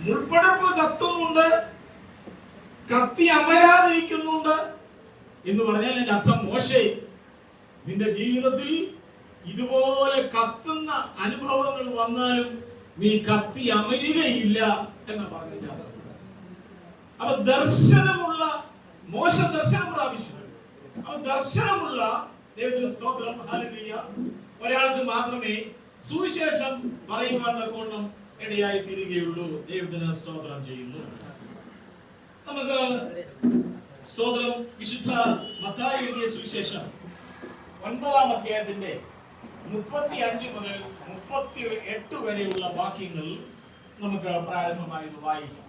മുൾപ്പടർപ്പ് കത്തുന്നുണ്ട്, കത്തി അമരാതിരിക്കുന്നുണ്ട് എന്ന് പറഞ്ഞാൽ എന്റെ അർത്ഥം, മോശേ, നിന്റെ ജീവിതത്തിൽ ഇതുപോലെ കത്തുന്ന അനുഭവങ്ങൾ വന്നാലും നീ കത്തി അമരുകയില്ല എന്ന് പറഞ്ഞതിന്റെ അർത്ഥം. അപ്പൊ ദർശനമുള്ള മോശ ദർശനം പ്രാപിച്ചു. അപ്പൊ ദർശനമുള്ള ദൈവത്തിന് സ്തോത്രം, ഹല്ലേലൂയ, ഒരാൾക്ക് മാത്രമേ സുവിശേഷം പറയുവാൻ തക്കവണ്ണം ഇടയായി തീരുകയുള്ളൂ. ദൈവത്തിന് സ്തോത്രം ചെയ്യുന്നു. നമുക്ക് സ്തോത്രം വിശുദ്ധ മത്തായി എഴുതിയ സുവിശേഷം 9-ാം അധ്യായത്തിന്റെ 35 മുതൽ 38 വരെയുള്ള വാക്യങ്ങൾ നമുക്ക് പ്രാരംഭമായി വായിക്കാം.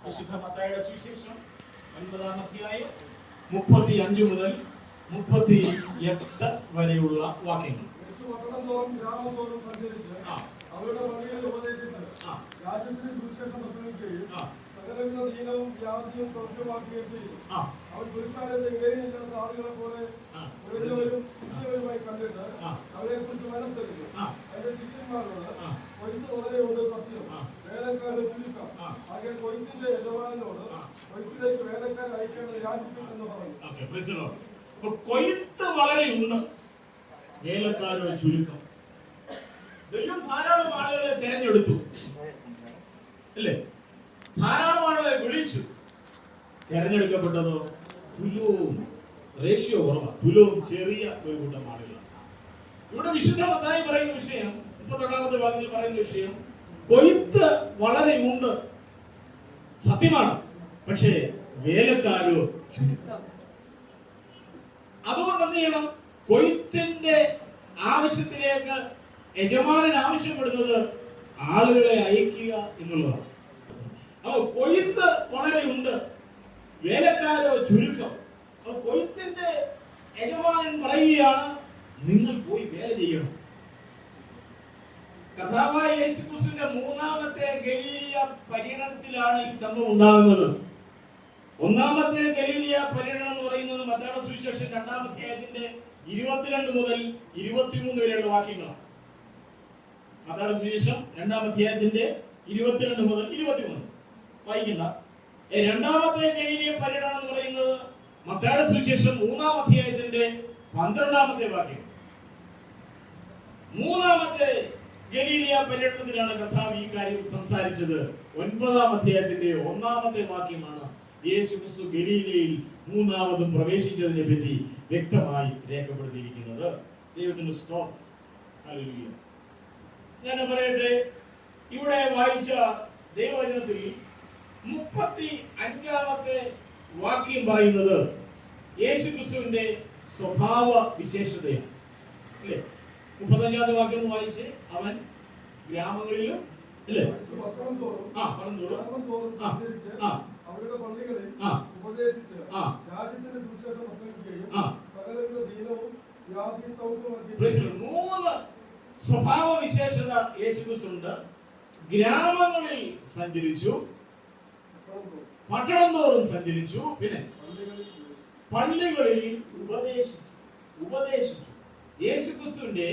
വിശുദ്ധ മത്തായിയുടെ സുവിശേഷം 9-ാം അധ്യായം 35 മുതൽ 38 വരെയുള്ള വാക്യങ്ങൾ. അവരുടെ പള്ളികളിൽ ഉപദേശിച്ച് രാജ്യത്തിന് സുവിശേഷം പ്രസംഗിക്കുകയും സകലവിധ ദീനവും വ്യാധിയും സൗഖ്യമാക്കുകയും ചെയ്തു. അവർ പുരുഷാരത്തെ ഇടയിലില്ലാത്ത ആളുകളെ പോലെ കണ്ടിട്ട് അവരെ കുറിച്ച് മനസ്സറിഞ്ഞു. അതിന്റെ ശിഷ്യന്മാരോട് കൊയ്ത്ത് വളരെയുണ്ട് സത്യം, വേലക്കാരെ ചുരുക്കം. ആകെ കൊയ്ത്തിന്റെ യജമാനോട് കൊയ്ത്തിലേക്ക് വേലക്കാരെ അയക്കേണ്ട രാജ്യത്തിൽ എന്ന് പറഞ്ഞു. കൊയ്ത്ത് വളരെയുണ്ട്, വേലക്കാരോ ചുരുക്കം. ദൈവം ധാരാളം ആളുകളെ തെരഞ്ഞെടുത്തു, അല്ലേ? ധാരാളം ആളുകളെ വിളിച്ചു. തെരഞ്ഞെടുക്കപ്പെട്ടതോ തുലവും റേഷ്യോ കുറവാണ്, തുലവും ചെറിയ ഒരു കൂട്ടം ആളുകളാണ്. ഇവിടെ വിശുദ്ധ മത്തായി പറയുന്ന വിഷയം, 38-ാമത്തെ ഭാഗത്തിൽ പറയുന്ന വിഷയം, കൊയ്ത്ത് വളരെ ഉണ്ട്, സത്യമാണ്, പക്ഷേ വേലക്കാരോ ചുരുക്കം. അതുകൊണ്ട് എന്ത് ചെയ്യണം? കൊയ്ത്തിന്റെ ആവശ്യത്തിലേക്ക് യജമാനൻ ആവശ്യപ്പെടുന്നത് ആളുകളെ അയക്കുക എന്നുള്ളതാണ്. അപ്പൊ കൊയ്ത്ത് വളരെ ഉണ്ട്, വേലക്കാരോ ചുരുക്കം. അപ്പൊ കൊയ്ത്തിന്റെ യജമാനൻ പറയുകയാണ്, നിങ്ങൾ പോയി വേല ചെയ്യണം. കർത്താവായ യേശുക്രിസ്തുവിന്റെ 3-ാമത്തെ ഗലീലിയ പര്യടനത്തിലാണ് ഈ സംഭവം ഉണ്ടാകുന്നത്. 1-ാമത്തെ ഗലീലിയ പര്യടനം എന്ന് പറയുന്നത് മത്തായിയുടെ സുവിശേഷം 2-ാം അധ്യായത്തിന്റെ 22 മുതൽ 23 വരെയുള്ള വാക്യങ്ങളാണ്. മത്തായിയുടെ സുവിശേഷം 2-ാം അധ്യായത്തിന്റെ 22 മുതൽ 23 വായിക്കണ്ട. 2-ാമത്തെ ഗലീലിയ പര്യടനം എന്ന് പറയുന്നത് മത്തായിയുടെ സുവിശേഷം 3-ാം അധ്യായത്തിന്റെ 12-ാമത്തെ വാക്യം. 3-ാമത്തെ ഗലീലിയ പര്യടനത്തിലാണ് കർത്താവ് ഈ കാര്യം സംസാരിച്ചത്. 9-ാം അധ്യായത്തിന്റെ 1-ാമത്തെ വാക്യമാണ് യേശുക്രിസ്തു ഗലീലയിൽ 3-ാമതും പ്രവേശിച്ചതിനെ പറ്റി വ്യക്തമായി രേഖപ്പെടുത്തിയിരിക്കുന്നത്. ദൈവത്തിന്റെ സ്തോത്രം, ഹല്ലേലൂയ. ഞാൻ പറയട്ടെ, ഇവിടെ വായിച്ച ദൈവവചനത്തിൽ 35-ാമത്തെ വാക്യം പറയുന്നത് യേശുക്രിസ്തുവിന്റെ സ്വഭാവ വിശേഷതയാണ്, അല്ലേ? 35-ാമത്തെ വാക്യം ഒന്ന് വായിച്ച്, അവൻ ഗ്രാമങ്ങളിലും, അല്ലേ, അവരുടെ പള്ളികളിൽ ഉപദേശിച്ച് രാജ്യത്തിന്റെ സുവിശേഷം പ്രസംഗിക്കുകയും സകലവിധ ദീനവും വ്യാധിയും സൗഖ്യമാക്കുകയും. 3 സ്വഭാവ വിശേഷത യേശുക്രിസ്തുണ്ട്. ഗ്രാമങ്ങളിൽ സഞ്ചരിച്ചു, പട്ടണം തോറും സഞ്ചരിച്ചു, പിന്നെ പള്ളികളിൽ ഉപദേശിച്ചു. യേശുക്രിസ്തുവിന്റെ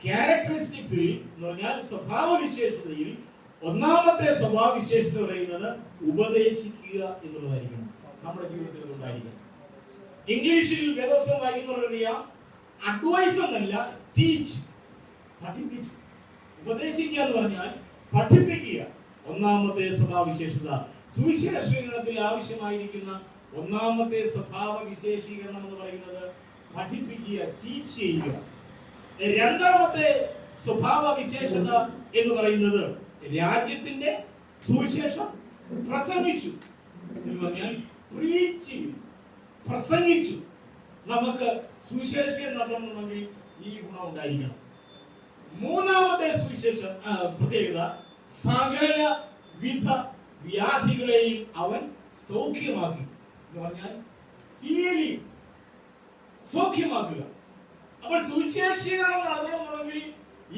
ക്യാരക്ടറിസ്റ്റിക്സിൽ എന്ന് പറഞ്ഞാൽ സ്വഭാവ വിശേഷതയിൽ 1-ാമത്തെ സ്വഭാവ വിശേഷത പറയുന്നത് ഉപദേശിക്കുക എന്നുള്ളതായിരിക്കണം. നമ്മുടെ ജീവിതത്തിൽ ഉണ്ടായിരിക്കണം. ഇംഗ്ലീഷിൽ വേദോക്തം വായിക്കുന്നവരറിയാം, അഡ്വൈസ് എന്നല്ല, ടീച്ച്, പഠിപ്പിച്ചു. ഉപദേശിക്കുക എന്ന് പറഞ്ഞാൽ പഠിപ്പിക്കുക. 1-ാമത്തെ സ്വഭാവ വിശേഷത. സുവിശേഷീകരണത്തിൽ ആവശ്യമായിരിക്കുന്ന 1-ാമത്തെ സ്വഭാവ വിശേഷീകരണം എന്ന് പറയുന്നത് പഠിപ്പിക്കുക, ടീച്ച് ചെയ്യുക. 2-ാമത്തെ സ്വഭാവ വിശേഷത എന്ന് പറയുന്നത് രാജ്യത്തിന്റെ സുവിശേഷം പ്രസംഗിച്ചു എന്ന് പറഞ്ഞാൽ പ്രസംഗിച്ചു. നമുക്ക് സുവിശേഷം നടത്തണമെങ്കിൽ ഈ ഗുണം ഉണ്ടായിരിക്കണം. 3-ാമത്തെ സുവിശേഷം പ്രത്യേകത, സകല വിധ വ്യാധികളെയും അവൻ സൗഖ്യമാക്കി എന്ന് പറഞ്ഞാൽ ഹീലിംഗ്, സൗഖ്യമാക്കുക. അപ്പോൾ സുവിശേഷീകരണം നടത്തണമെന്നുണ്ടെങ്കിൽ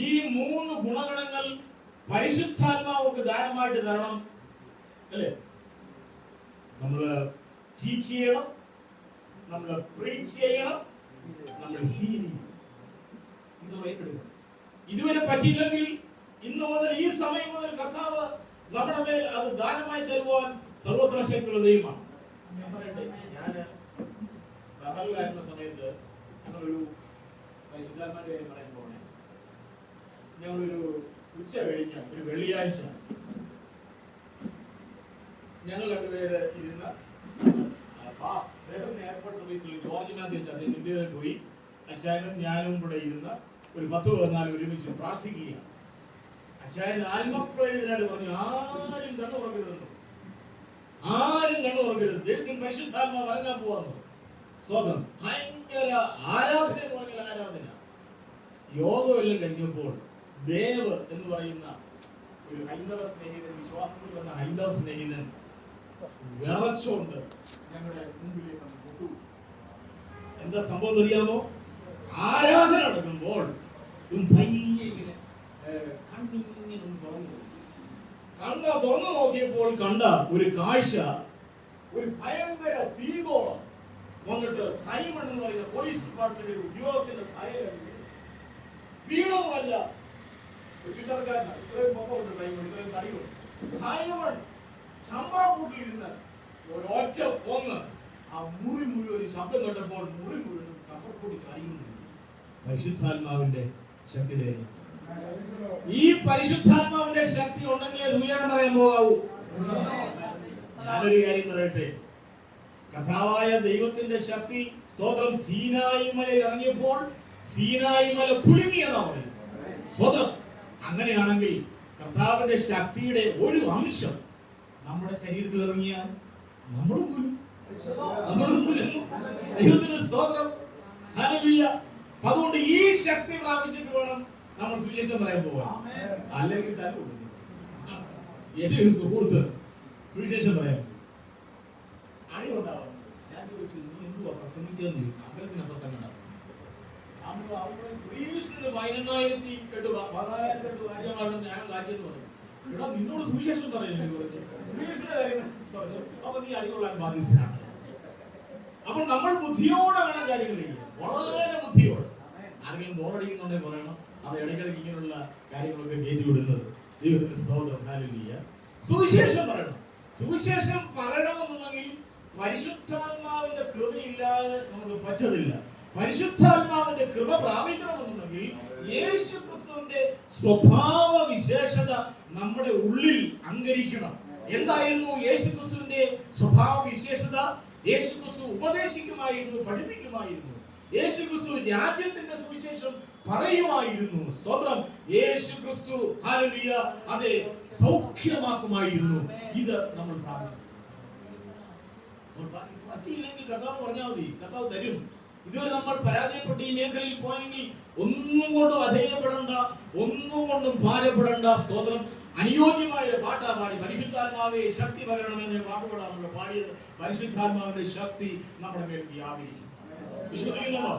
ഈ 3 ഗുണഗണങ്ങൾ പരിശുദ്ധാത്മാവൊക്കെ ദാനമായിട്ട് തരണം, അല്ലേ? നമ്മൾ ടീച്ച് ചെയ്യണം, നമ്മൾ പ്രീച്ച് ചെയ്യണം, നമ്മൾ ഹീൽ ചെയ്യണം. ഇത് ഏറ്റെടുക്കണം. ഇതുവരെ പറ്റിയില്ലെങ്കിൽ ഇന്ന് മുതൽ, ഈ സമയം മുതൽ കർത്താവ് നമ്മുടെ മേൽ അത് ദാനമായി തരുവാൻ സർവത്ര ശക്തിയുള്ള ദൈവമാണ്. ഞാൻ പറയട്ടെ, ഞാൻ ബഹറിലായിരുന്ന സമയത്ത് ഞങ്ങളൊരു പരിശുദ്ധാത്മാവിന്റെ കാര്യം പറയാൻ പോകണേ. ഞങ്ങളൊരു ഉച്ച കഴിഞ്ഞ ഒരു വെള്ളിയാഴ്ച ഞങ്ങൾ രണ്ടുപേര് ഇരുന്ന എയർപോർട്ട് സർവീസിൽ ജോർജ് മാത്യു വെച്ച് അദ്ദേഹം ഇന്ത്യയിൽ പോയി അച്ചായനും ഞാനും കൂടെ ഇരുന്ന ഒരു 10-14 ഒരുമിച്ച് പ്രാർത്ഥിക്കുകയാണ്. അച്ചായൻ ആത്മപ്രേരിതനായിട്ട് പറഞ്ഞു, ആരും കണ്ണു തുറക്കരുതെന്നു, ആരും കണ്ണു തുറക്കരുത്, ദൈവത്തിന് പരിശുദ്ധാത്മാവ് ഇറങ്ങാൻ പോവാന്നു. സ്തോത്രം. ഭയങ്കര ആരാധന എന്ന് പറഞ്ഞാൽ ആരാധന. യോഗമെല്ലാം കഴിഞ്ഞപ്പോൾ ദേവ് എന്ന് പറയുന്ന ഒരു ഹൈന്ദവ സ്നേഹിതൻ, വിശ്വാസത്തിൽ വന്ന ഹൈന്ദവ സ്നേഹിതൻ വിറച്ചുകൊണ്ട് ഞങ്ങളുടെ മുമ്പിലേക്ക് കൊണ്ടു. എന്താ സംഭവം അറിയാമോ? ആരാധന നടക്കുമ്പോൾ കണ്ണ് തുറന്നു നോക്കിയപ്പോൾ കണ്ട ഒരു കാഴ്ച, ഒരു ഭയങ്കര തീഗോളം വന്നിട്ട് സൈമൺ എന്ന് പറയുന്ന പോലീസ് ഡിപ്പാർട്ട്മെന്റ് ഉദ്യോഗസ്ഥന്റെ തലയിൽ വീണവുമല്ല. ചിത്രക്കാരനാണ്, ഇത്രയും പൊക്കമുണ്ട് സൈമൺ, ഇത്രയും തടിയുണ്ട്. സൈമൺ ചമ്പാക്കൂട്ടിലിരുന്ന് ഒരൊറ്റ പൊങ്ങ് ആ മുറി മുഴുവൻ ശബ്ദം കേട്ടപ്പോൾ മുറി മുഴുവൻ ചമ്പാക്കൂട്ടി കഴിയുന്നു. പരിശുദ്ധാത്മാവിന്റെ ശക്തി തരുന്നു. ഈ പരിശുദ്ധാത്മാവിന്റെ ശക്തി ഉണ്ടെങ്കിലേ ദൂരം പറയാൻ പോകാവൂ. ഞാനൊരു കാര്യം പറയട്ടെ, കഥാവായ ദൈവത്തിന്റെ ശക്തി, സ്തോത്രം, സീനായി മലയിൽ ഇറങ്ങിയപ്പോൾ സീനായി മല കുലുങ്ങിയെന്നാണ് പറയുന്നത്. സ്തോത്രം. അങ്ങനെയാണെങ്കിൽ കർത്താവിന്റെ ശക്തിയുടെ ഒരു അംശം നമ്മുടെ ശരീരത്തിൽ ഇറങ്ങിയാൽ നമ്മളും കുലുങ്ങും. ദൈവത്തിന് സ്തോത്രം. ഹല്ലേലൂയ. അതുകൊണ്ട് ഈ ശക്തി പ്രാപിച്ചിട്ട് വേണം നമ്മൾ സുവിശേഷം പറയാൻ പോകാൻ. അല്ലെങ്കിൽ തന്നെ എന്റെ ഒരു സുഹൃത്ത് സുവിശേഷം പറയാൻ അണിയുണ്ടാവാം. ഞാൻ ചോദിച്ചു, നീ എന്തുവാ പ്രസംഗിച്ചതെന്ന് ചോദിച്ചു. അമ്പലത്തിനപ്പുറത്തങ്ങാണ് ശ്രീകൃഷ്ണന് 14,800 കാര്യമാണെന്ന് ഞാൻ കാര്യം പറഞ്ഞു. ഇവിടെ നിന്നോട് സുവിശേഷം പറയുന്നു, ശ്രീകൃഷ്ണന്റെ കാര്യം പറഞ്ഞു. അപ്പൊ നീ അടികൊള്ളാൻ ബാധ്യസ്ഥനാണ്. അപ്പോൾ നമ്മൾ ബുദ്ധിയോടെ വേണം കാര്യങ്ങൾ ചെയ്യാൻ, വളരെ ബുദ്ധിയോടെ. ആരെങ്കിലും ബോറടിക്കുന്നുണ്ടെങ്കിൽ പറയണം, അത് ഇടയ്ക്കിടയ്ക്ക് ഇങ്ങനെയുള്ള കാര്യങ്ങളൊക്കെ കയറ്റിവിടുന്നത്. ദൈവത്തിന്റെ സ്തോത്രം. ഹല്ലേലൂയ. സുവിശേഷം പറയണം. സുവിശേഷം പറയണമെന്നുണ്ടെങ്കിൽ പരിശുദ്ധാത്മാവിന്റെ കൃപയില്ലാതെ നമുക്ക് പറ്റത്തില്ല. പരിശുദ്ധാത്മാവിന്റെ കൃപ പ്രാപിക്കണമെന്നുണ്ടെങ്കിൽ യേശു ക്രിസ്തുവിന്റെ സ്വഭാവ വിശേഷത നമ്മുടെ ഉള്ളിൽ അങ്കരിക്കണം. എന്തായിരുന്നു യേശു ക്രിസ്തുവിന്റെ സ്വഭാവ വിശേഷത? യേശു ക്രിസ്തു ഉപദേശിക്കുമായിരുന്നു, പഠിപ്പിക്കുമായിരുന്നു. യേശു ക്രിസ്തു രാജ്യത്തിന്റെ സുവിശേഷം പറയുമായിരുന്നു. സ്തോത്രം. യേശു ക്രിസ്തു ഹല്ലേലൂയ അതെ സൗഖ്യമാക്കുമായിരുന്നു. ഇത് നമ്മൾ പറ്റിയില്ലെങ്കിൽ കർത്താവ് പറഞ്ഞാൽ മതി, കർത്താവ് തരും. ഇതുവരെ നമ്മൾ പരാജയപ്പെട്ട് ഈ മേഖലയിൽ പോയെങ്കിൽ ഒന്നും കൊണ്ടും അധൈര്യപ്പെടേണ്ട, ഒന്നും കൊണ്ടും ഭാരപ്പെടേണ്ട. സ്തോത്രം. അനുയോജ്യമായ പാട്ടാ പാടി, പരിശുദ്ധാത്മാവേ ശക്തി പകരണമെന്ന് പാട്ടുപാടാണ് നമ്മൾ പാടിയത്. പരിശുദ്ധാത്മാവിന്റെ ശക്തി നമ്മുടെ മേൽ വ്യാപരിക്കും. വിശ്വസിക്കുന്നുണ്ടോ?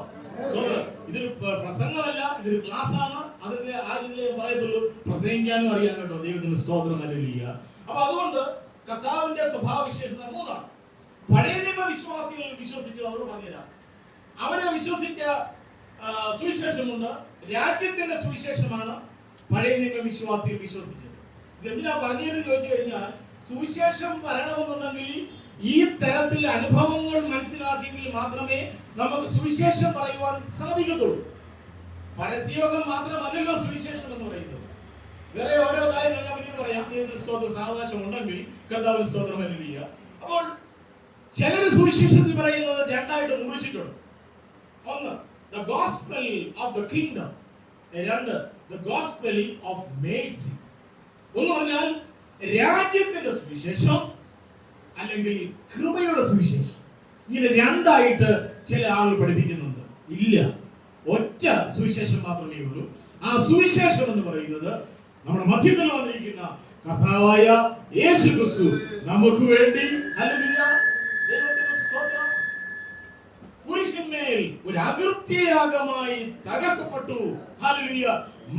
ഇതൊരു പ്രസംഗമല്ല, ഇതൊരു ക്ലാസ് ആണ്. അതിന്റെ ആദ്യമേ പറയത്തുള്ളൂ, പ്രസംഗിക്കാനും അറിയാൻ കേട്ടോ. ദൈവത്തിന് സ്തോത്രം. ഹല്ലേലൂയ. അപ്പൊ അതുകൊണ്ട് കർത്താവിന്റെ സ്വഭാവ വിശേഷത 3 പഴയ നിയമ വിശ്വാസികൾ വിശ്വസിച്ചത് അവരോട് പറഞ്ഞുതരാം. അവരെ വിശ്വസിച്ച സുവിശേഷമുണ്ട്, രാജ്യത്തിന്റെ സുവിശേഷമാണ് പഴയ നിയമ വിശ്വാസികൾ വിശ്വസിച്ചത്. ഇതെന്തിനാ പറഞ്ഞതെന്ന് ചോദിച്ചു കഴിഞ്ഞാൽ, സുവിശേഷം പറയണമെന്നുണ്ടെങ്കിൽ ഈ തരത്തിൽ അനുഭവങ്ങൾ മനസ്സിലാക്കിയെങ്കിൽ മാത്രമേ നമുക്ക് സുവിശേഷം പറയുവാൻ സാധിക്കത്തുള്ളൂ. പരസ്യയോഗം മാത്രമല്ലല്ലോ സുവിശേഷം എന്ന് പറയുന്നത്. വേറെ ഓരോ കാര്യങ്ങൾ ഞാൻ പിന്നീട് പറയാം. ദൈവത്തിന്റെ സ്തോത്രം. സാവകാശം ഉണ്ടെങ്കിൽ കർത്താവിന്റെ സ്തോത്രം. ഹല്ലേലൂയ. അപ്പോൾ ചിലർ സുവിശേഷത്തിൽ പറയുന്നത് 2ആയിട്ട് മുറിച്ചിട്ടുണ്ട്. ഒന്ന്, the gospel of the kingdom. 2, the gospel of mercy. ഒന്ന് പറഞ്ഞാൽ രാജ്യത്തിന്റെ സുവിശേഷം അല്ലെങ്കിൽ കൃപയുടെ സുവിശേഷം. ഇങ്ങനെ 2ആയിട്ട് ചില ആളുകൾ പഠിപ്പിക്കുന്നുണ്ട്. ഇല്ല, ഒറ്റ സുവിശേഷം മാത്രമേ ഉള്ളൂ. ആ സുവിശേഷം എന്ന് പറയുന്നത് നമ്മുടെ മധ്യത്തിൽ വന്നിരിക്കുന്ന കർത്താവായ യേശു ക്രിസ്തു നമുക്ക് വേണ്ടി ഹല്ലേലൂയ ദൈവത്തിന്റെ സ്തോത്രം കുരിശിന്മേൽ ഒരു അകൃത്യയാഗമായി തകർക്കപ്പെട്ടു. ഹല്ലേലൂയ.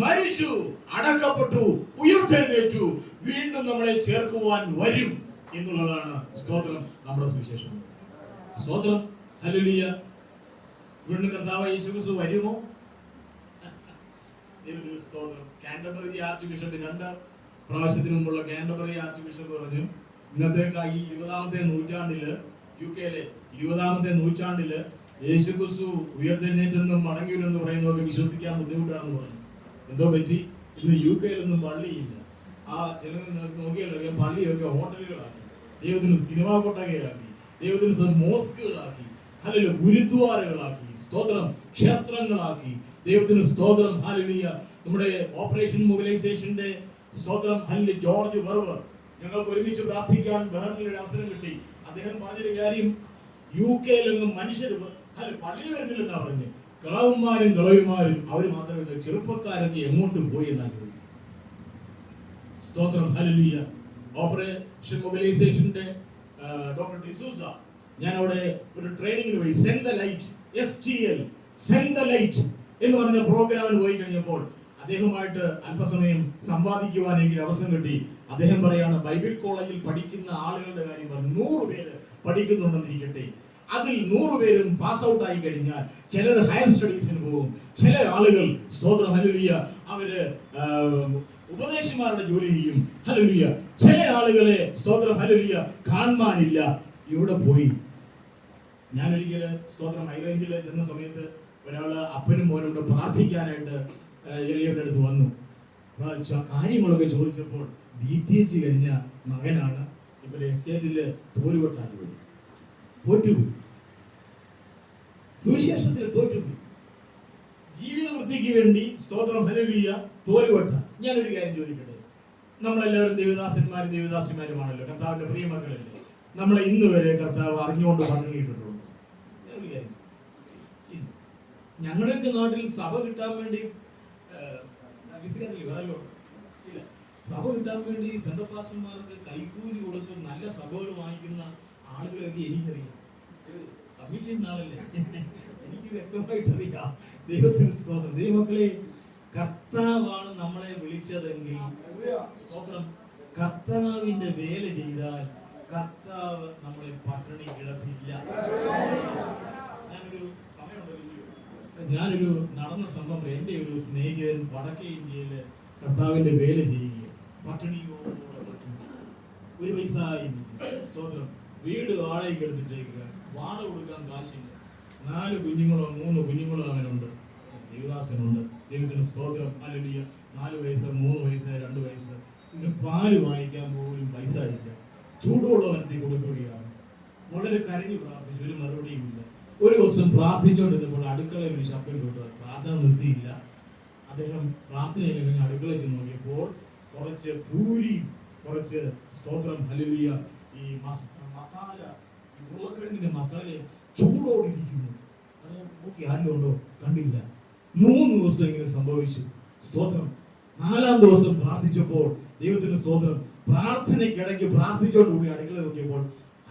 മരിച്ചു, അടക്കപ്പെട്ടു, ഉയർത്തെഴുന്നേറ്റു, വീണ്ടും നമ്മളെ ചേർക്കുവാൻ വരും എന്നുള്ളതാണ് സ്തോത്രം നമ്മുടെ സുവിശേഷം. സ്തോത്രം. ഹല്ലേലൂയ. വീണ്ടും കർത്താവായ യേശു ക്രിസ്തു വരുമോ? ദൈവത്തിന്റെ സ്തോത്രം. കാൻറ്റർബറി ആർച്ച് ബിഷപ്പ് 2 പ്രാവശ്യത്തിന് മുമ്പുള്ള കാൻറ്റർബറി ആർച്ച് ബിഷപ്പ് പറഞ്ഞു, ഇന്നത്തെ ഈ 20ാമത്തെ നൂറ്റാണ്ടില് UK 20ാമത്തെ നൂറ്റാണ്ടില് യേശുക്രിസ്തു ഉയർത്തെഴുന്നേറ്റെന്നും മടങ്ങിവരുമെന്ന് പറയുന്നതൊക്കെ വിശ്വസിക്കാൻ ബുദ്ധിമുട്ടാണെന്ന് പറഞ്ഞു. എന്തോ പറ്റി? ഇന്ന് UK പള്ളിയില്ല. ആ നോക്കിയാൽ അറിയാം, പള്ളിയൊക്കെ ഹോട്ടലുകളാക്കി, ദൈവത്തിന് സിനിമാ കൊട്ടകയാക്കി, ദൈവത്തിന് മോസ്കുകളാക്കി, ഹല്ലേലൂയ, ഗുരുദ്വാരകളാക്കി, സ്തോത്രം, ക്ഷേത്രങ്ങളാക്കി, ദൈവത്തിന് സ്തോത്രം, ഹല്ലേലൂയ. നമ്മുടെ ഓപ്പറേഷൻ മൊബിലൈസേഷന്റെ സ്തോത്രം, ഹല്ലേലൂയ, ജോർജ് വെർവർ, ഞങ്ങൾക്ക് ഒരുമിച്ച് പ്രാർത്ഥിക്കാൻ ബഹറിനിൽ ഒരു അവസരം കിട്ടി. അദ്ദേഹം പറഞ്ഞൊരു കാര്യം, UK മനുഷ്യർ പള്ളി വരുന്നില്ലെന്നാ പറഞ്ഞു. കിളവന്മാരും കിളവിമാരും അവർ മാത്രമല്ല, ചെറുപ്പക്കാരൊക്കെ എങ്ങോട്ട് പോയി എന്നാണ് ചോദിക്കുന്നത്. സ്തോത്രം, ഹല്ലേലൂയ. ഓപ്പറേഷൻ മൊബിലൈസേഷന്റെ ഡോക്ടർ ഡിസൂസ, ഞാൻ അവിടെ ഒരു ട്രെയിനിങ്ങിന് പോയി, send the light, STL, send the light എന്ന് പറഞ്ഞ പ്രോഗ്രാമിന് പോയി കഴിഞ്ഞപ്പോൾ അദ്ദേഹവുമായിട്ട് അല്പസമയം സംവാദിക്കുവാൻ എനിക്ക് അവസരം കിട്ടി. അദ്ദേഹം പറയാണ്, ബൈബിൾ കോളേജിൽ പഠിക്കുന്ന ആളുകളുടെ കാര്യം പറഞ്ഞു. 100 പേര് പഠിക്കുന്നുണ്ടെന്നിരിക്കട്ടെ, അതിൽ 100 പേരും പാസ് ഔട്ട് ആയി കഴിഞ്ഞാൽ ചിലർ ഹയർ സ്റ്റഡീസിന് പോകും, ചില ആളുകൾ സ്തോത്രം, ഹല്ലേലൂയ, അവര് ഉപദേശിമാരുടെ ജോലി ചെയ്യും, ഹല്ലേലൂയ, ചില ആളുകളെ സ്തോത്രം, ഹല്ലേലൂയ, കാണാനില്ല. ഇവിടെ പോയി ഞാനൊരിക്കൽ സ്തോത്രം ഹൈറേഞ്ചിൽ ചെന്ന സമയത്ത് ഒരാള് അപ്പനും മോനും കൂടെ പ്രാർത്ഥിക്കാനായിട്ട് എളിയവരുടെ അടുത്ത് വന്നു. കാര്യങ്ങളൊക്കെ ചോദിച്ചപ്പോൾ BTH കഴിഞ്ഞ മകനാണ്, ഇവരെ എസ്റ്റേറ്റില് തോലുവെട്ടാൻ പോയി, തോറ്റുപോയി, സുവിശേഷത്തിൽ തോറ്റുപോയി, ജീവിത വൃത്തിക്ക് വേണ്ടി സ്തോത്രം, ഹല്ലേലൂയ, തോലുവെട്ട. ഞാനൊരു കാര്യം ചോദിക്കട്ടെ, നമ്മളെല്ലാവരും ദേവദാസന്മാരും ദേവദാസിമാരുമാണല്ലോ, കർത്താവിന്റെ പ്രിയമക്കളല്ലേ. നമ്മളെ ഇന്ന് വരെ കർത്താവ് അറിഞ്ഞുകൊണ്ട് പണിയിട്ടുണ്ടോ? ഞങ്ങളുടെയൊക്കെ നാട്ടിൽ സഭ കിട്ടാൻ വേണ്ടി സഭ കിട്ടാൻ വേണ്ടി സെൻട്രൽ കൈക്കൂലി കൊടുത്ത് നല്ല സഭകൾ വാങ്ങിക്കുന്ന ആളുകളെയൊക്കെ എനിക്കറിയാം. കമ്മീഷൻ ആളല്ലേ, എനിക്ക് വ്യക്തമായിട്ട് അറിയാം. ദൈവത്തിന് സ്തോത്രം. ദൈവമക്കളെ, കർത്താവാണ് നമ്മളെ വിളിച്ചതെങ്കിൽ സ്തോത്രം, കർത്താവിന്റെ വേല ചെയ്താൽ കർത്താവ് നമ്മളെ പട്ടിണി കിടത്തില്ല. ഞാനൊരു നടന്ന സംഭവം, എൻ്റെ ഒരു സ്നേഹിതൻ വടക്കേ ഇന്ത്യയില് കർത്താവിന്റെ വേല ചെയ്യുക, പട്ടിണിയോടെ ഒരു പൈസ സ്തോത്രം, വീട് വാടകയ്ക്ക് എടുത്തിട്ടേക്കുക, വാടക കൊടുക്കാൻ കാശില്ല. 4 കുഞ്ഞുങ്ങളോ 3 കുഞ്ഞുങ്ങളോ അവനുണ്ട്, ദേവദാസനുണ്ട്. ദൈവത്തിന് സ്തോത്രം, ഹല്ലേലൂയ. 4 വയസ്സ് 3 വയസ്സ് 2 വയസ്സ്. പിന്നെ പാല് വാങ്ങിക്കാൻ പോലും പൈസ ഇല്ല. ചൂടുള്ളവനത്തി കൊടുക്കുകയാണ്. വളരെ കരഞ്ഞു പ്രാർത്ഥിച്ചു, ഒരു മറുപടിയും ഇല്ല. ഒരു ദിവസം പ്രാർത്ഥിച്ചുകൊണ്ടിരുന്നപ്പോൾ അടുക്കളയിൽ ഒരു ശബ്ദം കേട്ടു. പ്രാർത്ഥന നിർത്തിയില്ല. അദ്ദേഹം പ്രാർത്ഥനയിൽ കഴിഞ്ഞ് അടുക്കള ചെന്ന് നോക്കിയപ്പോൾ കുറച്ച് പൂരി, കുറച്ച് സ്തോത്രം, ഹല്ലേലൂയ, ഈ മസാല, ഉരുളക്കിഴങ്ങിന്റെ മസാല ചൂടോടിരിക്കുന്നു. അത് നോക്കി ആരും ഉണ്ടോ? കണ്ടില്ല. 3 ദിവസം ഇങ്ങനെ സംഭവിച്ചു. സ്തോത്രം. 4ാം ദിവസം പ്രാർത്ഥിച്ചപ്പോൾ ദൈവത്തിന് സ്തോത്രം, പ്രാർത്ഥനയ്ക്കിടയ്ക്ക് പ്രാർത്ഥിച്ചോണ്ടുകൂടി അടുക്കള നോക്കിയപ്പോൾ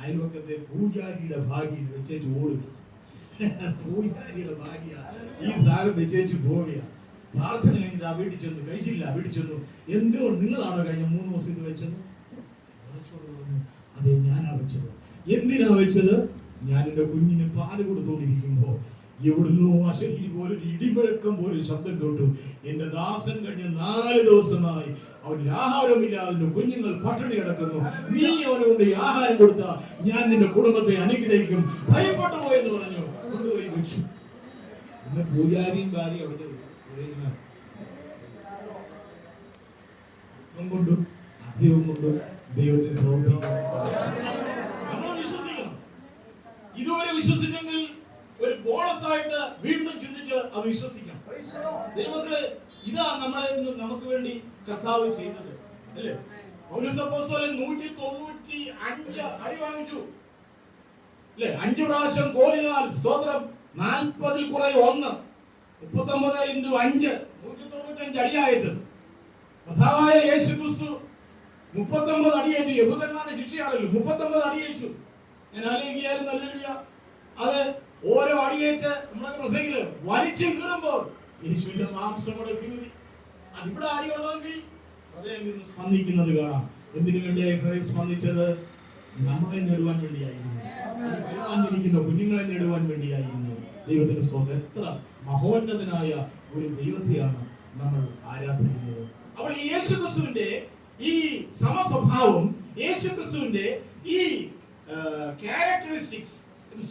അയൽവക്കത്തെ പൂജാരിയുടെ ഭാഗ്യം വെച്ചേച്ച് ഓടുക. പൂജാരിയുടെ ഭാഗ്യ ഈ സാധനം വെച്ചേച്ച് പോവുക. പ്രാർത്ഥന കഴിഞ്ഞിട്ട് ആ വീട്ടിൽ ചെന്നു, കഴിച്ചില്ല. വീട്ടിൽ ചെന്നു, എന്തുകൊണ്ട് നിങ്ങളാണോ കഴിഞ്ഞ 3 ദിവസം ഇത് വെച്ചത്? അതെ, ഞാനാ വെച്ചത്. എന്തിനാ വെച്ചത്? ഞാൻ എന്റെ കുഞ്ഞിന് പാല് കൊടുത്തുകൊണ്ടിരിക്കുമ്പോ എവിടുന്നോ അശരീരി പോലെ ഇടിമുഴക്കം പോലെ ശബ്ദം കേട്ടു. എന്റെ ദാസൻ കഴിഞ്ഞ 4 ദിവസമായി അവൻ ആഹാരമില്ലാതെ കുഞ്ഞുങ്ങൾ പട്ടിണി കിടക്കുന്നു. നീ അവനുകൊണ്ട് ആഹാരം കൊടുത്താൽ ഞാൻ നിന്റെ കുടുംബത്തെ അനുഗ്രഹിക്കും. ഭയപ്പെട്ടു പോയെന്ന് പറഞ്ഞു കൊണ്ടുപോയി വെച്ചു. ഇന്ന് പൂജാരിയും ഭാര്യ അവിടുത്തെ കൊണ്ടും അധികവും കൊണ്ടും ദൈവത്തിന് നമ്മൾ വിശ്വസിക്കണം. ഇതുവരെ വിശ്വസിച്ചെങ്കിൽ ഒരു ബോണസ് ആയിട്ട് വീണ്ടും ചിന്തിച്ച് അത് വിശ്വസിക്കണം. ദൈവമക്കളെ, ഇതാ നമുക്ക് വേണ്ടി കർത്താവ് ചെയ്തത്, അല്ലേ? പൗലോസ് അപ്പോസ്തലൻ 195 അടി വാങ്ങിച്ചു, അല്ലേ? 5 പ്രാവശ്യം കോലിനാൽ സ്തോത്രം, 40 കുറെ 1, 39 × 5 195 അടിയായിട്ട് കർത്താവായ യേശുക്രിസ്തു 39 അടിയേറ്റു. യഹൂദന്മാരുടെ ശിക്ഷയാണല്ലോ, 39 അടിയേറ്റു. ഞാൻ ആലോചിക്കുകയായിരുന്നു, ഹല്ലേലൂയ, അത് ഓരോ അടിയേറ്റ് നമ്മളൊക്കെ പ്രസംഗില് വലിച്ചു കീറുമ്പോൾ യേശുവിന്റെ മാംസം കൂടെ കീറി. അതിവിടെ അടിയുള്ളതെങ്കിൽ ഹൃദയം സ്പന്ദിക്കുന്നത് കാണാം. എന്തിനു വേണ്ടിയായി ഹൃദയം സ്പന്ദിച്ചത്? നമ്മളെ നേടുവാൻ വേണ്ടിയായിരുന്നു, കുഞ്ഞുങ്ങളെ നേടുവാൻ വേണ്ടിയായിരുന്നു. ദൈവത്തിന്റെ സ്തോത്രം. എത്ര മഹോന്നതനായ ഒരു ദൈവത്തെയാണ് നമ്മൾ ആരാധിക്കുന്നത്. അപ്പോൾ യേശുക്രിസ്തുവിന്റെ ഈ സമസ്വഭാവം യേശുക്രിസ്തുവിന്റെ ഈ ക്യാരക്ടറിസ്റ്റിക്സ്,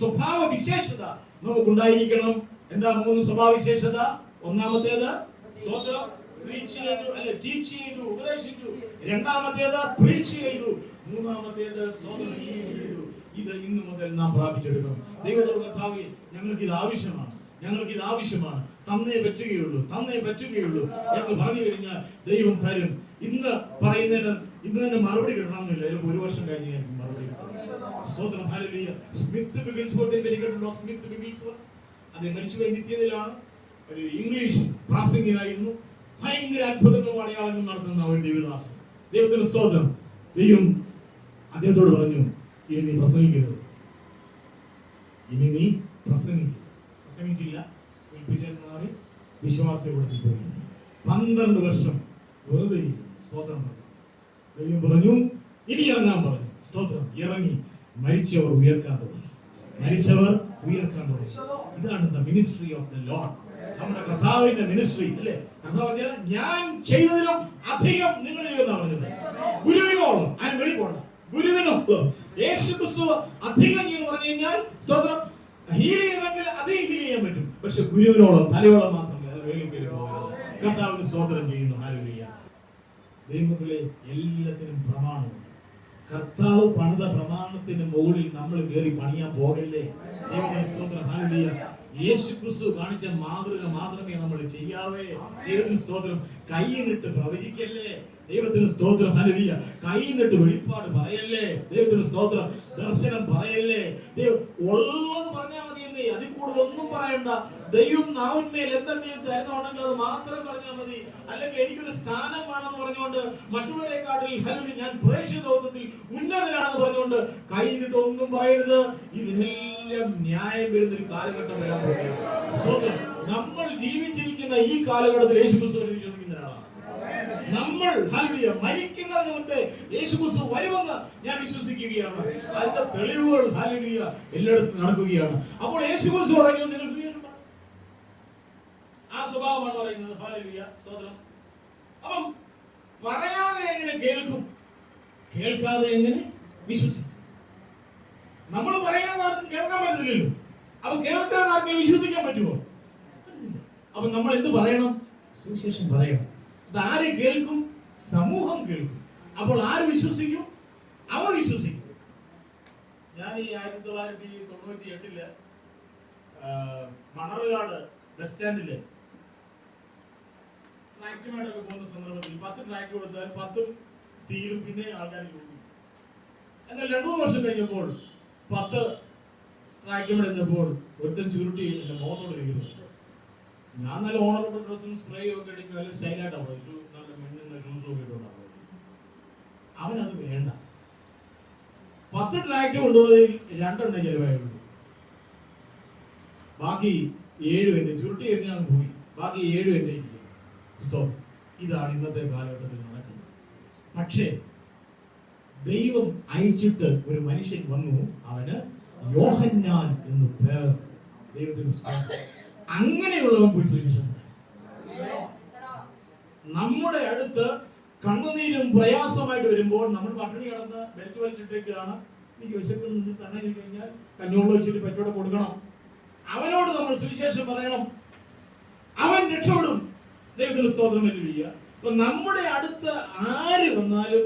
സ്വഭാവ വിശേഷത നമുക്കുണ്ടായിരിക്കണം. എന്താ 3 സ്വഭാവ വിശേഷത? ഒന്നാമത്തേത് സ്തോത്രം, preach ചെയ്തു, അല്ലെ ടീച്ച് ചെയ്തു, ഉപദേശിച്ചു. രണ്ടാമത്തേത് preach ചെയ്തു. മൂന്നാമത്തേത് സ്തോത്രം ചെയ്തു. ഇത് ഇന്നു മുതൽ നാം പ്രാപിച്ചെടുക്കണം. ദൈവത്തോട് കർത്താവേ, ഞങ്ങൾക്ക് ഇത് ആവശ്യമാണ്, ഞങ്ങൾക്ക് ഇത് ആവശ്യമാണ്, തന്നേ പറ്റുകയുള്ളൂ, തന്നേ പറ്റുകയുള്ളൂ എന്ന് പറഞ്ഞു കഴിഞ്ഞാൽ ദൈവം തരും. ഇന്ന് പറയുന്നതിന് ഇന്ന് തന്നെ മറുപടി കിട്ടണമെന്നില്ല, ചിലപ്പോൾ 1 വർഷം കഴിഞ്ഞ് ഞാൻ മറുപടി കിട്ടണം. സ്തോത്രം, ഹല്ലേലൂയ. സ്മിത്ത് വിഗിൽസ്വർത്ത് കേട്ടിട്ടുണ്ടോ? സ്മിത്ത് വിഗിൽസ്വർത്ത് അത് മരിച്ചുപോയി നിത്യതയിലാണ്. ഒരു ഇംഗ്ലീഷ് പ്രാസംഗികനായിരുന്നു. ഭയങ്കര അത്ഭുതങ്ങളും അടയാളങ്ങളും നടത്തുന്ന ഒരു ദൈവദാസൻ. ദൈവത്തിന് സ്തോത്രം. ദൈവം അദ്ദേഹത്തോട് പറഞ്ഞു, ഇനി നീ പ്രസംഗിക്കരുത്, ഇനി നീ പ്രസംഗിച്ചില്ല. പിന്നെ മാറി വിശ്വാസപ്പെടുത്തി പോയി. 12 വർഷം വെറുതെ സ്തോത്രം പറഞ്ഞു. ദൈവം പറഞ്ഞു ഇനി ഇറങ്ങാൻ പറഞ്ഞു. സ്തോത്രം, ഇറങ്ങി. മരിച്ചവർ ഉയർക്കാൻ തുടങ്ങി, മരിച്ചവർ ഉയർക്കാൻ തുടങ്ങി. ഇതാണ് the ministry of the Lord, നമ്മുടെ കർത്താവിന്റെ മിനിസ്ട്രി, അല്ലേ? കർത്താവ് ഞാൻ ചെയ്തതിലും അധികം നിങ്ങൾ ചെയ്യുന്ന പറഞ്ഞത്. ഗുരുവിനോളം അതിന് വെളി പോകണം. ഗുരുവിനോളം യേശുക്രിസ്തു അധികം എന്ന് പറഞ്ഞു കഴിഞ്ഞാൽ സ്തോത്രം, ഹീൽ ചെയ്തെങ്കിൽ അധികം ഹീൽ ചെയ്യാൻ പറ്റും. പക്ഷെ ഗുരുവിനോളം, തലയോളം മാത്രമല്ല, അത് വേഗം പോകരുത്. കർത്താവിന് സ്തോത്രം ചെയ്യുന്നു. ഹല്ലേലൂയ. ദൈവങ്ങളെ, എല്ലാത്തിനും പ്രമാണമുണ്ട്. കർത്താവ് പണിത പ്രമാണത്തിന് മുകളിൽ നമ്മൾ കയറി പണിയാൻ പോകല്ലേ. ദൈവത്തിന് സ്തോത്രം. ഹല്ലേലൂയ. യേശുക്രിസ്തു കാണിച്ച മാതൃക മാത്രമേ നമ്മൾ ചെയ്യാവേ. ദൈവത്തിന് സ്തോത്രം. കൈയിനിട്ട് പ്രവചിക്കല്ലേ. ദൈവത്തിന് സ്തോത്രം. ഹല്ലേലൂയ. കൈയിനിട്ട് വെളിപ്പാട് പറയല്ലേ. ദൈവത്തിന് സ്തോത്രം. ദർശനം പറയല്ലേ. ദൈവം ഉള്ളത് പറഞ്ഞാൽ മതിയല്ലേ, അതിൽ കൂടുതൽ ഒന്നും പറയണ്ട. ദൈവം നാവിന്മേൽ എന്തെങ്കിലും തരുന്നുണ്ടെങ്കിൽ അത് മാത്രം പറഞ്ഞാൽ മതി. അല്ലെങ്കിൽ എനിക്കൊരു സ്ഥാനം വേണമെന്ന് പറഞ്ഞുകൊണ്ട് മറ്റുള്ളവരെക്കാട്ടിൽ ഹല്ലേലൂയ ഞാൻ പ്രേക്ഷിത ദൗത്യത്തിൽ ഉന്നതനാണെന്ന് പറഞ്ഞുകൊണ്ട് കൈയിനിട്ട് ഒന്നും പറയരുത്. ഇതിനെല്ലാം ന്യായം വരുന്ന ഒരു കാലഘട്ടം വരാൻ പോകുന്നു. സ്തോത്രം. നമ്മൾ ജീവിച്ചിരിക്കുന്ന ഈ കാലഘട്ടത്തിൽ യേശുക്രിസ്തുവിനെ വിശ്വസിക്കുന്ന ഒരാളാണ് നമ്മൾ. ഹല്ലേലൂയ. മരിക്കുന്നതിന് മുൻപേ യേശുക്രിസ്തു വരുമെന്ന് ഞാൻ വിശ്വസിക്കുകയാണ്. അതിന്റെ തെളിവുകൾ ഹല്ലേലൂയ എല്ലായിടത്തും നടക്കുകയാണ്. അപ്പോൾ യേശുക്രിസ്തു പറഞ്ഞു, നിങ്ങൾ ആ സ്വഭാവമാണ് പറയുന്നത്. ഹല്ലേലൂയ. സ്തോത്രം. അപ്പം പറയാതെ എങ്ങനെ കേൾക്കും, കേൾക്കാതെ എങ്ങനെ വിശ്വസിക്കും? നമ്മൾ പറയാതെ ആർക്കും കേൾക്കാൻ പറ്റുന്നില്ലല്ലോ. അപ്പൊ കേൾക്കാതെ ആർക്കും വിശ്വസിക്കാൻ പറ്റുമോ? അപ്പൊ നമ്മൾ എന്ത് പറയണം? സുവിശേഷം പറയണം. ആര് കേൾക്കും? സമൂഹം കേൾക്കും. അപ്പോൾ ആര് വിശ്വസിക്കും? അവർ വിശ്വസിക്കും. ഞാൻ ഈ 1998 മണർകാട് ബസ് സ്റ്റാൻഡില് ട്രാക്ടറുമായിട്ടൊക്കെ പോകുന്ന സന്ദർഭത്തിൽ 10 ട്രാക്ടർ കൊടുത്താൽ 10 തീരും, പിന്നെ ആൾക്കാർ കൊടുക്കും. എന്നാൽ 2-3 വർഷം കഴിഞ്ഞപ്പോൾ 10 ട്രാക്ടറുമായിട്ട് ഇരുന്നപ്പോൾ ഒരുത്തൻ ചുരുട്ടി എന്റെ മുഖത്തോട് കഴിക്കുന്നു. ഞാൻ നല്ല ഓണറബിൾ ഡ്രസ്സും സ്പ്രേയും ഒക്കെ അടിച്ച് നല്ല സ്റ്റൈലായിട്ടാണ് പോയി, നല്ല മിന്നുന്ന ഷൂസും ഒക്കെ ഇട്ടുണ്ടാവും. അവനത് വേണ്ട. 10 ട്രാക്ടർ കൊണ്ടുപോയതിൽ 2 ചെലവായുള്ളൂ. ബാക്കി 7 എന്നെ ചുരുട്ടി എറിഞ്ഞാൽ പോയി. ബാക്കി 7 എന്നെ ഇരിക്കും. സ്റ്റോപ്പ്. ഇതാണ് ഇന്നത്തെ കാലഘട്ടത്തിൽ നടക്കുന്നത്. പക്ഷേ ദൈവം അയച്ചിട്ട് ഒരു മനുഷ്യൻ വന്നു, അവന് യോഹന്നാൻ എന്ന് പേർ. ദൈവത്തിന് അങ്ങനെയുള്ളവൻ പോയി സുവിശേഷം. നമ്മുടെ അടുത്ത് കണ്ണുനീരും പ്രയാസമായിട്ട് വരുമ്പോൾ നമ്മൾ പട്ടിണി കിടന്ന് ബെൽറ്റ് വലിച്ചിട്ടേക്കാണ്. എനിക്ക് വിശക്കുന്നു തന്നെ കഴിഞ്ഞാൽ കഞ്ഞോളം വെച്ചിട്ട് പെറ്റോടെ കൊടുക്കണം. അവനോട് നമ്മൾ സുവിശേഷം പറയണം, അവൻ രക്ഷപ്പെടും. ദൈവത്തിന് സ്തോത്രം. ഹല്ലേലൂയ. അപ്പൊ നമ്മുടെ അടുത്ത് ആര് വന്നാലും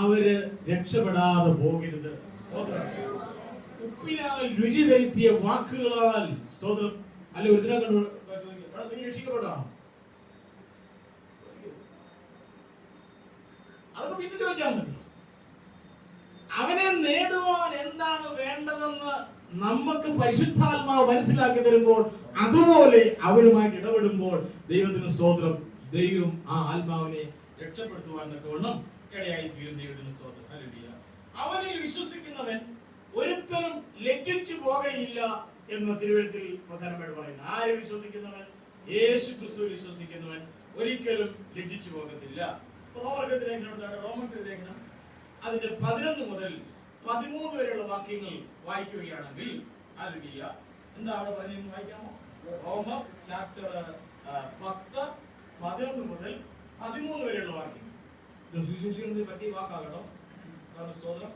അവര് രക്ഷപ്പെടാതെ പോകരുത്. സ്തോത്രം. ഉപ്പിനാൽ രുചി വരുത്തിയ വാക്കുകളാൽ സ്തോത്രം. അല്ലെ ഒരുത്തിനെ കണ്ടു നീ രക്ഷിക്കപ്പെടാം, അതൊക്കെ പിന്നീട് വെച്ചാൽ മതി. അവനെ നേടുവാൻ എന്താണ് വേണ്ടതെന്ന് നമുക്ക് പരിശുദ്ധാത്മാവ് മനസ്സിലാക്കി തരുമ്പോൾ അതുപോലെ അവരുമായിട്ട് ഇടപെടുമ്പോൾ ദൈവത്തിന് സ്തോത്രം, ദൈവം ആ ആത്മാവിനെ രക്ഷപ്പെടുത്തുവാൻ തക്കവണ്ണം ഇടയായി തീരും. ദൈവത്തിന് സ്തോത്രം. ഹല്ലേലൂയ. അവനിൽ വിശ്വസിക്കുന്നവൻ ഒരുത്തനും ലജ്ജിച്ചു പോകയില്ല എന്ന് തിരുവെഴുത്തിൽ പ്രധാനമായിട്ട് പറയുന്നു. ആര് വിശ്വസിക്കുന്നവൻ? യേശു ക്രിസ്തു വിശ്വസിക്കുന്നവൻ ഒരിക്കലും ലജ്ജിച്ചു പോകത്തില്ല. റോമർക്കെതിരേഖനം അതിന്റെ 11 മുതൽ 13 വരെയുള്ള വാക്യങ്ങൾ വായിക്കുകയാണെങ്കിൽ ഹല്ലേലൂയ, എന്താ അവിടെ പറഞ്ഞതെന്ന് വായിക്കാമോ? റോമർ ചാപ്റ്റർ 10 11 മുതൽ 13 വരെയുള്ള വാക്യങ്ങൾ. സുവിശേഷീകരണത്തിന് പറ്റിയ വാക്കാകട്ടോ. സ്തോത്രം.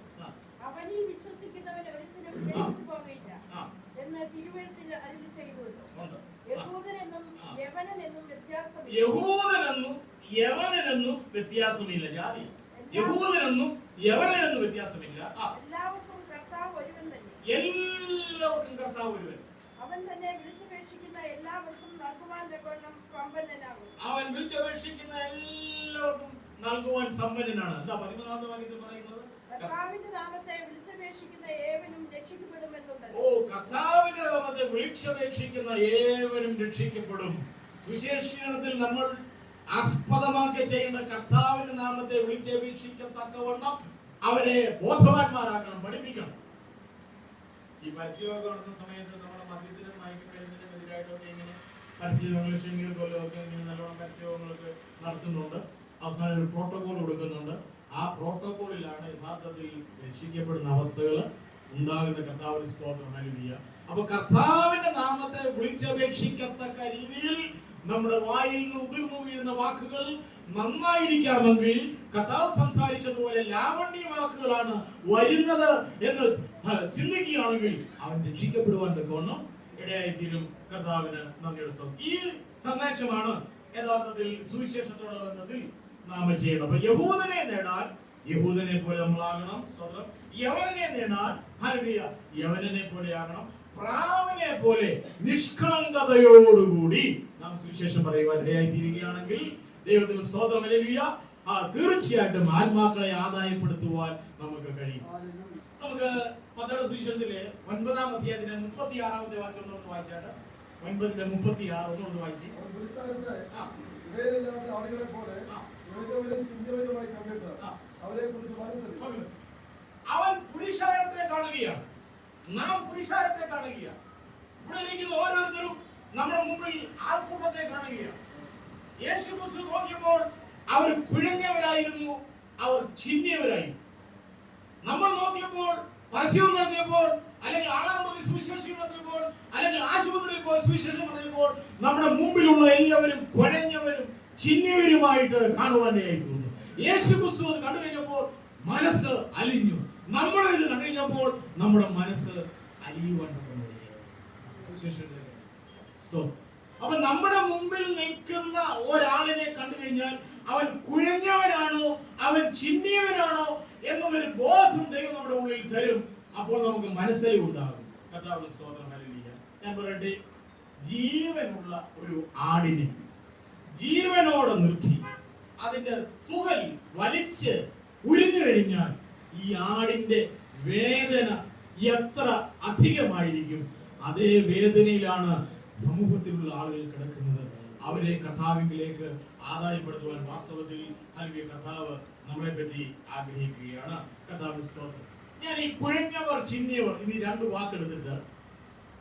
അവനിൽ വിശ്വസിക്കുന്നവൻ ഒരിക്കലും ക്ഷയിച്ചു പോകയില്ല എന്ന് തിരുവെഴുത്തിൽ അരുളി ചെയ്തുവല്ലോ. യഹൂദനെന്നും യവനനെന്നും വ്യത്യാസമില്ല. യഹൂദനെന്നും യവനനെന്നും വ്യത്യാസമില്ല. ജാതി യഹൂദനെന്നും യവനനെന്നും വ്യത്യാസമില്ല. എല്ലാവർക്കും കർത്താവ് ഒരുവൻ തന്നെ. എല്ലാവർക്കും കർത്താവ് ഒരുവൻ. അവൻ തന്നെ വിളിച്ചപേക്ഷിക്കുന്ന എല്ലാവർക്കും നൽകുവാൻ തക്കവണ്ണം സമ്പന്നനാകും. അവൻ വിളിച്ചപേക്ഷിക്കുന്ന എല്ലാവർക്കും നൽകുവാൻ സമ്പന്നനാണ്. എന്താ 13ാമത്തെ വാക്യത്തിൽ പറയുന്നത്? കർത്താവിന്റെ നാമത്തെ വിളിച്ചപേക്ഷിക്കുന്ന ഏവനും രക്ഷിക്കപ്പെടുമെന്നുണ്ട്. ഓ, കർത്താവിന്റെ നാമത്തെ വിളിച്ചപേക്ഷിക്കുന്ന ഏവരും രക്ഷിക്കപ്പെടും. സുവിശേഷീകരണത്തിൽ നമ്മൾ ആസ്പദമാക്കി ചെയ്യേണ്ട കർത്താവിന്റെ നാമത്തെ വിളിച്ചപേക്ഷിക്കത്തക്കവണ്ണം അവരെ ബോധവാന്മാരാക്കണം, പഠിപ്പിക്കണം. ഈ പരസ്യമൊക്കെ നടത്തുന്ന സമയത്ത് നമ്മുടെ മദ്യത്തിനും മയക്കുമരുന്നിനും എതിരായിട്ടൊക്കെ ഇങ്ങനെ പരസ്യങ്ങൾ ഷെമീർക്കൊല്ലമൊക്കെ ഇങ്ങനെ നല്ലോണം പരസ്യങ്ങളൊക്കെ നടത്തുന്നുണ്ട്. അവസാനം ഒരു പ്രോട്ടോകോൾ കൊടുക്കുന്നുണ്ട്. ആ പ്രോട്ടോകോളിലാണ് യഥാർത്ഥത്തിൽ രക്ഷിക്കപ്പെടുന്ന അവസ്ഥകൾ ഉണ്ടാകുന്ന. കർത്താവിന്റെ സ്തോത്രം. ഹല്ലേലൂയ. അപ്പൊ കർത്താവിന്റെ നാമത്തെ വിളിച്ചപേക്ഷിക്കത്തക്ക രീതിയിൽ നമ്മുടെ വായിൽ നിന്ന് ഉതിർന്നു വീഴുന്ന വാക്കുകൾ നന്നായിരിക്കാമെങ്കിൽ കർത്താവ് സംസാരിച്ചതുപോലെ ലാവണ്യ വാക്കുകളാണ് വരുന്നത് എന്ന് ചിന്തിക്കുകയാണെങ്കിൽ അവൻ രക്ഷിക്കപ്പെടുവാൻ തക്കവണ്ണം ഇടയായിത്തീരും. കർത്താവിന് നന്ദിയുടെ സ്തോത്രം. ഈ സന്ദേശമാണ് യഥാർത്ഥത്തിൽ സുവിശേഷത്തോടുള്ള ബന്ധത്തിൽ നാം ചെയ്യണം. അപ്പൊ യഹൂദനെ നേടാൻ യഹൂദനെ പോലെ നമ്മളാകണം. സ്തോത്രം. യവനനെ നേടാൻ ഹല്ലേലൂയ യവനനെ പോലെ ആകണം. പ്രാവിനെ പോലെ നിഷ്കളങ്കതയോടുകൂടി നാം സുവിശേഷം പറയുവാൻ ഇടയായിത്തീരുകയാണെങ്കിൽ ദൈവത്തിന് സ്തോത്രം. ഹല്ലേലൂയ. തീർച്ചയായിട്ടും ആത്മാക്കളെ ആദായപ്പെടുത്തുവാൻ നമുക്ക് കഴിയും. നമുക്ക് മത്തായിയുടെ സുവിശേഷത്തിലെ 9-ാം അധ്യായത്തിന്റെ 36-ാമത്തെ വാക്യം ഒന്ന് വായിച്ചാട്ട്. 9:36 ഒന്ന് വായിച്ചു. അവൻ പുരുഷാരത്തെ കാണുകയാണ്, നാം പുരുഷാരത്തെ കാണുകയാണ്. ഇവിടെ ഇരിക്കുന്ന ഓരോരുത്തരും നമ്മുടെ മുമ്പിൽ ആൾക്കൂട്ടത്തെ കാണുകയാണ്. യേശു ക്രിസ്തു നോക്കിയപ്പോൾ അവർ കുഴഞ്ഞവരായിരുന്നു, അവർ ചിന്നിയവരായിരുന്നു. നമ്മൾ നോക്കിയപ്പോൾ പരസ്യം നടത്തിയപ്പോൾ അല്ലെങ്കിൽ ആളാം പ്രതി സുവിശേഷം നടത്തിയപ്പോൾ അല്ലെങ്കിൽ ആശുപത്രിയിൽ പോയി സുവിശേഷം പറഞ്ഞപ്പോൾ നമ്മുടെ മുമ്പിലുള്ള എല്ലാവരും കുഴഞ്ഞവരും ചിന്നിയവരുമായിട്ട് കാണുവാനായി തോന്നുന്നു. യേശു ക്രിസ്തു അത് കണ്ടു കഴിഞ്ഞപ്പോൾ മനസ്സ് അലിഞ്ഞു. നമ്മൾ ഇത് കണ്ടു കഴിഞ്ഞപ്പോൾ നമ്മുടെ മനസ്സ് അലിയുവാൻ തുടങ്ങി. അപ്പൊ നമ്മുടെ മുമ്പിൽ നിൽക്കുന്ന ഒരാളിനെ കണ്ടു കഴിഞ്ഞാൽ അവൻ കുഴഞ്ഞവനാണോ അവൻ ചിന്നിയവനാണോ എന്നുള്ളൊരു ബോധം ദൈവം നമ്മുടെ ഉള്ളിൽ തരും. അപ്പോൾ നമുക്ക് മനസ്സിലുണ്ടാകും. കർത്താവിന്റെ സ്തോത്രം. ഹല്ലേലൂയ. ഞാൻ പറയട്ടെ, ജീവനുള്ള ഒരു ആടിനെ ജീവനോടെ നിർത്തി അതിന്റെ തുകൽ വലിച്ച് ഉരിഞ്ഞു കഴിഞ്ഞാൽ ഈ ആടിന്റെ വേദന എത്ര അധികമായിരിക്കും. അതേ വേദനയിലാണ് സമൂഹത്തിലുള്ള ആളുകൾ കിടക്കുന്നത്. അവരെ കർത്താവിലേക്ക് ആദായപ്പെടുത്തുവാൻ വാസ്തവത്തിൽ ഹല്ലേലൂയ കർത്താവ് നമ്മളെ പറ്റി ആഗ്രഹിക്കുകയാണ്. കർത്താവിന്റെ സ്തോത്രം. ഞാൻ ഈ കുഴഞ്ഞവർ ചിന്നിയവർ എന്നീ 2 വാക്കെടുത്തിട്ട്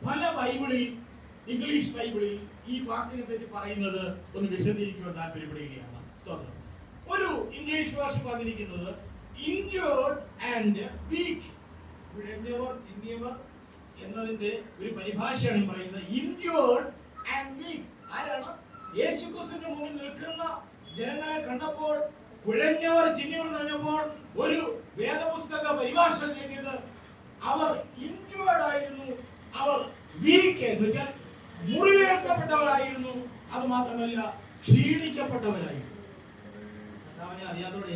പല ബൈബിളിൽ, ഇംഗ്ലീഷ് ബൈബിളിൽ ഈ വാക്കിനെ പറ്റി പറയുന്നത് ഒന്ന് വിശദീകരിക്കുവാൻ താല്പര്യപ്പെടുകയാണ്. സ്തോത്രം. ഒരു ഇംഗ്ലീഷ് ഭാഷ പറഞ്ഞിരിക്കുന്നത് ഇൻജേർഡ് ആൻഡ് വീക്ക്. കുഴഞ്ഞവർ ചിന്നിയവർ എന്നതിന്റെ ഒരു പരിഭാഷയാണ് പറയുന്നത്. Injured and week. ആരാണ്? യേശുക്രിസ്തുവിന്റെ മുന്നിൽ നിൽക്കുന്ന ജനങ്ങളെ കണ്ടപ്പോൾ കുഴഞ്ഞവർ ചിന്നിയവർ പറഞ്ഞപ്പോൾ ഒരു വേദപുസ്തക പരിഭാഷ ചെയ്തത് അവർ ഇൻജേർഡ് ആയിരുന്നു, അവർ വീക്ക് എന്ന് വെച്ചാൽ മുറിവേൽക്കപ്പെട്ടവരായിരുന്നു. അത് മാത്രമല്ല ക്ഷീണിക്കപ്പെട്ടവരായിരുന്നു. കർത്താവിനെ അറിയാത്തോടെ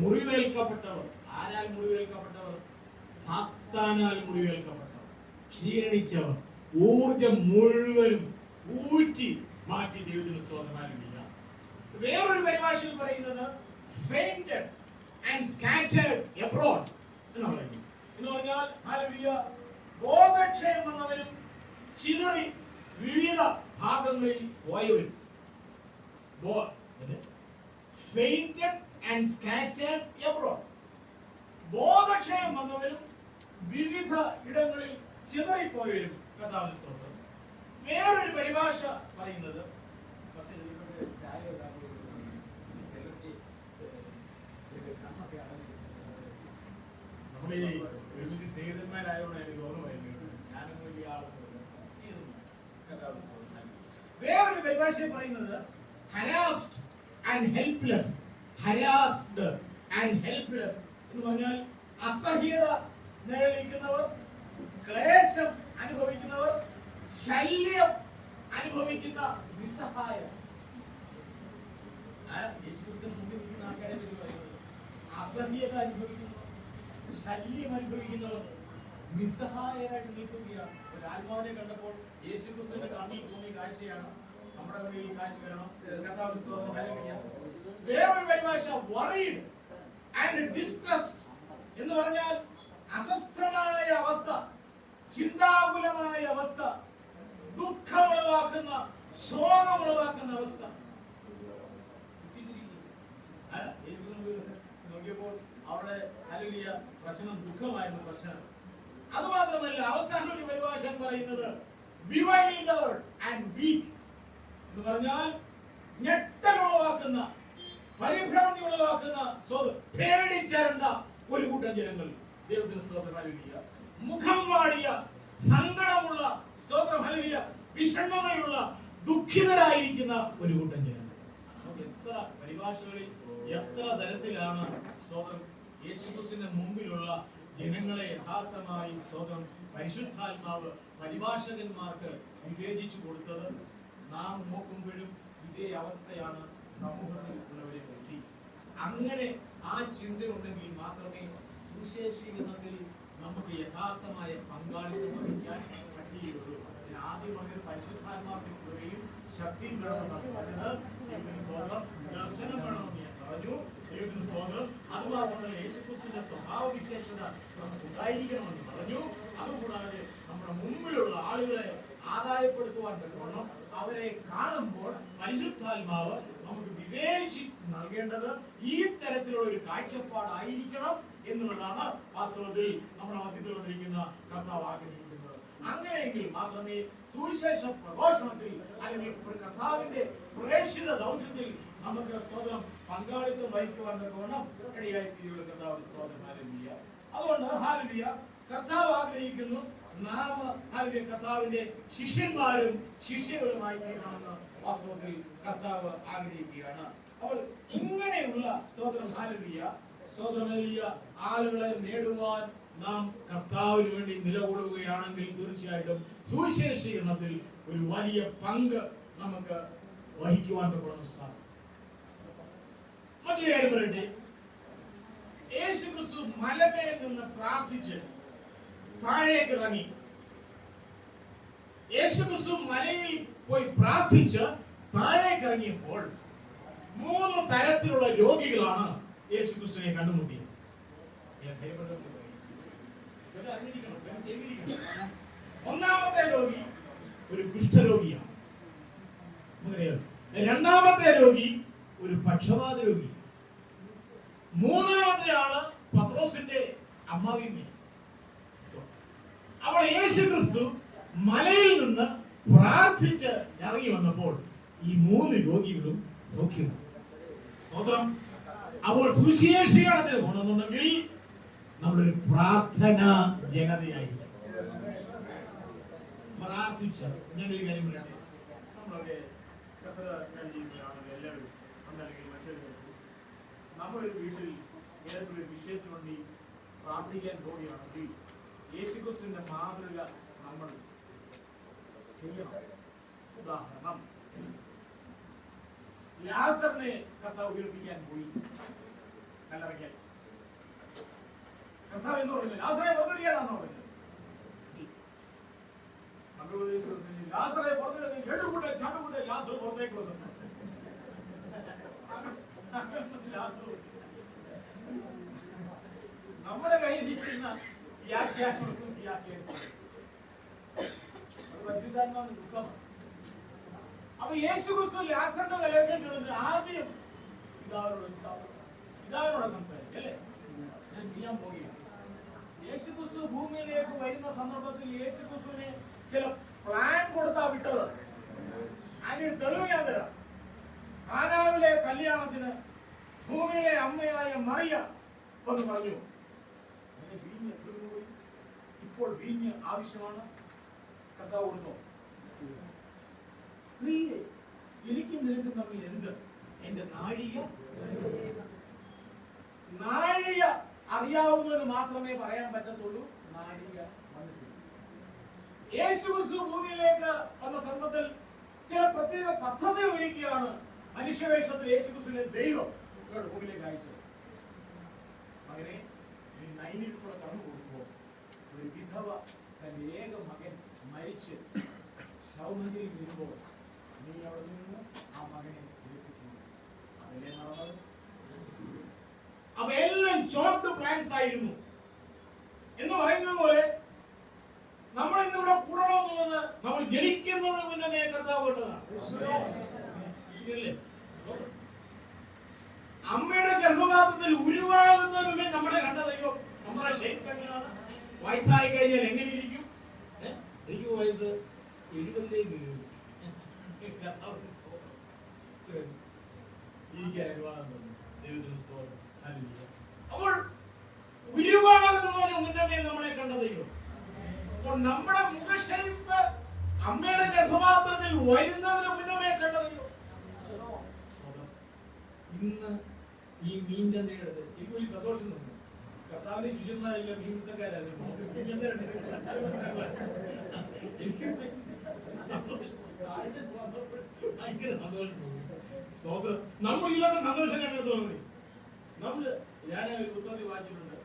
മുറിവേൽക്കപ്പെട്ടവർ. ആരാൽ മുറിവേൽക്കപ്പെട്ടവർ? സാത്താനാൽ മുറിവേൽക്കപ്പെട്ടവർ, ക്ഷീണിച്ചവർ, ഊർജം മുഴുവനും ഊറ്റി മാറ്റി. ദൈവത്തിന് സ്തോത്രം. വേറൊരു പരിഭാഷയിൽ പറയുന്നത് fainted and scattered abroad എന്ന് പറയുന്നു. എന്ന് പറഞ്ഞാൽ ഹല്ലേലൂയ ബോധക്ഷയം വന്നവരും ചിതറി വിവിധ ഭാഗങ്ങളിൽ പോയവരും. fainted and scattered abroad. ബോധക്ഷയം വന്നവരും വിവിധ ഇടങ്ങളിൽ ചിതറിപ്പോയവരും. കർത്താവിന്റെ സ്തോത്രം. വേറൊരു പരിഭാഷ പറയുന്നത് ഒരുമിച്ച് സ്നേഹിതന്മാരായതുകൊണ്ട് എനിക്ക് ഓർമ്മയായിരുന്നു. ഞാനും വലിയ ആളൊന്നും. വേറൊരു പരിഭാഷയിൽ പറയുന്നത് harassed and helpless. harassed and helpless. എന്ന് പറഞ്ഞാൽ അസഹ്യത നേരിടുന്നവർ, ക്ലേശം അനുഭവിക്കുന്നവർ, ശല്യം അനുഭവിക്കുന്ന നിസ്സഹായർ. യേശുക്രിസ്തുവിന് മുമ്പിൽ നിൽക്കുന്ന ആൾക്കാരെ പറ്റി പറയുന്നത് അസഹ്യത അനുഭവിക്കുന്നവർ, ശല്യം അനുഭവിക്കുന്നവർ, നിസ്സഹായരായിട്ട് നിൽക്കുകയാണ്. ഒരു ആത്മാവിനെ കണ്ടപ്പോൾ യേശുക്രിസ്തുവിന്റെ കണ്ണിൽ തോന്നിയ കാഴ്ചയാണ് നമ്മുടെ മുന്നിൽ ഈ കാഴ്ച വരണം. കർത്താവിന്റെ സ്തോത്രം. ഹല്ലേലൂയ. വേറൊരു പരിഭാഷ worried and distressed എന്ന് പറഞ്ഞാൽ അസ്വസ്ഥമായ അവസ്ഥ, ചിന്താകുലമായ അവസ്ഥ, ദുഃഖമുളവാക്കുന്ന, ശോകമുളവാക്കുന്ന അവസ്ഥ. നോക്കിയപ്പോൾ അവിടെ ഹല്ലേലൂയ പ്രശ്നം ദുഃഖമായിരുന്നു പ്രശ്നം. അതുമാത്രമല്ല അവസാനം ഒരു പരിഭാഷ പറയുന്നത് bewildered and weak എന്ന് പറഞ്ഞാൽ ഞെട്ടലുളവാക്കുന്ന, പരിഭ്രാന്തി ഉളവാക്കുന്ന, പേടിച്ചരണ്ട ഒരു കൂട്ടം ജനങ്ങൾ. ദൈവത്തിന് സ്തോത്രം. ഹല്ലേലൂയ. മുഖം വാടിയ, സങ്കടമുള്ള, സ്തോത്രം ഹല്ലേലൂയ, വിഷണ്ണതയുള്ള, ദുഃഖിതരായിരിക്കുന്ന ഒരു കൂട്ടം ജനങ്ങൾ. എത്ര പരിഭാഷകളിൽ എത്ര തരത്തിലാണ് സ്തോത്രം യേശുക്രിസ്തുവിന്റെ മുമ്പിലുള്ള ജനങ്ങളെ യഥാർത്ഥമായി സ്തോത്രം പരിശുദ്ധാത്മാവ് പരിഭാഷകന്മാർക്ക് വിവേചിച്ചു കൊടുത്തത്. നാം നോക്കുമ്പോഴും ഇതേ അവസ്ഥയാണ് സമൂഹത്തിൽ ഉള്ളവരെ പറ്റി. അങ്ങനെ ആ ചിന്ത ഉണ്ടെങ്കിൽ മാത്രമേ സുവിശേഷീകരണത്തിൽ നമുക്ക് യഥാർത്ഥമായ പങ്കാളിത്തം വഹിക്കാൻ പറ്റുകയുള്ളൂ. ആദ്യം പറഞ്ഞത് പരിശുദ്ധാത്മാവിന്റെ കൃപയും ശക്തിയും വേണമെന്നാണ് പറഞ്ഞത്. ദൈവത്തിന് സ്തോത്രം. ദർശനം വേണമെന്ന് ഞാൻ പറഞ്ഞു. ദൈവത്തിന് സ്തോത്രം. അതുമാത്രമല്ല യേശുക്രിസ്തുവിന്റെ സ്വഭാവ വിശേഷത നമുക്ക് ഉണ്ടായിരിക്കണമെന്ന് പറഞ്ഞു. അതുകൂടാതെ നമ്മുടെ മുമ്പിലുള്ള ആളുകളെ ആദായപ്പെടുത്തുവാൻ തക്കവണ്ണം അവരെ കാണുമ്പോൾ പരിശുദ്ധാത്മാവ് നമുക്ക് വിവേചിച്ച് നൽകേണ്ടത് ഈ തരത്തിലുള്ള ഒരു കാഴ്ചപ്പാടായിരിക്കണം എന്നുള്ളതാണ് വാസ്തവത്തിൽ നമ്മുടെ മധ്യത്തിൽ വന്നിരിക്കുന്ന കർത്താവ് ആഗ്രഹിക്കുന്നത്. അങ്ങനെയെങ്കിൽ മാത്രമേ സുവിശേഷ പ്രഘോഷണത്തിൽ അല്ലെങ്കിൽ കർത്താവിന്റെ പ്രേക്ഷിത ദൗത്യത്തിൽ നമുക്ക് സ്തോത്രം പങ്കാളിത്തം വഹിക്കുവാൻ തക്കവണ്ണം ഇടയായി തീരുള്ള കർത്താവിന്റെ സ്തോത്രം. ഹല്ലേലൂയ. അതുകൊണ്ട് ഹല്ലേലൂയ കർത്താവ് ആഗ്രഹിക്കുന്നു നാം ഹല്ലേലൂയ കർത്താവിന്റെ ശിഷ്യന്മാരും ശിഷ്യകളുമായി തീരണമെന്ന് വാസ്തവത്തിൽ കർത്താവ് ആഗ്രഹിക്കുകയാണ്. അപ്പോൾ ഇങ്ങനെയുള്ള സ്തോത്രം ഹല്ലേലൂയ സ്തോത്രം ഹല്ലേലൂയ ആളുകളെ നേടുവാൻ നാം കർത്താവിന് വേണ്ടി നിലകൊള്ളുകയാണെങ്കിൽ തീർച്ചയായിട്ടും സുവിശേഷീകരണത്തിൽ ഒരു വലിയ പങ്ക് നമുക്ക് വഹിക്കുവാൻ തക്കവണ്ണം സാധിക്കും. മറ്റൊരു കാര്യം പറയട്ടെ. യേശുക്രിസ്തു മലമേൽ നിന്ന് പ്രാർത്ഥിച്ച് താഴേക്ക് ഇറങ്ങി. യേശുക്രിസ്തു മലയിൽ പോയി പ്രാർത്ഥിച്ച് താഴേക്ക് ഇറങ്ങിയപ്പോൾ 3 തരത്തിലുള്ള രോഗികളാണ് യേശുക്രിസ്തുവിനെ കണ്ടുമുട്ടിയത്. ഒന്നാമത്തെ രോഗി ഒരു കുഷ്ഠരോഗിയാണ്. രണ്ടാമത്തെ രോഗി ഒരു പക്ഷപാത രോഗി. മൂന്നാമത്തെ ആള് പത്രോസിന്റെ അമ്മാവിയമ്മ. അപ്പോൾ യേശുക്രിസ്തു മലയിൽ നിന്ന് പ്രാർത്ഥിച്ച് ഇറങ്ങി വന്നപ്പോൾ ഈ 3 രോഗികളും സൗഖ്യമായി. സ്തോത്രം. അപ്പോൾ സുവിശേഷീകരണത്തിന് പോകണമെന്നുണ്ടെങ്കിൽ നമ്മളൊരു പ്രാർത്ഥന ജനതയായി പ്രാർത്ഥിച്ച. ഞാനൊരു കാര്യം പറയട്ടെ. നമ്മളൊക്കെ എത്ര കഴിയുന്നതാണെങ്കിൽ എല്ലാവരും ഒന്നല്ലെങ്കിൽ മറ്റൊരു നമ്മളൊരു വീട്ടിൽ ഏതൊരു വിഷയത്തിന് വേണ്ടി പ്രാർത്ഥിക്കാൻ പോവുകയാണെങ്കിൽ യേശുക്രിസ്തുവിന്റെ മാതൃക നമ്മൾ ചെയ്യണം. ഉദാഹരണം, ലാസറിനെ കർത്താവ് ഉയർപ്പിക്കാൻ പോയി കല്ലറയ്ക്കൽ. കർത്താവ് എന്ന് പറഞ്ഞു ലാസറെ പുറത്തിരിക്കാനാണോ പറഞ്ഞത്? ലാസറെ പുറത്തിരിക്കാൻ എടുകൂട്ടെ ചടുകൂട്ടെ ലാസർ പുറത്തേക്ക് വന്നു. നമ്മുടെ കയ്യിൽ ഇരിക്കുന്ന ദുഃഖമാണ്. അപ്പൊ യേശുക്രിസ്തു ലാസറിന്റെ കല്ലറയ്ക്കൽ ചെന്നിട്ട് ആദ്യം പിതാവിനോട് സംസാരിക്കും അല്ലേ? ഞാൻ ചെയ്യാൻ പോവുകയാണ്. യേശുക്രിസ്തു ഭൂമിയിലേക്ക് വരുന്ന സന്ദർഭത്തിൽ യേശുക്രിസ്തുവിന് ചില പ്ലാൻ കൊടുത്താ വിട്ടത്. അതിന് തെളിവ് ഞാൻ തരാം. കാനാവിലെ കല്യാണത്തിന് ഭൂമിയിലെ അമ്മയായ മറിയ എന്ന് പറഞ്ഞു, ഇപ്പോൾ വീഞ്ഞ് ആവശ്യമാണ്. കർത്താവ് കൊടുത്തോ? സ്ത്രീയെ എനിക്കും നിനക്കും തമ്മിൽ എന്ത്? എന്റെ നാഴിക നാഴിക അറിയാവുന്നതിന് മാത്രമേ പറയാൻ പറ്റത്തുള്ളൂ. നാഴിക വന്നിട്ടില്ല. യേശുക്രിസ്തു ഭൂമിയിലേക്ക് വന്ന സന്ദർഭത്തിൽ ചില പ്രത്യേക പദ്ധതി ഒരുക്കിയാണ് മനുഷ്യവേഷത്തിൽ യേശുക്രിസ്തുവിനെ ദൈവം ഇവരുടെ ഭൂമിയിലേക്ക് അയച്ചത്. മകനെ, നീ നൈനിൽ കൂടെ കടന്നു പോകുമ്പോൾ ഒരു വിധവ തന്റെ ഏക മകൻ മരിച്ച് ശവമഞ്ചിയിൽ വരുമ്പോൾ നീ അവിടെ നിന്ന് ആ മകനെ ഏൽപ്പിച്ചു. അതല്ലേ നടന്നത്? അപ്പൊ എല്ലാം ചോപ്ഡ് പ്ലാൻസ് ആയിരുന്നു എന്ന് പറയുന്നത് പോലെ നമ്മൾ ഇന്നിവിടെ കൂടണമെന്നുള്ളത് നമ്മൾ ജനിക്കുന്നത് മുന്നേ കർത്താവ് കൊണ്ടതാണ്. അമ്മയുടെ ഗർഭപാത്രത്തിൽ ഉരുവാകുന്നതിന് നമ്മളെ കണ്ടതയ്യോ നമ്മുടെ ഷേപ്പ് എങ്ങനെയാണ്, വയസ്സായി കഴിഞ്ഞാൽ എങ്ങനെ ഇരിക്കും. എനിക്ക് വയസ്സ് 70ലേക്ക് അപ്പോൾ ഉരുവാകുന്നതിന് മുന്നമേ നമ്മളെ കണ്ടതയ്യോ. അപ്പോൾ നമ്മുടെ മുഖഷേപ്പ് അമ്മയുടെ ഗർഭപാത്രത്തിൽ വരുന്നതിന് മുന്നമേ കണ്ടതയ്യോ. ഇന്ന് ഈ മീൻചന്തയുടെ എനിക്ക് വലിയ സന്തോഷം തോന്നുന്നു. കർത്താവിന്റെ ശിഷ്യന്മാരില്ല മീൻചന്തക്കാരായിരുന്നു. ഭയങ്കര സന്തോഷം തോന്നി. നമ്മൾ ഇതിലൊക്കെ സന്തോഷം കണ്ടു തോന്നി. ഞാൻ ഒരു പുസ്തകത്തിൽ വായിച്ചിട്ടുണ്ട്.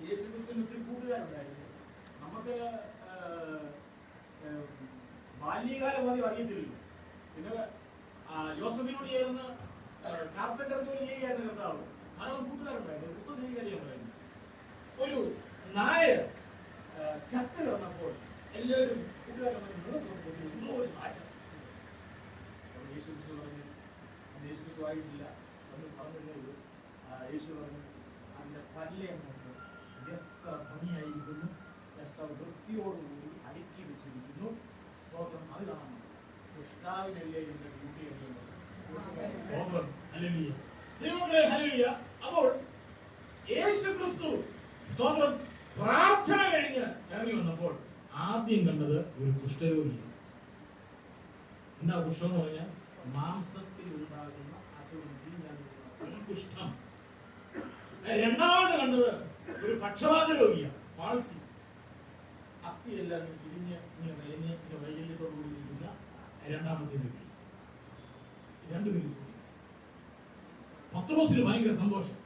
യേശുക്രിസ്തുവിന് ഒത്തിരി കൂട്ടുകാരുണ്ടായിരുന്നു. നമുക്ക് ബാല്യകാലം മതി അറിയത്തില്ലല്ലോ. പിന്നെ ജോസഫിനോട് ചേർന്ന് കാർപ്പന്റർ ജോലി ചെയ്യായിരുന്നു കർത്താവ്. ആരും കൂട്ടുകാരുണ്ടായിരുന്നു. പുസ്തകം ചെയ്യാറുണ്ടായിരുന്നു. ഒരു നായർ ചത്ത് വന്നപ്പോൾ എല്ലാവരും കൂട്ടുകാരും യേശുക്രിസ്തു പറഞ്ഞു, യേശുക്രിസ്തു ആയിട്ടില്ല എന്ന് പറഞ്ഞുള്ളൂ. യേശു പറഞ്ഞു, അതിന്റെ പല്ലേ നോക്ക്, എത്ര ഭംഗിയായിരിക്കുന്നു, എത്ര വൃത്തിയോടുകൂടി അടുക്കി വെച്ചിരിക്കുന്നു. സ്തോത്രം. അത് കാണണം. സൃഷ്ടാവിനല്ലേ ഇതിന്റെ ഡ്യൂട്ടിയല്ലേ. അപ്പോൾ യേശുക്രിസ്തു സ്തോത്രം പ്രാർത്ഥന കഴിഞ്ഞ് ഇറങ്ങി വന്നപ്പോൾ ആദ്യം കണ്ടത് ഒരു കുഷ്ഠരോഗിയാണ്. എന്താ കുഷ്ഠം എന്ന് പറഞ്ഞാൽ മാംസത്തിൽ ഉണ്ടാകുന്ന അസുഖം, കുഷ്ഠം. രണ്ടാമത് കണ്ടത് ഒരു പക്ഷപാത രോഗിയാണ്, പാൾസി. അസ്ഥിയെല്ലാം തിരിഞ്ഞ് ഇങ്ങനെ മെലിഞ്ഞ് ഇങ്ങനെ വൈകല്യത്തോടുകൂടി ഇരിക്കുന്ന രണ്ടാമത്തെ രോഗി. രണ്ടുപേരും സുഖം. പത്രോസിന് ഭയങ്കര സന്തോഷം.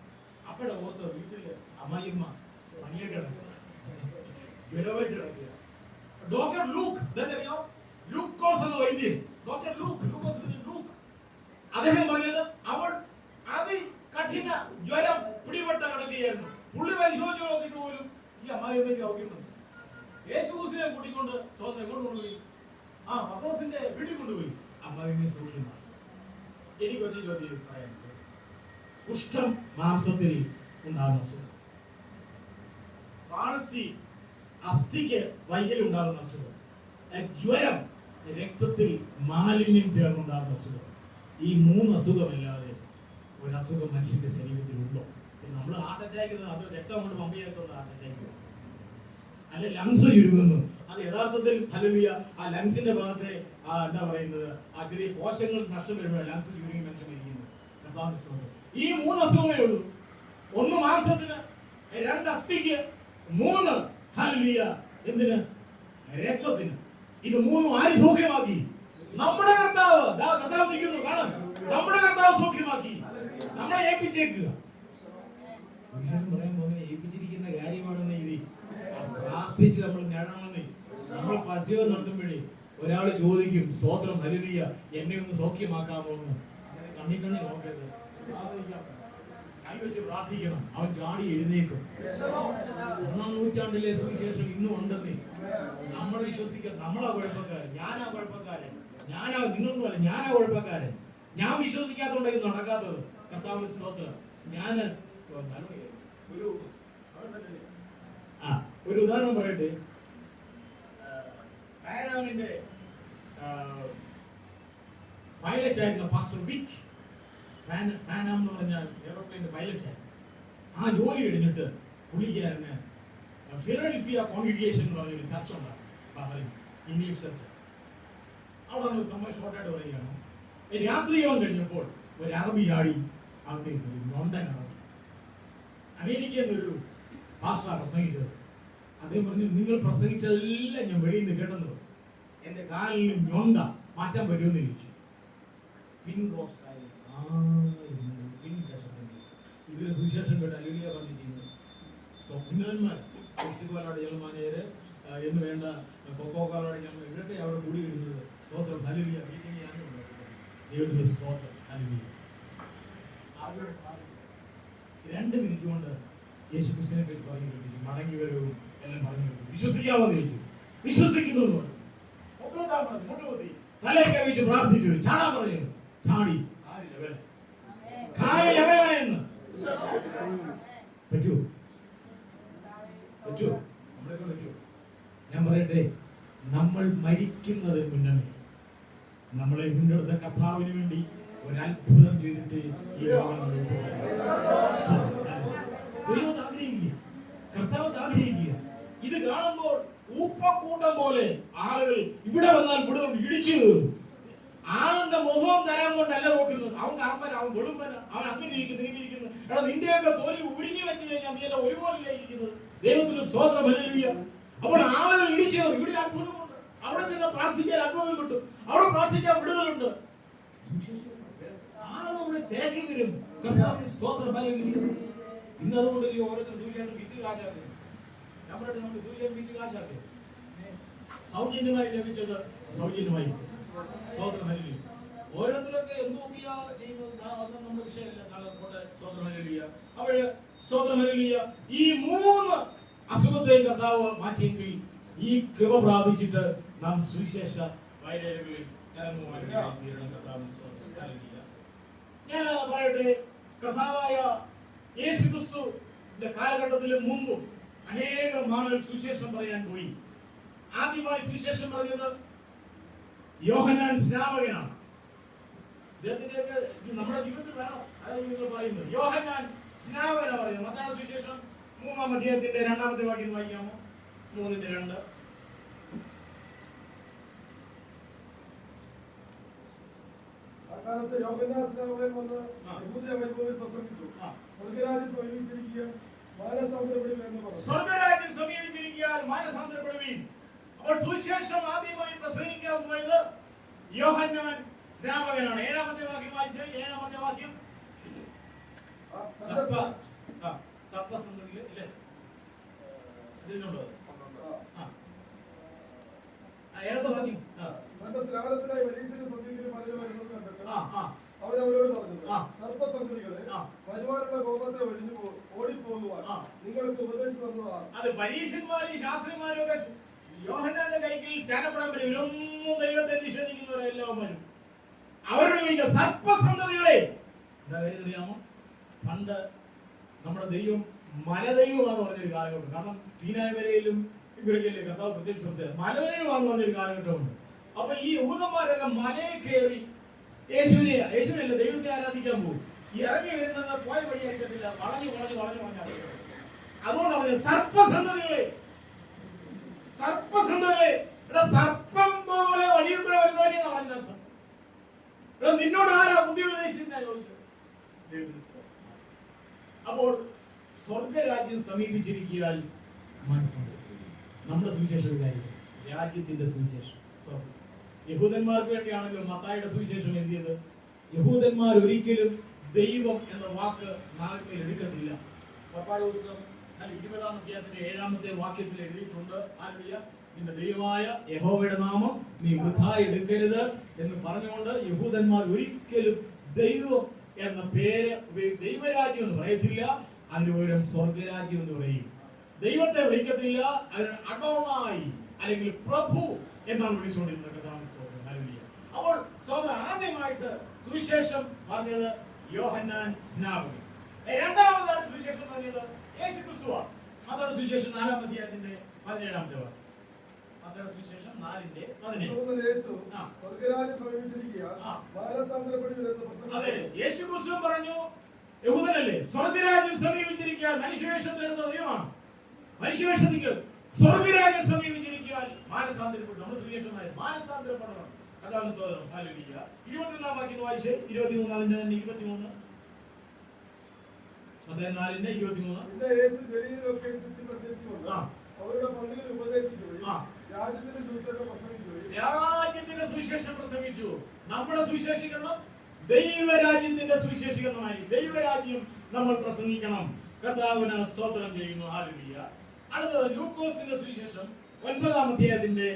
അപ്പോഴെ ഓർത്ത് വീട്ടില് അമ്മായിയമ്മ പനിയായിട്ട് കിടക്കുക, വിലവായിട്ട് കിടക്കുക. ഡോക്ടർ ലൂക്കോസ് എന്ന വൈദ്യൻ, ഡോക്ടർ ലൂക്ക്, അദ്ദേഹം പറഞ്ഞത് അവൾ അതികഠിന ജ്വരം പിടിപെട്ട കിടക്കുകയായിരുന്നു. പുള്ളി പരിശോധിച്ച് നോക്കിയിട്ട് പോലും ഈ അമ്മായിയമ്മയ്ക്ക് ഔകിയുണ്ട്. യേശുക്രിസ്തുവിനെ കൂട്ടിക്കൊണ്ട് സ്വന്തം എങ്ങോട്ട് കൊണ്ടുപോയി? പത്രോസിന്റെ വീട്ടിൽ കൊണ്ടുപോയി. അമ്മായിയമ്മയെ സൗഖ്യമായി. എനിക്ക് ഒറ്റ ചോദ്യം പറയാനുണ്ട്. കുഷ്ഠം മാംസത്തിൽ ഉണ്ടാകുന്ന അസുഖം, പാൾസി അസ്ഥിക്ക് വൈകല്യം ഉണ്ടാകുന്ന അസുഖം, ജ്വരം രക്തത്തിൽ മാലിന്യം ചേർന്നുണ്ടാകുന്ന അസുഖം. ഈ 3 അസുഖമല്ലാതെ ഒരു അസുഖം മനുഷ്യന്റെ ശരീരത്തിലുണ്ടോ? നമ്മൾ ഹാർട്ട് അറ്റാക്ക്, അത് രക്തം കൊണ്ട് പമ്പ് ചെയ്യാത്തുള്ള ഹാർട്ട് അറ്റാക്ക്, അല്ലെ ലങ്സ് ചുരുങ്ങുന്നു. അത് യഥാർത്ഥത്തിൽ ഹല്ലേലൂയ ആ ലങ്സിന്റെ ഭാഗത്തെ എന്താ പറയുന്നത്, ആ ചെറിയ കോശങ്ങൾ നഷ്ടം വരുമ്പോൾ ലങ്സ് ചുരുങ്ങി മനുഷ്യൻ ഇരിക്കുന്നത്. ഈ 3 അസുഖമേ ഉള്ളൂ. 1 മാംസത്തിന്, 2 അസ്ഥിക്ക്, 3 ഹല്ലേലൂയ എന്തിന്? രക്തത്തിന്. ഇത് 3 ആര് സൗഖ്യമാക്കി? നമ്മുടെ കർത്താവ്. കർത്താവ് നിൽക്കുന്നു, കാണാം. നമ്മുടെ കർത്താവ് സൗഖ്യമാക്കി. നമ്മളെ ഏൽപ്പിച്ചേക്കുക. പറയാൻ പോകുന്നത് ഏൽപ്പിച്ചിരിക്കുന്ന കാര്യമാണെന്ന് ഇത് പ്രാർത്ഥിച്ച് നമ്മൾ നേടണമെന്ന്. നമ്മൾ പതിവ് നടത്തുമ്പോഴേ ഒരാൾ ചോദിക്കും, സ്തോത്രം ഹല്ലേലൂയ, എന്നെ ഒന്ന് സൗഖ്യമാക്കാമോ എന്ന്. കണ്ണി നോക്കരുത്, കൈവച്ച് പ്രാർത്ഥിക്കണം. അവൻ ചാടി എഴുന്നേക്കും. 1-ാം നൂറ്റാണ്ടിലെ സുവിശേഷം ഇന്നും ഉണ്ടെന്ന് നമ്മൾ വിശ്വസിക്കുക. നമ്മളാ കുഴപ്പക്കാരൻ, ഞാനാ കുഴപ്പക്കാരൻ, നിങ്ങളൊന്നുമല്ല, ഞാനാ കുഴപ്പക്കാരൻ. ഞാൻ വിശ്വസിക്കാത്തോണ്ട് ഇത് നടക്കാത്തത്. കർത്താവിന്റെ സ്തോത്രം. ഒരു ഉദാഹരണം പറയട്ടെ. പാനാമിന്റെ പൈലറ്റ് ആയിരുന്ന പാസ്റ്റർ വിക്, പാനാം എന്ന് പറഞ്ഞാൽ എയറോപ്ലെയിന്റെ പൈലറ്റ്. ആ ജോലി കഴിഞ്ഞിട്ട് പുള്ളിക്കാരന് ഫിലഡൽഫിയ കോൺഗ്രിഗേഷൻ എന്ന് പറഞ്ഞൊരു ചർച്ച ഉണ്ടാകും, ഇംഗ്ലീഷ് ചർച്ച. അവിടെ നമ്മൾ സമയം ഷോർട്ടായിട്ട് പറയുകയാണ്. രാത്രിയോളം കഴിഞ്ഞപ്പോൾ ഒരു അറബി ചാടി അകത്തേക്ക്, ലണ്ടൻ അറബി. അമേരിക്കയിൽ നിന്നൊരു പാസ്റ്റർ പ്രസംഗിച്ചത്. അദ്ദേഹം പറഞ്ഞു, നിങ്ങൾ പ്രസംഗിച്ചതെല്ലാം ഞാൻ വെളിയിൽ നിന്ന് കേട്ടെന്ന് പറഞ്ഞു. എന്റെ കാലിൽ ഞൊണ്ട മാറ്റാൻ പറ്റുമെന്ന് ചോദിച്ചു. ഇതില് സുവിശേഷം കേട്ട് അലുലിയ പറഞ്ഞിരിക്കുന്നത് സ്വപ്നന്മാർ മെക്സിക്കോയിലോട് ജനറൽ മാനേജര് എന്ന് വേണ്ട കൊക്കോക്കാലോടെ ഞങ്ങൾ ഇവിടത്തെ അവിടെ കൂടി വരുന്നത്. സ്തോത്രം ഹല്ലേലൂയ. ദൈവത്തിന്റെ സ്തോത്രം ഹല്ലേലൂയ. 2 മിനിറ്റ് കൊണ്ട് യേശു ക്രിസ്തുവിനെ പറ്റി പറഞ്ഞു കേൾപ്പിച്ചു. മടങ്ങി വരവും എല്ലാം പറഞ്ഞു കേൾപ്പിച്ചു. വിശ്വസിക്കാമെന്ന് ചോദിച്ചു. വിശ്വസിക്കുന്നു തലയൊക്കെ വെച്ച് പ്രാർത്ഥിച്ചു. ചാടാൻ പറഞ്ഞു. ചാടി. കാലിലെവനായെന്ന് പറ്റുമോ? പറ്റുമോ? നമ്മളൊക്കെ പറ്റുമോ? ഞാൻ പറയട്ടെ, നമ്മൾ മരിക്കുന്നതിന് മുന്നേ നമ്മളെ വീണ്ടെടുത്ത കർത്താവിന് വേണ്ടി ഒരത്ഭുതം ചെയ്തിട്ട് ഈ ലോകം ദൈവം ആഗ്രഹിക്കുക, കർത്താവ് ആഗ്രഹിക്കുക. ഇത് കാണുമ്പോൾ ഊപ്പക്കൂട്ടം പോലെ ആളുകൾ ഇവിടെ വന്നാൽ ഇവിടെ ഇടിച്ചു കയറും. ആളുടെ മുഖവും തരാൻ കൊണ്ടല്ല നോക്കുന്നത്. അവൻ കാപ്പന, അവൻ വെളുമ്പന, അവൻ അങ്ങനെ ഇരിക്കുന്നു, ഇങ്ങനെ ഇരിക്കുന്നു. എടാ, നിന്റെയൊക്കെ തോലി ഉരിഞ്ഞു വെച്ച് കഴിഞ്ഞാൽ നീ എല്ലാം ഒരുപോലെയല്ല ഇരിക്കുന്നത്. ദൈവത്തിന് സ്തോത്രം ഹല്ലേലൂയ. അപ്പോൾ ആളുകൾ ഇടിച്ചു കയറും. ഇവിടെ അത്ഭുതമുണ്ട്. അവിടെ ചെന്ന് പ്രാർത്ഥിക്കാൻ അത്ഭുതം കിട്ടും. അവിടെ പ്രാർത്ഥിക്കാൻ വിടുതലുണ്ട്. ആളുകൾ നമ്മളെ തിരക്കി വരും. കർത്താവിന് സ്തോത്രം ഹല്ലേലൂയ. ഇന്ന് അതുകൊണ്ട് ഈ ഓരോരുത്തർ സുവിശേഷം വിറ്റ് കാശാക്കുന്നു. നമ്മുടെ നമുക്ക് സുവിശേഷം വിറ്റ് കാശാക്കുന്നു. സൗജന്യമായി ലഭിച്ചത് സൗജന്യമായി. സ്തോത്രം ഹല്ലേലൂയ. ഓരോരുത്തരൊക്കെ എന്തൊക്കെയാ ചെയ്യുന്നത് അതൊന്നും നമ്മുടെ വിഷയമല്ല. സ്തോത്രം ഹല്ലേലൂയ. അവര് സ്തോത്രം ഹല്ലേലൂയ. ഈ 3 അസുഖത്തെയും കർത്താവ് മാറ്റിയെങ്കിൽ ഈ കൃപ പ്രാപിച്ചിട്ട് നാം സുവിശേഷ വൈരകളിൽ ഞാൻ പറയട്ടെ, കർത്താവായ യേശു ക്രിസ്തുവിന്റെ കാലഘട്ടത്തിൽ മുമ്പും അനേകം ആളുകൾ സുവിശേഷം പറയാൻ പോയി. ആദ്യമായി സുവിശേഷം പറഞ്ഞത് യോഹന്നാൻ സ്നാപകനാണ്. അദ്ദേഹത്തിന്റെയൊക്കെ നമ്മുടെ ജീവിതത്തിൽ വേണം. അതാണ് നിങ്ങൾ പറയുന്നത്. യോഹന്നാൻ സ്നാപകനാണ് പറയുന്നത്. മത്തായിയുടെ സുവിശേഷം 3-ാം അധ്യായത്തിന്റെ 2-ാമത്തെ വാക്യം വായിക്കാമോ? 3:2. അക്കാലത്ത് യോഹന്നാൻ സ്നാപകൻ വന്ന് യഹൂദയ വൈഭവത്തിൽ പ്രസംഗിച്ചു. സ്വർഗ്ഗരാജ്യം സമീപിച്ചിരിക്കുക, മാനസാന്തരപ്പെടുവിൻ എന്ന് പറഞ്ഞു. സ്വർഗ്ഗരാജ്യം സമീപിച്ചിരിക്കാൻ മാനസാന്തരപ്പെടുവിൻ. അപ്പോൾ സുവിശേഷം ആദ്യമായി പ്രസംഗിക്കാൻ പോയത് യോഹന്നാൻ സ്നാപകനാണ്. 7-ാമത്തെ വാക്യം വായിച്ച്. 7-ാമത്തെ വാക്യം സത്വസന്ധത്തില് ഇല്ലേ? ഇതിലുണ്ടോ? തന്റെ സ്നാനത്തിനായി പരീശന്റെ സന്ധിയിൽ പലരും കണ്ടിട്ട് അവരവരോട് പറഞ്ഞത്, സർപ്പസന്തതികളെ, വരുവാനുള്ള കോപത്തെ ഒഴിഞ്ഞു ഓടിപ്പോകുവാൻ നിങ്ങൾക്ക് ഉപദേശിച്ചു തന്നതാണ്. അത് പരീശന്മാരും ശാസ്ത്രിമാരും ഒക്കെ യോഹന്നാന്റെ കൈക്കിൽ സ്നാനപ്പെടാൻ പറ്റും. ഇവരൊന്നും ദൈവത്തെ നിഷേധിക്കുന്നവരെല്ലാവരും അവരുടെ സർപ്പസന്തതികളെ. എന്താ കാര്യം അറിയാമോ? പണ്ട് നമ്മുടെ ദൈവം മലദൈവമാണെന്ന് പറഞ്ഞൊരു കാലഘട്ടം. കാരണം സീനായ് വരയിലും ഇവിടേക്കല്ലേ കർത്താവ് പ്രത്യേകിച്ച് സംസാരിച്ചത്. മലദൈവമാണെന്ന് പറഞ്ഞൊരു കാലഘട്ടമുണ്ട്. അപ്പൊ ഈ യഹൂദന്മാരൊക്കെ മലയെ കയറി യേശുവിനല്ല ദൈവത്തെ ആരാധിക്കാൻ പോകും. ഈ ഇറങ്ങി വരുന്നത് പോയ വഴിയായിരിക്കത്തില്ല, വളഞ്ഞു അതുകൊണ്ട് പറഞ്ഞ സർപ്പസന്തതികളെ. സർപ്പസന്തതികളെ, സർപ്പം പോലെ വഴിയിൽ കൂടെ വരുന്നവരെയാണ് പറഞ്ഞതിനർത്ഥം. നിന്നോട് ആരാ ബുദ്ധി ഉപദേശിക്കുന്ന ചോദിച്ചു. അപ്പോൾ സ്വർഗരാജ്യം സമീപിച്ചിരിക്കാൻ മനസ്സന്തരിപ്പിക്കുക. നമ്മുടെ സുവിശേഷം ഇതായിരിക്കും, രാജ്യത്തിന്റെ സുവിശേഷം. യഹൂദന്മാർക്ക് വേണ്ടിയാണല്ലോ മത്തായിയുടെ സുവിശേഷം എഴുതിയത്. യഹൂദന്മാർ ഒരിക്കലും ദൈവം എന്ന വാക്ക് നാവിൽ എടുക്കത്തില്ല. പുറപ്പാട് ദിവസം 20-ാം അധ്യായത്തിന്റെ 7-ാമത്തെ വാക്യത്തിൽ എഴുതിയിട്ടുണ്ട്, നിന്റെ ദൈവമായ യഹോവയുടെ നാമം നീ വൃഥാ എടുക്കരുത് എന്ന് പറഞ്ഞുകൊണ്ട് യഹൂദന്മാർ ഒരിക്കലും ദൈവം എന്ന പേര് ദൈവരാജ്യം എന്ന് പറയത്തില്ല. അതിന് പകരം സ്വർഗരാജ്യം എന്ന് പറയും. ദൈവത്തെ വിളിക്കത്തില്ല, അതിന് അഡോണായി അല്ലെങ്കിൽ പ്രഭു എന്നാണ് വിളിച്ചുകൊണ്ടിരുന്നത്. അപ്പോൾ ആദ്യമായിട്ട് സുവിശേഷം പറഞ്ഞത് യോഹന്നാൻ സ്നാപകൻ. രണ്ടാമതാണ് സുവിശേഷം പറഞ്ഞത് യേശു ക്രിസ്തുവാണ്. മത്തായിയുടെ സുവിശേഷം 4-ാം അധ്യായത്തിന്റെ 17-ാമത്തെ വാക്യം. മത്തായിയുടെ സുവിശേഷം 4:17. അതെ, യേശു ക്രിസ്തു പറഞ്ഞു, യഹൂദനല്ലേ, സ്വർഗരാജ്യം സമീപിച്ചിരിക്കാൻ മനുഷ്യവേഷത്തിലെടുത്ത ദൈവമാണ്. മനുഷ്യവേഷത്തിൽ സ്വർഗരാജ്യം സമീപിച്ചിരിക്കാൻ മാനസാന്തരപ്പെട്ടു. നമ്മുടെ സുവിശേഷമായ മാനസാന്തരപ്പെടണം. കർത്താവിന്റെ സ്തോത്രം. ഹല്ലേലൂയ. 21-ാം വാക്യം വായിച്ച്. 23-ാം 23. മത്തായി 4:23. പിന്നെ യേശു ഗലീലയിലൊക്കെ ചുറ്റി സഞ്ചരിച്ചുകൊണ്ട് അവരുടെ പള്ളികളിൽ ഉപദേശിക്കുകയും രാജ്യത്തിന്റെ സുവിശേഷം പ്രസംഗിക്കുകയും. രാജ്യത്തിന്റെ സുവിശേഷം പ്രസംഗിച്ചു. നമ്മുടെ സുവിശേഷീകരണം ദൈവരാജ്യത്തിന്റെ സുവിശേഷീകരണമായി. ദൈവരാജ്യം നമ്മൾ പ്രസംഗിക്കണം. കർത്താവിന് സ്തോത്രം ചെയ്യുന്നു. ഹല്ലേലൂയ. അടുത്തത് ലൂക്കോസിന്റെ സുവിശേഷം 9-ാം അധ്യായത്തിന്റെ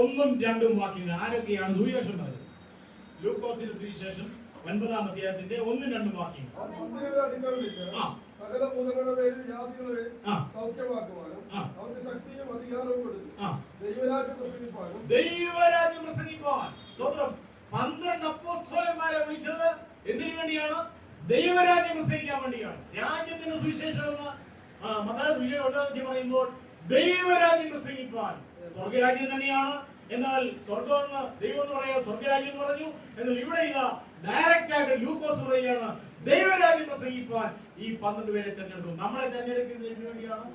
1-2 വാക്യങ്ങൾ. ആരൊക്കെയാണ് സുവിശേഷം പറയുന്നത്? ലൂക്കോസിന്റെ സുവിശേഷം 9-ാം അധ്യായത്തിന്റെ 1-2 വാക്യങ്ങൾ. സകല ഭൂതങ്ങളുടെ പേരിൽ ജാതികളെ സൗഖ്യമാക്കുവാനും അവർക്ക് ശക്തിയും അധികാരവും കൊടുത്തു ദൈവരാജ്യം പ്രസംഗിപ്പാനും. ദൈവരാജ്യം പ്രസംഗിപ്പാൻ. സ്തോത്രം. 12 അപ്പോസ്തലന്മാരെ വിളിച്ചത് എന്തിനു വേണ്ടിയാണ്? ദൈവരാജ്യം പ്രസംഗിക്കാൻ വേണ്ടിയാണ്. രാജ്യത്തിന്റെ സുവിശേഷം എന്ന് മത്തായിയുടെ സുവിശേഷം 1-ാം പറയുമ്പോൾ ദൈവരാജ്യം പ്രസംഗിപ്പാൻ. സ്വർഗരാജ്യം തന്നെയാണ്. എന്നാൽ സ്വർഗം എന്ന് ദൈവം എന്ന് പറയാ, സ്വർഗരാജ്യം എന്ന് പറഞ്ഞു. എന്നാൽ ഇവിടെ ഇതാ ഡയറക്റ്റ് ആയിട്ട് ലൂക്കോസ് പറയുകയാണ് ദൈവരാജ്യം പ്രസംഗിപ്പാൻ ഈ 12 പേരെ തെരഞ്ഞെടുത്തു. നമ്മളെ തെരഞ്ഞെടുക്കുന്നതിന് വേണ്ടിയാണ്,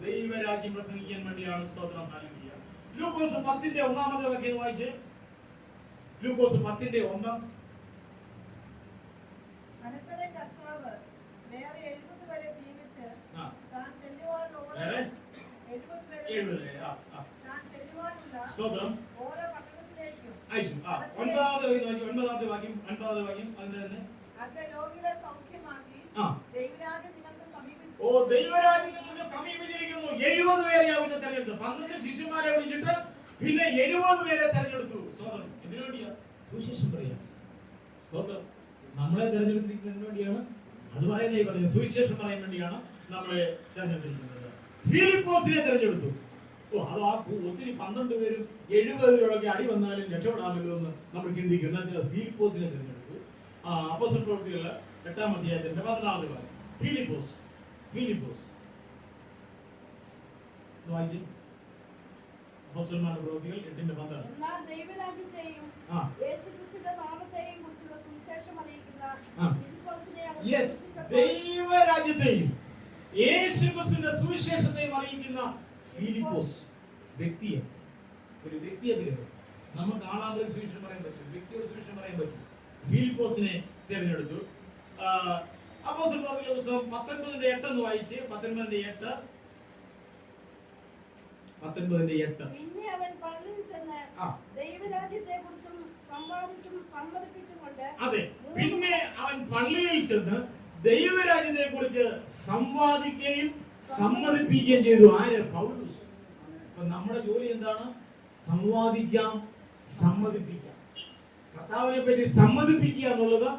ദൈവരാജ്യം പ്രസംഗിക്കാൻ വേണ്ടിയാണ്. സ്തോത്രം. ഹല്ലേലൂയ. ലൂക്കോസ് 10-ന്റെ 1-ാമത്തെ വാക്യം വായിച്ചേ. ലൂക്കോസ് 10-ന്റെ 1. അനന്തരം കർത്താവ് വേറെ 70 പേരെ നിയമിച്ച് താൻ ചെല്ലുവാനുള്ള ഓരോ പട്ടണത്തിലേക്കും അയച്ചു. 9-ാമത്തെ വാക്യം. അതിന്റെ തന്നെ രോഗികളെ സൗഖ്യമാക്കി ദൈവരാജ്യം നിങ്ങൾക്ക് സമീപിച്ചു. ഓ, ദൈവരാജ്യം നിങ്ങൾക്ക് സമീപിച്ചിരിക്കുന്നു. 70 പേരെ അവന് തെരഞ്ഞെടുത്തു. 12 ശിഷ്യന്മാരെ വിളിച്ചിട്ട് പിന്നെ 70 പേരെ തെരഞ്ഞെടുത്തു. സ്തോത്രം. ഇതിനു വേണ്ടിയാ സുവിശേഷം പറയാ. സ്തോത്രം. നമ്മളെ തെരഞ്ഞെടുത്തിരിക്കുന്നതിന് വേണ്ടിയാണ്. അത് പറയുന്നത് സുവിശേഷം പറയാൻ വേണ്ടിയാണ് നമ്മളെ തെരഞ്ഞെടുത്തിരിക്കുന്നത്. ഫിലിപ്പോസിനെ തെരഞ്ഞെടുത്തു. ഓ, അത് ആ ഒത്തിരി 12 പേരും 70 പേരോടൊക്കെ അടി വന്നാലും രക്ഷപ്പെടാമല്ലോ എന്ന് നമ്മൾ ചിന്തിക്കും. എന്നാൽ ഫിലിപ്പോസിനെ തെരഞ്ഞെടുത്തു. അപ്പോസ്തല പ്രവൃത്തികൾ 8-ാം അധ്യായത്തിന്റെ 14 വാക്യം. ഫിലിപ്പോസ്. അപ്പോസ്തലന്മാരുടെ പ്രവൃത്തികൾ 8-12. എന്നാൽ ദൈവരാജ്യത്തെയും യേശുക്രിസ്തുവിന്റെ നാമത്തെയും കുറിച്ചുള്ള സുവിശേഷം അറിയിക്കുന്ന ഫിലിപ്പോസിനെ അവർ ദൈവരാജ്യത്തെയും യേശുക്രിസ്തുവിന്റെ സുവിശേഷത്തെയും അറിയിക്കുന്ന ഫിലിപ്പോസ്. വ്യക്തിയെ, ഒരു വ്യക്തിയെ നമുക്ക് ആളാമൊരു സുവിശേഷം പറയാൻ പറ്റും, വ്യക്തിയുടെ സുവിശേഷം പറയാൻ പറ്റും. ഫിലിപ്പോസിനെ തിരഞ്ഞെടുത്തു. അപ്പോസ്തല പ്രവൃത്തികളുടെ പുസ്തകം 19-8 എന്ന് വായിച്ച്. 19-8. പിന്നെ അവൻ പള്ളിയിൽ ചെന്ന് ദൈവരാജ്യത്തെക്കുറിച്ചും സംവാദിച്ചും സമ്മതിപ്പിച്ചുകൊണ്ട്. അതെ, പിന്നെ അവൻ പള്ളിയിൽ ചെന്ന് ദൈവരാജ്യത്തെക്കുറിച്ച് സംവാദിക്കുകയും സമ്മതിപ്പിക്കുകയും ചെയ്തു. ആര്? പൗലോസ്. അപ്പൊ നമ്മുടെ ജോലി എന്താണ്? സംവാദിക്കാം, സമ്മതിപ്പിക്കാം. കർത്താവിനെ പറ്റി സമ്മതിപ്പിക്കുക എന്നുള്ളത്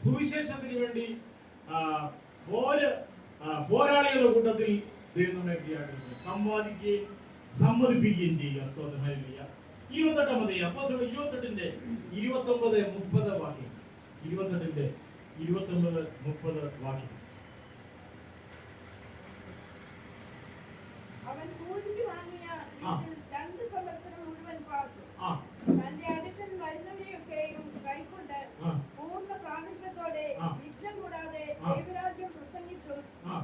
സുവിശേഷത്തിന് വേണ്ടി പോരാളികളുടെ കൂട്ടത്തിൽ ദൈവം നമ്മെ സംവാദിക്കുകയും സമ്മതിപ്പിക്കുകയും ചെയ്യുക. സ്തോത്രം. ഹല്ലേലൂയ. 28-ാം അധ്യായം അപ്പോസ്തലർ 28-ന്റെ 29-30 വാക്യം. 28-ന്റെ 29-30 വാക്യം. അവൻ കൂലിക്ക് വാങ്ങിയ 2 സംവത്സരം മുഴുവൻ പാർത്തു. തന്റെ അടുക്കൽ വരുന്നവരെയൊക്കെയും കൈക്കൊണ്ട് പൂർണ്ണ പ്രാഗൽഭ്യത്തോടെ വിഘ്നം കൂടാതെ ദൈവരാജ്യം പ്രസംഗിച്ചും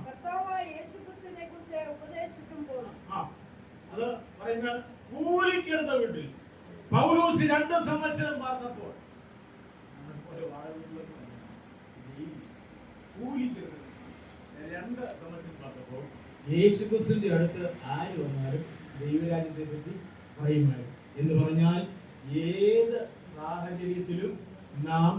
കർത്താവായ യേശുക്രിസ്തുവിനെ കുറിച്ച് ഉപദേശിച്ചും പോന്നു. അത് പറയുന്ന കൂലിക്കെടുത്ത വീട്ടിൽ പൗലോസ് 2 സംവത്സരം പാർത്തപ്പോൾ യേശുക്രിസ്തുവിന്റെ അടുത്ത് ആര് വന്നാലും ദൈവരാജ്യത്തെ പറ്റി പറയുമായിരുന്നു. എന്ന് പറഞ്ഞാൽ ഏത് സാഹചര്യത്തിലും നാം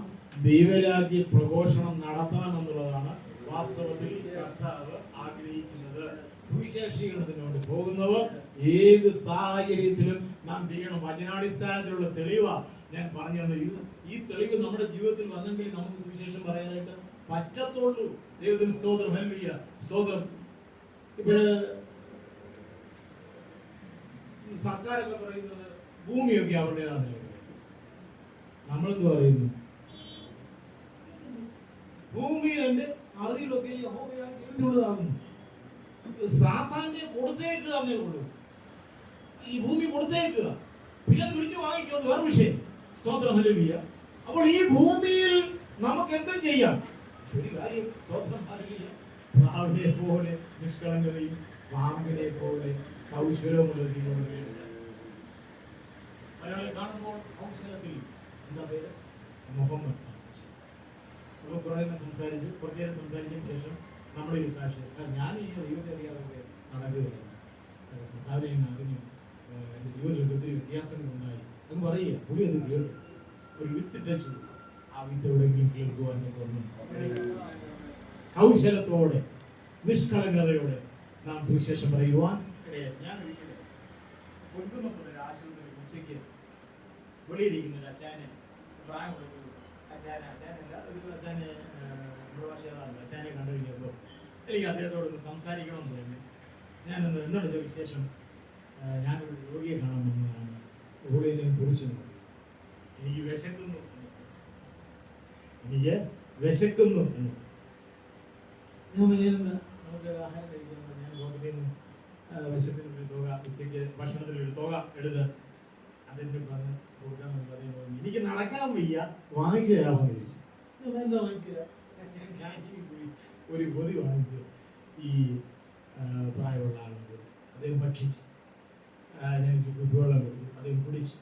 ദൈവരാജ്യ പ്രഘോഷണം നടത്തണം എന്നുള്ളതാണ് വാസ്തവത്തിൽ കർത്താവ് ആഗ്രഹിക്കുന്നത്. സുവിശേഷീകരണത്തിന് വേണ്ടി പോകുന്നവർ ഏത് സാഹചര്യത്തിലും നാം ചെയ്യണം. വചനാടിസ്ഥാനത്തിലുള്ള തെളിവാ ഞാൻ പറഞ്ഞു തന്നത്. ഈ തെളിവ് നമ്മുടെ ജീവിതത്തിൽ വന്നെങ്കിൽ നമുക്ക് സുവിശേഷം പറയാനായിട്ട് പറ്റത്തുള്ളൂ. ദൈവത്തിന് സ്തോത്രം. ഹല്ലേലൂയ. സ്തോത്രം. ഇപ്പൊ സർക്കാരൊക്കെ പറയുന്നത് ഭൂമിയൊക്കെ അവരുടേതാണല്ലോ. നമ്മളെന്ത് പറയുന്നു? ഭൂമി എന്റെ അതിലൊക്കെ യഹോവയാകുന്നു. സാത്താന്റെ കൊടുത്തേക്കുക എന്നേ ഉള്ളൂ. ഈ ഭൂമി കൊടുത്തേക്കുക, പിന്നെ അത് വിളിച്ചു വാങ്ങിക്കുക, വേറെ വിഷയം. സ്തോത്രം. ഹല്ലേലൂയ. അപ്പോൾ ഈ ഭൂമിയിൽ നമുക്ക് എന്തും ചെയ്യാം. ഒരു കാര്യം, സ്തോത്രം. ഹല്ലേലൂയ. പ്രാവിനെ പോലെ നിഷ്കളങ്കതയും പാമ്പിനെ പോലെ കൗശലമുള്ള ദൈവമേ. അയാളെ കാണുമ്പോൾ ഔഷധത്തിൽ എന്താ പേര്? മുഹമ്മദ്. അപ്പോൾ കുറേ സംസാരിച്ചു. കുറച്ചു നേരം സംസാരിച്ചതിന് ശേഷം നമ്മുടെ ഈ സാക്ഷി ഞാൻ ഈ ദൈവത്തെ അറിയാതെ നടക്കുകയാണ്. കർത്താവിനെ ഞാൻ അറിഞ്ഞു, എൻ്റെ ജീവിതത്തിൽ ഒത്തിരി വ്യത്യാസങ്ങൾ ഉണ്ടായി എന്ന് പറയുക. പുള്ളി അത് കേട്ടു, ഒരു വിത്തിട്ടു. ആ വിത്ത് എവിടെയെങ്കിലും കേൾക്കുവാൻ കൗശലത്തോടെ നിഷ്കളങ്കതയോടെ നാം സുവിശേഷം പറയുവാൻ ഇടയായി. ഞാൻ ഒരിക്കലും കൊണ്ടുവന്നപ്പോൾ ഒരു ആശുപത്രി ഉച്ചയ്ക്ക് വെളിയിരിക്കുന്ന ഒരു അച്ചാനെ, പ്രായമുള്ള അച്ചാനല്ല, ഒരു അച്ചാനെ, നമ്മുടെ ഭാഷയാണ് അച്ചാനെ കണ്ടു കഴിഞ്ഞപ്പോൾ എനിക്ക് അദ്ദേഹത്തോടൊന്ന് സംസാരിക്കണമെന്ന് തോന്നി. ഞാനൊന്ന് എന്നോട് വിശേഷം, ഞാനൊരു രോഗിയെ കാണാൻ വന്നതാണ്, രോഗിയെ കുറിച്ച് എനിക്ക് വിശക്കുന്നു എന്ന്. നമുക്ക് ആഹാരം കഴിക്കുമ്പോൾ ഞാൻ ഹോട്ടലിൽ നിന്ന് വിശപ്പിന് ഒരു തുക, ഉച്ചയ്ക്ക് ഭക്ഷണത്തിന് ഒരു തുക എടുത്ത് അതിൻ്റെ പറഞ്ഞ് കൊടുക്കാമെന്ന് പറയുമ്പോൾ എനിക്ക് നടക്കാൻ വയ്യ, വാങ്ങിച്ചു തരാമെന്ന് ചോദിച്ചു. എന്താ വാങ്ങിക്കുക? ഞാൻ പോയി ഒരു പൊതി വാങ്ങിച്ചു ഈ പ്രായമുള്ള ആളുകൾ അദ്ദേഹം ഭക്ഷിച്ചു. ഞാൻ കുപ്പിവെള്ളം കൊടുത്തു, അദ്ദേഹം കുടിച്ചു.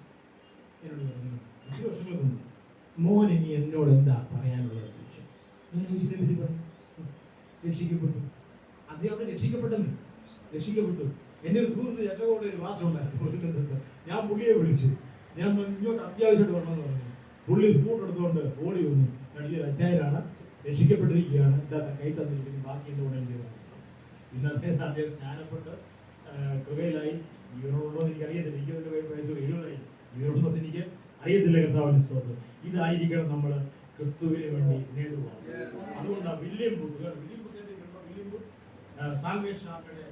എന്നോട് പറഞ്ഞു, 5 വർഷങ്ങൾക്ക് മുമ്പ് മോൻ ഇനി എന്നോട് എന്താ പറയാനുള്ളത് ചോദിച്ചു. ഞാൻ യേശുവിനെ പറ്റി പറഞ്ഞു, രക്ഷിക്കപ്പെട്ടു. അദ്ദേഹം രക്ഷിക്കപ്പെട്ടു. എൻ്റെ ഒരു സുഹൃത്ത് ചറ്റകോട് ഒരു വാസം ഉണ്ടായിരുന്നു. ഞാൻ പുള്ളിയെ വിളിച്ചു, ഞാൻ ഇങ്ങോട്ട് അത്യാവശ്യമായിട്ട് വരണമെന്ന് പറഞ്ഞു. പുള്ളി സ്കൂട്ട് എടുത്തുകൊണ്ട് ഓടി വന്നു. കഴിഞ്ഞൊരു അച്ചായനാണ്, രക്ഷിക്കപ്പെട്ടിരിക്കുകയാണ്, എന്താ കൈ തന്നിരിക്കുന്നു, ബാക്കി എൻ്റെ കൂടെ ചെയ്തു. ഇന്നത്തെ അദ്ദേഹം സ്നാനപ്പെട്ട് കൃപയിലായി. ജീവനോടുണ്ടോ എന്ന് എനിക്ക് അറിയത്തില്ല, 20 വയസ്സ് 70 ജീവനുണ്ടോ എന്ന് എനിക്ക് അറിയത്തില്ല. കർത്താവിന്റെ സ്തോത്രം. ഇതായിരിക്കണം നമ്മൾ ക്രിസ്തുവിന് വേണ്ടി നേടുക. അതുകൊണ്ടാണ് വില്യം ബൂത്ത് സാൽവേഷൻ ആർമിയുടെ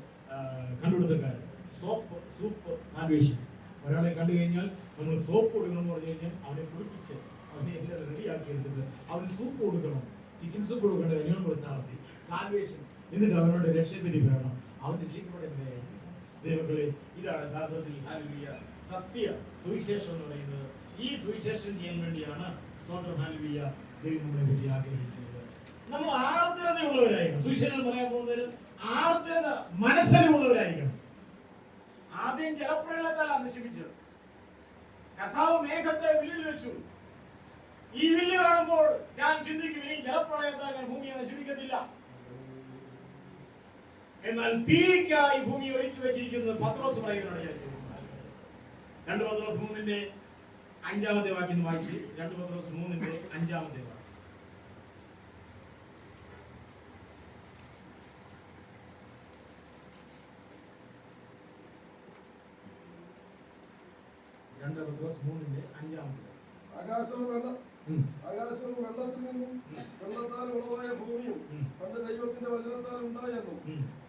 കണ്ടുപിടുത്തക്കാരൻ, സൂപ്പ് സാൽവേഷൻ. ഒരാളെ കണ്ടു കഴിഞ്ഞാൽ നമ്മൾ സോപ്പ് കൊടുക്കണം എന്ന് പറഞ്ഞു കഴിഞ്ഞാൽ അവനെ കുളിപ്പിച്ച് അവനെ എല്ലാം റെഡിയാക്കി എടുത്തിട്ട് അവന് സൂപ്പ് കൊടുക്കണം, ചിക്കൻ സൂപ്പ് കൊടുക്കേണ്ട കല്യാണം കൊടുത്താൽ മതി. സാൽവേഷൻ. എന്നിട്ട് അവനോട് രക്ഷപ്പെട്ടി പറയണം, അവൻ രക്ഷിക്കപ്പെടേണ്ടേ. ദൈവങ്ങളെ, ഇതാണ് യഥാർത്ഥത്തിൽ ഹല്ലേലൂയ സത്യ സുവിശേഷം എന്ന് പറയുന്നത്. ഈ സുവിശേഷം ചെയ്യാൻ വേണ്ടിയാണ് സ്തോത്രം ഹല്ലേലൂയ ദൈവം നമ്മളെ പറ്റി ആഗ്രഹിക്കുന്നത്. നമ്മൾ ആർദ്രതയുള്ളവരായിരിക്കണം. സുവിശേഷം പറയാൻ പോകുന്നതിന് ആർദ്രത മനസ്സിലുള്ളവരായിരിക്കണം. ആദ്യം ജലപ്രളയത്താലാണ് നശിപ്പിച്ചത്. കർത്താവ് മേഘത്തെ വില്ലിൽ വെച്ചു. ഈ വില്ല് കാണുമ്പോൾ ഞാൻ ചിന്തിക്കും, ഇനി ജലപ്രളയത്താൽ ഞാൻ ഭൂമിയെ നശിപ്പിക്കത്തില്ല. എന്നാൽ തീക്കായി ഭൂമി ഒരുക്കി വെച്ചിരിക്കുന്നത് പത്രോസ് പറയുന്നതാണ്. ഞാൻ 2 പത്രോസ് 3-ന്റെ 5-ാമത്തെ വാക്യം വായിച്ച്. 2 പത്രോസ് 3-ന്റെ 5-ാമത്തെ വാക്യം. ആകാശവും വെള്ളത്തിൽ നിന്നും വെള്ളത്താൽ ഉളവായ ഭൂമിയും പണ്ട് ദൈവത്തിന്റെ വചനത്താൽ ഉണ്ടായെന്നും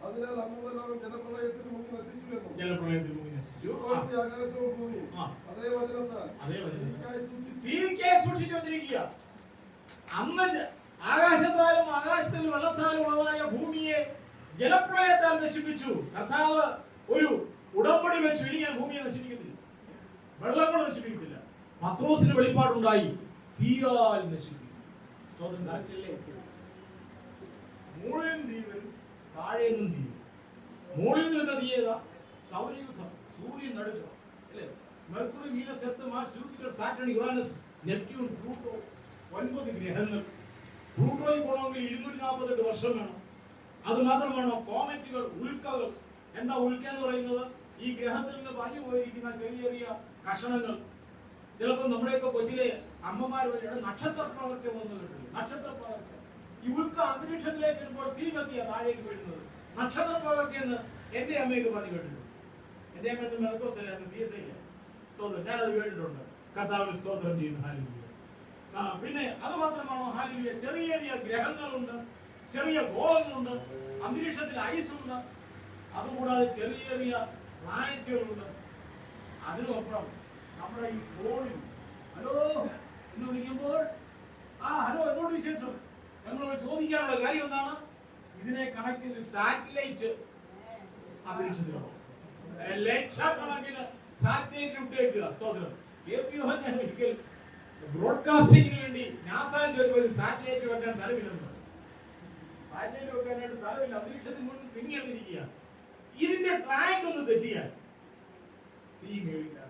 അതിനാൽ അന്നുമുതൽ ജലപ്രളയത്തിൽ മുങ്ങി നശിച്ചു. ആകാശവും ഭൂമിയും അതേ വചനത്താൽ തീക്കായി സൂക്ഷിച്ചു വച്ചിരിക്കുക. അന്ന് ആകാശത്താലും ആകാശത്തിൽ വെള്ളത്താലും ഉളവായ ഭൂമിയെ ജലപ്രളയത്താൽ നശിപ്പിച്ചു. കർത്താവ് ഒരു ഉടമ്പടി വെച്ചു, ഇനി ഞാൻ ഭൂമിയെ നശിപ്പിക്കത്തില്ല, വെള്ളം കൊണ്ട് നശിപ്പിക്കത്തില്ല. പത്രോസിന് വെളിപ്പാടുണ്ടായി, തീയാൽ നശിപ്പിക്കും. സ്വന്തം കാറ്റില്ലേ, മുകളിൽ തീവരും താഴെ നിന്നും തീരും. മുകളിൽ നിന്ന് തീയതാ സൗരയൂഥം, സൂര്യൻ നടുക അല്ലേ. Mercury, Venus, Earth, Mars, Jupiter, Saturn, Uranus, Neptune, Pluto, 9 ഗ്രഹങ്ങൾ. പ്ലൂട്ടോയിൽ പോകണമെങ്കിൽ 248 വർഷം വേണം. അത് മാത്രമാണോ കോമറ്റുകൾ, ഉൽക്കകൾ. എന്താ ഉൽക്ക എന്ന് പറയുന്നത്? ഈ ഗ്രഹത്തിൽ നിന്ന് പറഞ്ഞു പോയിരിക്കുന്ന ചെറിയ ചെറിയ കഷണങ്ങൾ. ചിലപ്പോൾ നമ്മുടെയൊക്കെ കൊച്ചിലെ അമ്മമാർ വരെ നക്ഷത്ര പകർച്ച വന്നു കിട്ടും. നക്ഷത്ര പകർച്ച. ഈ ഉൽക്ക അന്തരീക്ഷത്തിലേക്ക് വരുമ്പോൾ തീ കത്തിയാ താഴേക്ക് വീഴുന്നത്. നക്ഷത്ര പകർച്ചയെന്ന് എന്റെ അമ്മയൊക്കെ പറഞ്ഞു കേട്ടിട്ടുണ്ട്. എന്റെ അമ്മ മെലക്കോസല്ലായിരുന്നു, CSI. സ്തോത്രം, ഞാനത് കേട്ടിട്ടുണ്ട്. കർത്താവിന് സ്തോത്രം ചെയ്യുന്നു. ഹല്ലേലൂയ. പിന്നെ അത് മാത്രമാണോ? ഹല്ലേലൂയ. ചെറിയ ചെറിയ ഗ്രഹങ്ങളുണ്ട്, ചെറിയ ഗോളങ്ങളുണ്ട്, അന്തരീക്ഷത്തിൽ ഐസുണ്ട്. അതുകൂടാതെ ചെറിയ ചെറിയ പ്ലാനറ്റുകളുണ്ട്. അതിനുമപ്പുറം നമ്മുടെ ഈ ഫോണിൽ ഹലോ എന്ന് വിളിക്കുമ്പോൾ ഹലോ എന്നോട് വിശേഷം ഞങ്ങളോട് ചോദിക്കാനുള്ള കാര്യം എന്താണ്? ഇതിനെ കണക്ട് ചെയ്ത് സാറ്റലൈറ്റ് അന്തരീക്ഷത്തിലാണ്. ലക്ഷക്കണക്കിന് സാറ്റലൈറ്റ് വിട്ടേക്കുക. സ്തോത്രം. ഞാൻ ഒരിക്കൽ ബ്രോഡ്കാസ്റ്റിംഗിന് വേണ്ടി നാസാൻ ചോദിച്ചപ്പോൾ സാറ്റലൈറ്റ് വെക്കാൻ സ്ഥലമില്ലെന്ന്. സാറ്റലൈറ്റ് വെക്കാനായിട്ട് സ്ഥലമില്ല, അന്തരീക്ഷത്തിന് മുന്നിൽ തിങ്ങിയിരിക്കുക. ഇതിന്റെ ട്രാക്ക് ഒന്ന് തെറ്റിയാൽ തീ മേടിക്കാതെ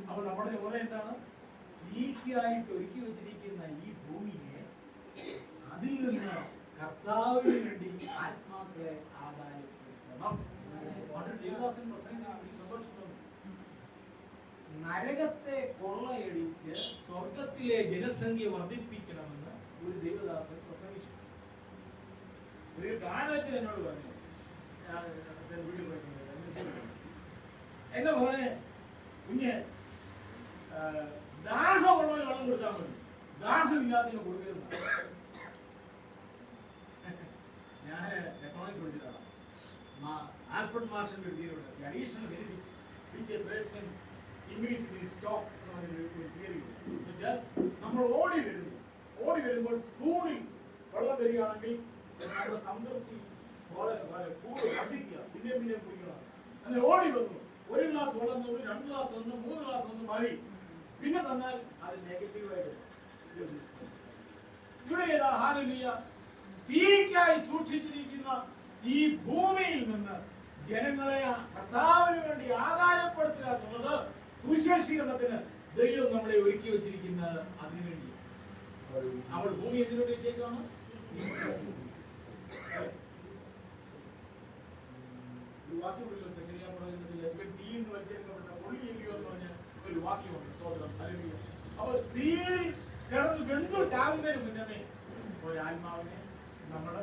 അപ്പൊ നമ്മുടെ ചുമതല എന്താണ്? തീക്കായിട്ട് ഒരുക്കി വെച്ചിരിക്കുന്ന ഈ ഭൂമിയെ അതിൽ നിന്ന് കർത്താവിന് വേണ്ടി ആത്മാക്കളെ ആദായപ്പെടുത്തണം. ദേവദാസൻ പ്രസംഗിക്കുന്ന ഈ സന്തോഷം, നരകത്തെ കൊള്ളയടിച്ച് സ്വർഗത്തിലെ ജനസംഖ്യ വർദ്ധിപ്പിക്കണമെന്ന് ഒരു ദേവദാസൻ പ്രസംഗിച്ചു. ഒരു ഗാനവച്ചൻ എന്നോട് പറഞ്ഞു, വീട്ടിൽ എന്റെ മോനെ കുഞ്ഞ് ദാഹമുള്ളവന് വെള്ളം കൊടുത്താൽ മതി, ദാഹമില്ലാത്തതിന് കൊടുക്കരുത്. ഞാൻ എക്കണോമിക്സ് പഠിച്ചിട്ടാണ്. ആൽഫ്രഡ് മാർഷൽ എഴുതിയിട്ടുണ്ട് additional benefit which A person increase in stock എന്ന് പറഞ്ഞൊരു തിയറി. എന്നുവെച്ചാൽ നമ്മൾ ഓടി വരുമ്പോൾ സ്പൂണിൽ വെള്ളം വരികയാണെങ്കിൽ നമ്മുടെ സംതൃപ്തി വർദ്ധിക്കുക, പിന്നെ കുടിക്കണം. അങ്ങനെ ഓടി വന്നു, ഒരു ഗ്ലാസ് വെള്ളം തന്നു, 2 ഗ്ലാസ് വന്നു, 3 ഗ്ലാസ് വന്നു, മതി. പിന്നെ തന്നാൽ അത് നെഗറ്റീവായിട്ട് ഇവിടെ ഏതാ ഹല്ലേലൂയ, തീക്കായി സൂക്ഷിച്ചിരിക്കുന്ന ഈ ഭൂമിയിൽ നിന്ന് ജനങ്ങളെ കർത്താവിന് വേണ്ടി ആദായപ്പെടുത്തുക എന്നുള്ളത് സുവിശേഷീകരണത്തിന് ദൈവം നമ്മളെ ഒരുക്കി വെച്ചിരിക്കുന്ന അതിനു വേണ്ടി. അവൾ ഭൂമി എന്തിനു വെച്ചേക്കാണ്? ഒരു വാക്യമുണ്ടല്ലോ സെക്രട്ടറി തീയിൽ വച്ചേക്കപ്പെട്ട പൊള്ളിയില്ലയോ എന്ന് പറഞ്ഞ ഒരു വാക്യമുണ്ട്. സ്തോത്രം, ഹല്ലേലൂയ. അപ്പോൾ തീയിൽ കിടന്ന് വെന്തു ചാകുന്നതിന് മുന്നമേ ഒരു ആത്മാവിനെ നമ്മുടെ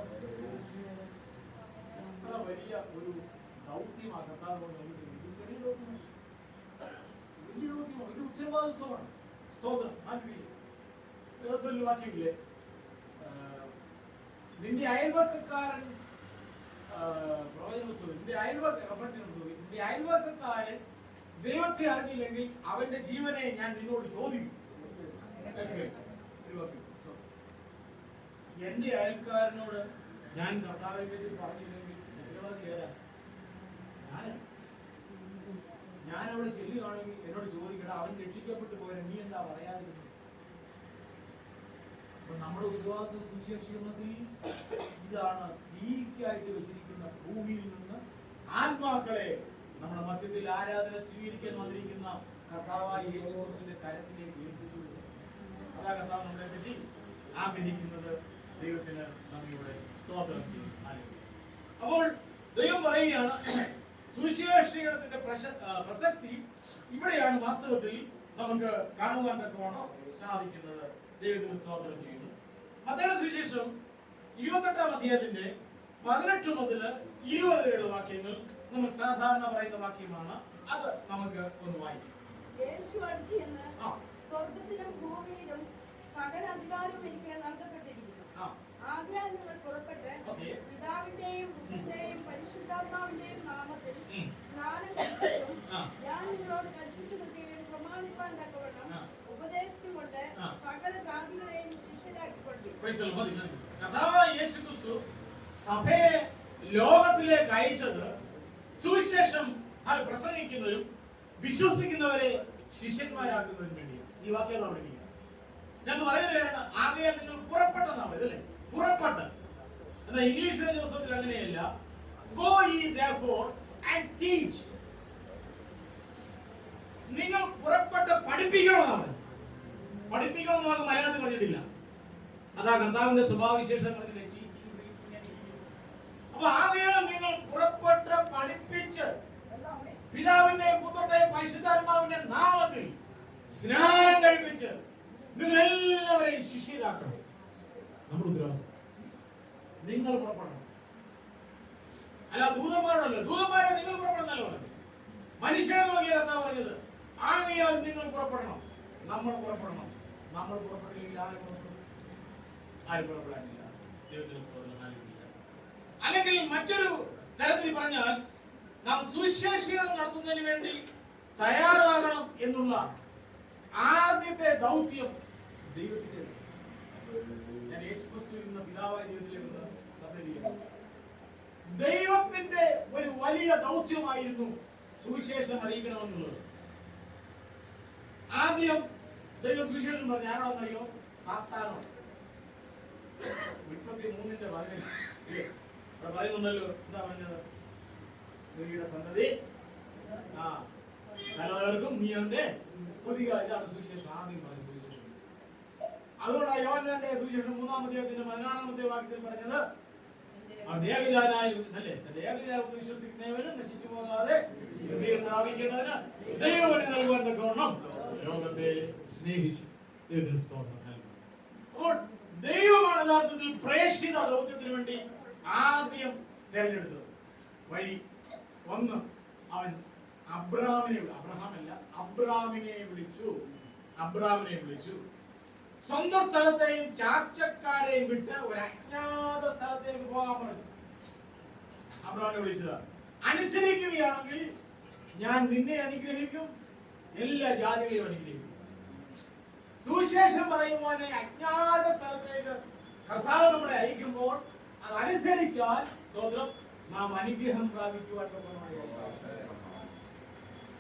എത്ര വലിയ ഒരു ദൗത്യമാണ് കർത്താവ് ചെറിയ ദൗത്യമാണ്, ഒരു ഉത്തരവാദിത്വമാണ്. സ്തോത്രം, ഹല്ലേലൂയ. വാക്യമില്ലേ, നിന്റെ അയൽവക്കക്കാരൻ നിന്റെ അയൽവക്കക്കാരൻ ദൈവത്തെ അറിഞ്ഞില്ലെങ്കിൽ അവന്റെ ജീവനെ ഞാൻ നിന്നോട് ചോദിക്കും. എന്റെ അയൽക്കാരനോട് ഞാൻ കർത്താവിനെ പറ്റി പറഞ്ഞില്ലെങ്കിൽ ഉത്തരവാദി ആരാ? ഞാനവിടെ ചെല്ലുകയാണെങ്കിൽ എന്നോട് ചോദിക്കണം, അവൻ രക്ഷിക്കപ്പെട്ടു പോയാൽ നീ എന്താ പറയാതിരുന്നത്? അപ്പൊ നമ്മുടെ ഉത്തരവാദിത്വ സുവിശേഷീകരണത്തിൽ ഇതാണ്, തീക്കായിട്ട് വെച്ചിരിക്കുന്ന ഭൂമിയിൽ നിന്ന് ആത്മാക്കളെ നമ്മുടെ മധ്യത്തിൽ ആരാധന സ്വീകരിക്കാൻ വന്നിരിക്കുന്ന കർത്താവായ യേശുക്രിസ്തുവിന്റെ കരത്തിലേക്ക് ഏൽപ്പിച്ചു. അതാ കർത്താവ് നമ്മളെ പറ്റി ആഗ്രഹിക്കുന്നത്. ദൈവത്തിന് നന്ദിയോടെ സ്തോത്രം ചെയ്യും. അപ്പോൾ ദൈവം പറയുകയാണ്, സുവിശേഷീകരണത്തിന്റെ പ്രസക്തി ഇവിടെയാണ് വാസ്തവത്തിൽ നമുക്ക് കാണുവാൻ തക്കവണ്ണം സാധിക്കുന്നത്. ദൈവത്തിന് സ്തോത്രം ചെയ്യുന്നു. മത്തായിയുടെ സുവിശേഷം 28-ാം അധ്യായത്തിന്റെ 18 മുതൽ 20 വരെയുള്ള വാക്യങ്ങൾ നമ്മൾ സാധാരണ പറയുന്ന വാക്യമാണ്. അത് നമുക്ക് ഒന്ന് വായിക്കാം. യേശു അടുത്തിയെന്ന് സ്വർഗ്ഗത്തിലും ഭൂമിയിലും സകല അധികാരവും എനിക്ക് നൽകപ്പെട്ടിരിക്കുന്നു. ആദ്യം നിങ്ങൾ പുറപ്പെട്ട് പിതാവിന്റെയും പുത്രന്റെയും പരിശുദ്ധാത്മാവിന്റെയും നാമത്തിൽ സ്നാനം കഴിച്ചും ഞാൻ നിങ്ങളോട് കൽപ്പിച്ചു കിട്ടുകയും പ്രമാണിപ്പാൻ തക്കവണ്ണം ഉപദേശിച്ചുകൊണ്ട് സകല ജാതികളെയും ശിഷ്യരാക്കിക്കൊണ്ടു. കർത്താവായ യേശുക്രിസ്തു സഭയെ ലോകത്തിലേക്ക് അയച്ചത് സുവിശേഷം പ്രസംഗിക്കുന്നവരും വിശ്വസിക്കുന്നവരെ ശിഷ്യന്മാരാക്കുന്നതിന് വേണ്ടിയാണ്. ഈ വാക്യം പഠിക്കുക. ഞാൻ പറയുന്നത് ആകെ നിങ്ങൾ പുറപ്പെട്ടെന്നാണ് ഇതല്ലേ, പുറപ്പെട്ട്. എന്നാൽ ഇംഗ്ലീഷ് വേദപുസ്തകത്തിൽ അങ്ങനെയല്ല. Go ye therefore and teach. നിങ്ങൾ പുറപ്പെട്ട് പഠിപ്പിക്കണമെന്നാണ്. പഠിപ്പിക്കണമെന്ന് നമുക്ക് മലയാളത്തിൽ പറഞ്ഞിട്ടില്ല. അതാ കർത്താവിന്റെ സ്വഭാവവിശേഷം പറഞ്ഞില്ലേ, അപ്പൊ ആകയാൽ നിങ്ങൾ പുറപ്പെട്ട് പഠിപ്പിച്ച് പിതാവിന്റെയും പുത്രന്റെയും പരിശുദ്ധാത്മാവിന്റെ നാമത്തിൽ സ്നാനം കഴിപ്പിച്ച് നിങ്ങൾ എല്ലാവരെയും ശിഷ്യരാക്കണം. നമ്മുടെ ഉത്തരവാദിത്വം. നിങ്ങൾ പുറപ്പെടണം. അല്ല ദൂതന്മാരോടല്ല, ദൂതന്മാരെ നിങ്ങൾ പുറപ്പെടുന്നല്ലോ പറഞ്ഞത്. മനുഷ്യനെ നോക്കിയാൽ എന്താ പറഞ്ഞത്? ആകയാൽ നിങ്ങൾ പുറപ്പെടണം. നമ്മൾ പുറപ്പെടണം. നമ്മൾ പുറപ്പെടില്ല, ആരും പുറപ്പെടാനില്ല. അല്ലെങ്കിൽ മറ്റൊരു തരത്തിൽ പറഞ്ഞാൽ നാം സുവിശേഷീകരണം നടത്തുന്നതിന് വേണ്ടി തയ്യാറാകണം എന്നുള്ള ആദ്യത്തെ ദൗത്യം ദൈവത്തിന്റെ. ഞാൻ യേശുക്രിസ്തുവിൽ നിന്ന് പിതാവായ ദൈവത്തിലേക്ക് സഭയിലേക്ക്. ദൈവത്തിന്റെ ഒരു വലിയ ദൗത്യമായിരുന്നു സുവിശേഷം അറിയിക്കണമെന്നുള്ളത്. ആദ്യം ദൈവം സുവിശേഷം പറഞ്ഞു ആരോടെന്നറിയോ? സാത്താനോ. 33-ന്റെ പറയുന്നുണ്ടല്ലോ, എന്താ പറഞ്ഞത്? സ്ത്രീയുടെ സന്തതി പലവർക്കും നീ അവന്റെ പുതിയ. ഇതാണ് സുവിശേഷം ആദ്യം പറഞ്ഞത്. അതുകൊണ്ടാണ് യോഹന്നാന്റെ സുവിശേഷം 3-ാം അധ്യായത്തിന്റെ 16-ാമത്തെ വാക്യത്തിൽ പറഞ്ഞത് അവൻ ഏകജാതനായി അല്ലേ തന്റെ ഏകജാതത്തിൽ വിശ്വസിക്കുന്നവനും നശിച്ചു പോകാതെ നിത്യജീവൻ പ്രാപിക്കേണ്ടതിന് ദൈവം അവന് നൽകുവാൻ തക്കവണ്ണം ലോകത്തെ സ്നേഹിച്ചു. ദൈവത്തിന് സ്തോത്രം. അപ്പോൾ ദൈവമാണ് യഥാർത്ഥത്തിൽ പ്രേക്ഷിത ദൗത്യത്തിന് വേണ്ടി ആദ്യം തിരഞ്ഞെടുത്തത് വഴി. ഒന്ന്, അവൻ അബ്രാമിനെ വിളിച്ചു. സ്വന്തം സ്ഥലത്തെയും ചാർച്ചക്കാരെയും വിട്ട് ഒരു അജ്ഞാത സ്ഥലത്തേക്ക് പോകാൻ പറഞ്ഞു. അബ്രാമിനെ വിളിച്ചതാണ്. അനുസരിക്കുകയാണെങ്കിൽ ഞാൻ നിന്നെ അനുഗ്രഹിക്കും, എല്ലാ ജാതികളെയും അനുഗ്രഹിക്കും. സുവിശേഷം പറയുവാനെ അജ്ഞാത സ്ഥലത്തേക്ക് കർത്താവ് നമ്മളെ അയക്കുമ്പോൾ അതനുസരിച്ചാൽ സ്വതന്ത്രം നാം അനുഗ്രഹം പ്രാപിക്കുവാൻ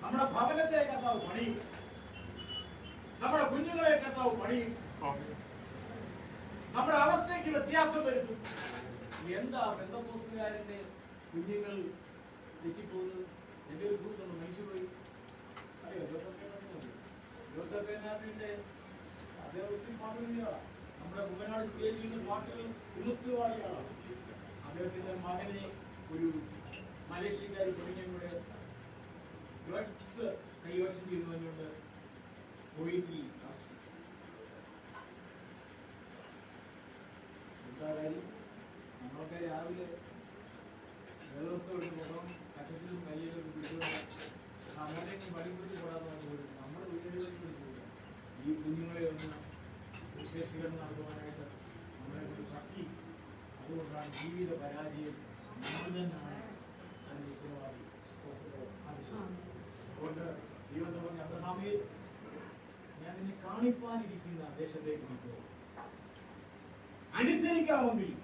നമ്മുടെ ഭവനത്തെ കർത്താവ് പണിയും, നമ്മുടെ കുഞ്ഞുങ്ങളെ കർത്താവ് പണിയും, നമ്മുടെ അവസ്ഥയ്ക്ക് വ്യത്യാസം വരുത്തും. എന്താ പെന്തക്കോസ്തുകാരന്റെ കുഞ്ഞുങ്ങൾ തെറ്റിപ്പോകുന്നത്? എന്റെ ഒരു സുഹൃത്തുണ്ട്, മനുഷ്യപോയി അറിയോ ജോസഫേനാഥിന്റെ അദ്ദേഹം ഒത്തിരി പാട്ടുകളാണ്. നമ്മുടെ കുമ്പനാട് സ്റ്റേജിൽ നിന്ന് പാട്ടുകൾ ഉണർത്തുവാളിയാണ്. അദ്ദേഹത്തിന്റെ മകനെ ഒരു മലേഷ്യക്കാരി പെണ്ണിനെ ഡ്രഗ്സ് കൈവശം ചെയ്യുന്നതിനുണ്ട് കോഴിയിൽ എന്താ കാര്യം? നമ്മളൊക്കെ രാവിലെ ദിവസം എടുക്കുമ്പോൾ കറ്റത്തിലും കയ്യിലും പിടിച്ചുകൊണ്ട് നമ്മളേക്ക് പടിക്കുറിച്ച് പോടാന്ന് പറഞ്ഞു. നമ്മുടെ വീടുകളിലേക്ക് പോവുക ഈ കുഞ്ഞുങ്ങളെ ഒന്ന് വിശേഷീകരണം നടത്തുവാനായിട്ട് നമ്മളെ ഒരു ശക്തി. അതുകൊണ്ടാണ് ജീവിത പരാജയം നമ്മൾ തന്നെയാണ് അതിന് ഉത്തരവാദി. അതുകൊണ്ട് ദൈവത്തെ പറഞ്ഞ അബ്രഹാമേ, ഞാൻ നിന്നെ കാണിപ്പാനിരിക്കുന്ന ദേശത്തേക്ക് നോക്കുക. അനുസരിക്കാമെങ്കിൽ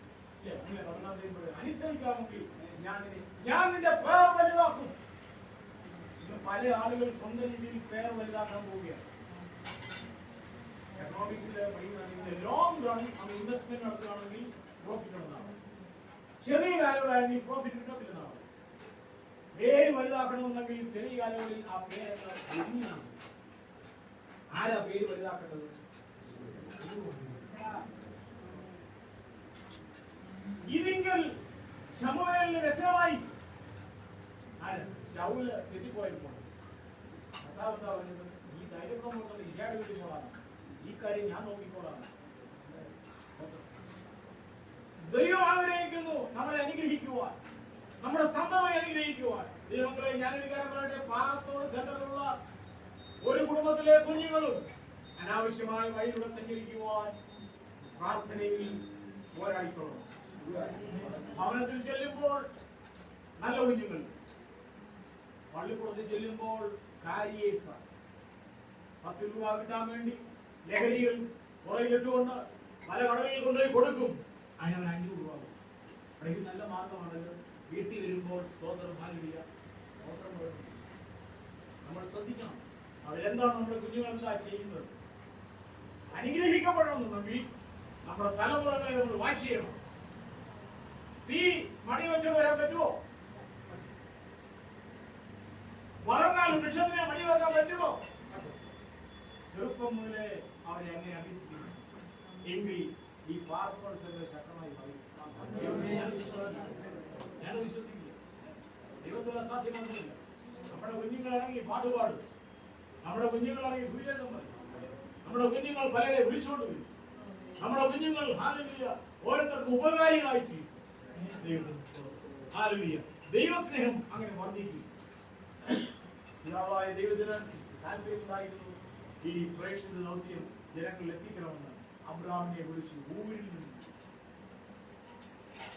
ഞാൻ നിന്റെ പേർ വലുതാക്കും. പല ആളുകൾ സ്വന്തം രീതിയിൽ പേർ വലുതാക്കാൻ പോവുകയാണ്. എക്കണോമിക്സിൽ പഠിക്കുകയാണെങ്കിൽ ലോങ് റൺ അത് ഇൻവെസ്റ്റ്മെന്റ് നടത്തുകയാണെങ്കിൽ പ്രോഫിറ്റ് ഉണ്ടെന്നാണ്. ചെറിയ കാലങ്ങളാണെങ്കിൽ പ്രോഫിറ്റ് കിട്ടത്തില്ലെന്നാണ്. പേര് വലുതാക്കണമെന്നുണ്ടെങ്കിൽ ചെറിയ കാലങ്ങളിൽ ആ പേര് ആരാ പേര് വലുതാക്കേണ്ടത്? ഇതിങ്കിൽ ശമൂവേലിന് വ്യസനമായി. ശൗല് തെറ്റിപ്പോയപ്പോൾ കർത്താവ് എന്താ പറഞ്ഞത്? ഈ ധൈര്യപ്രമോ ഇയാളുടെ വീട്ടിൽ പോകാണ്, ഈ കാര്യം ഞാൻ നോക്കിക്കോളാണ്. ദൈവം ആഗ്രഹിക്കുന്നു നമ്മളെ അനുഗ്രഹിക്കുവാൻ, നമ്മുടെ സന്തമായി അനുഗ്രഹിക്കുവാൻ. ദൈവങ്ങളെ ഞാനൊരു കാര്യം പറയട്ടെ, പാറത്തോട് സെന്ററിലുള്ള ഒരു കുടുംബത്തിലെ കുഞ്ഞുങ്ങളും അനാവശ്യമായ വഴിയിലൂടെ സഞ്ചരിക്കുവാൻ പ്രാർത്ഥനയിൽ പോരാടിക്കൊള്ളണം. ഭവനത്തിൽ ചെല്ലുമ്പോൾ നല്ല കുഞ്ഞുങ്ങൾ, പള്ളിപ്പുറത്തിൽ ചെല്ലുമ്പോൾ കാരിയേഴ്സ് 10 രൂപ കിട്ടാൻ വേണ്ടി ലഹരികൾ പുറകിലിട്ടുകൊണ്ട് പല കടകളിൽ കൊണ്ടുപോയി കൊടുക്കും. അതിനവൻ 5 രൂപ. അവിടേക്ക് നല്ല മാർഗമാണല്ലോ. വീട്ടിൽ വരുമ്പോൾ സ്തോത്രം ഹല്ലേലൂയ സ്തോത്രം പറയണം. നമ്മൾ ശ്രദ്ധിക്കണം അവരെന്താണ് നമ്മുടെ കുഞ്ഞുങ്ങളെന്താ ചെയ്യുന്നത്. അനുഗ്രഹിക്കപ്പെടണമെന്നുണ്ടെങ്കിൽ നമ്മുടെ തലമുറകളെ നമ്മൾ വാച്ച് ചെയ്യണം. തീ മണി വെച്ചോണ്ട് വരാൻ പറ്റുമോ? വളർന്നാൽ വൃക്ഷത്തിനെ മണി വെക്കാൻ പറ്റുമോ? ചെറുപ്പം മുതലേ അവരെ അങ്ങനെ അഭ്യസിക്കുന്നു എങ്കിൽ ഈ പാർപ്പേഴ്സ് ശക്തമായി ഞാൻ വിശ്വസിക്കില്ല. ദൈവത്തിൽ അസാധ്യമൊന്നുമില്ല. നമ്മുടെ കുഞ്ഞുങ്ങളിറങ്ങി പാട്ടുപാടും, നമ്മുടെ കുഞ്ഞുങ്ങളിറങ്ങി സുവിശേഷം പറയും, നമ്മുടെ കുഞ്ഞുങ്ങൾ പലരെ വിളിച്ചോണ്ട് വരും, നമ്മുടെ കുഞ്ഞുങ്ങൾ ഹല്ലേലൂയ ഓരോരുത്തർക്കും ഉപകാരികളായി ചെയ്യും. ഹല്ലേലൂയ ദൈവസ്നേഹം അങ്ങനെ വർദ്ധിക്കും. പിതാവായ ദൈവത്തിന് താല്പര്യമുണ്ടായിരുന്നു ഈ പ്രേക്ഷിത ദൗത്യം ജനങ്ങളിൽ എത്തിക്കണമെന്ന്. അബ്രാമിനെ വിളിച്ചു ഊരിൽ നിന്ന്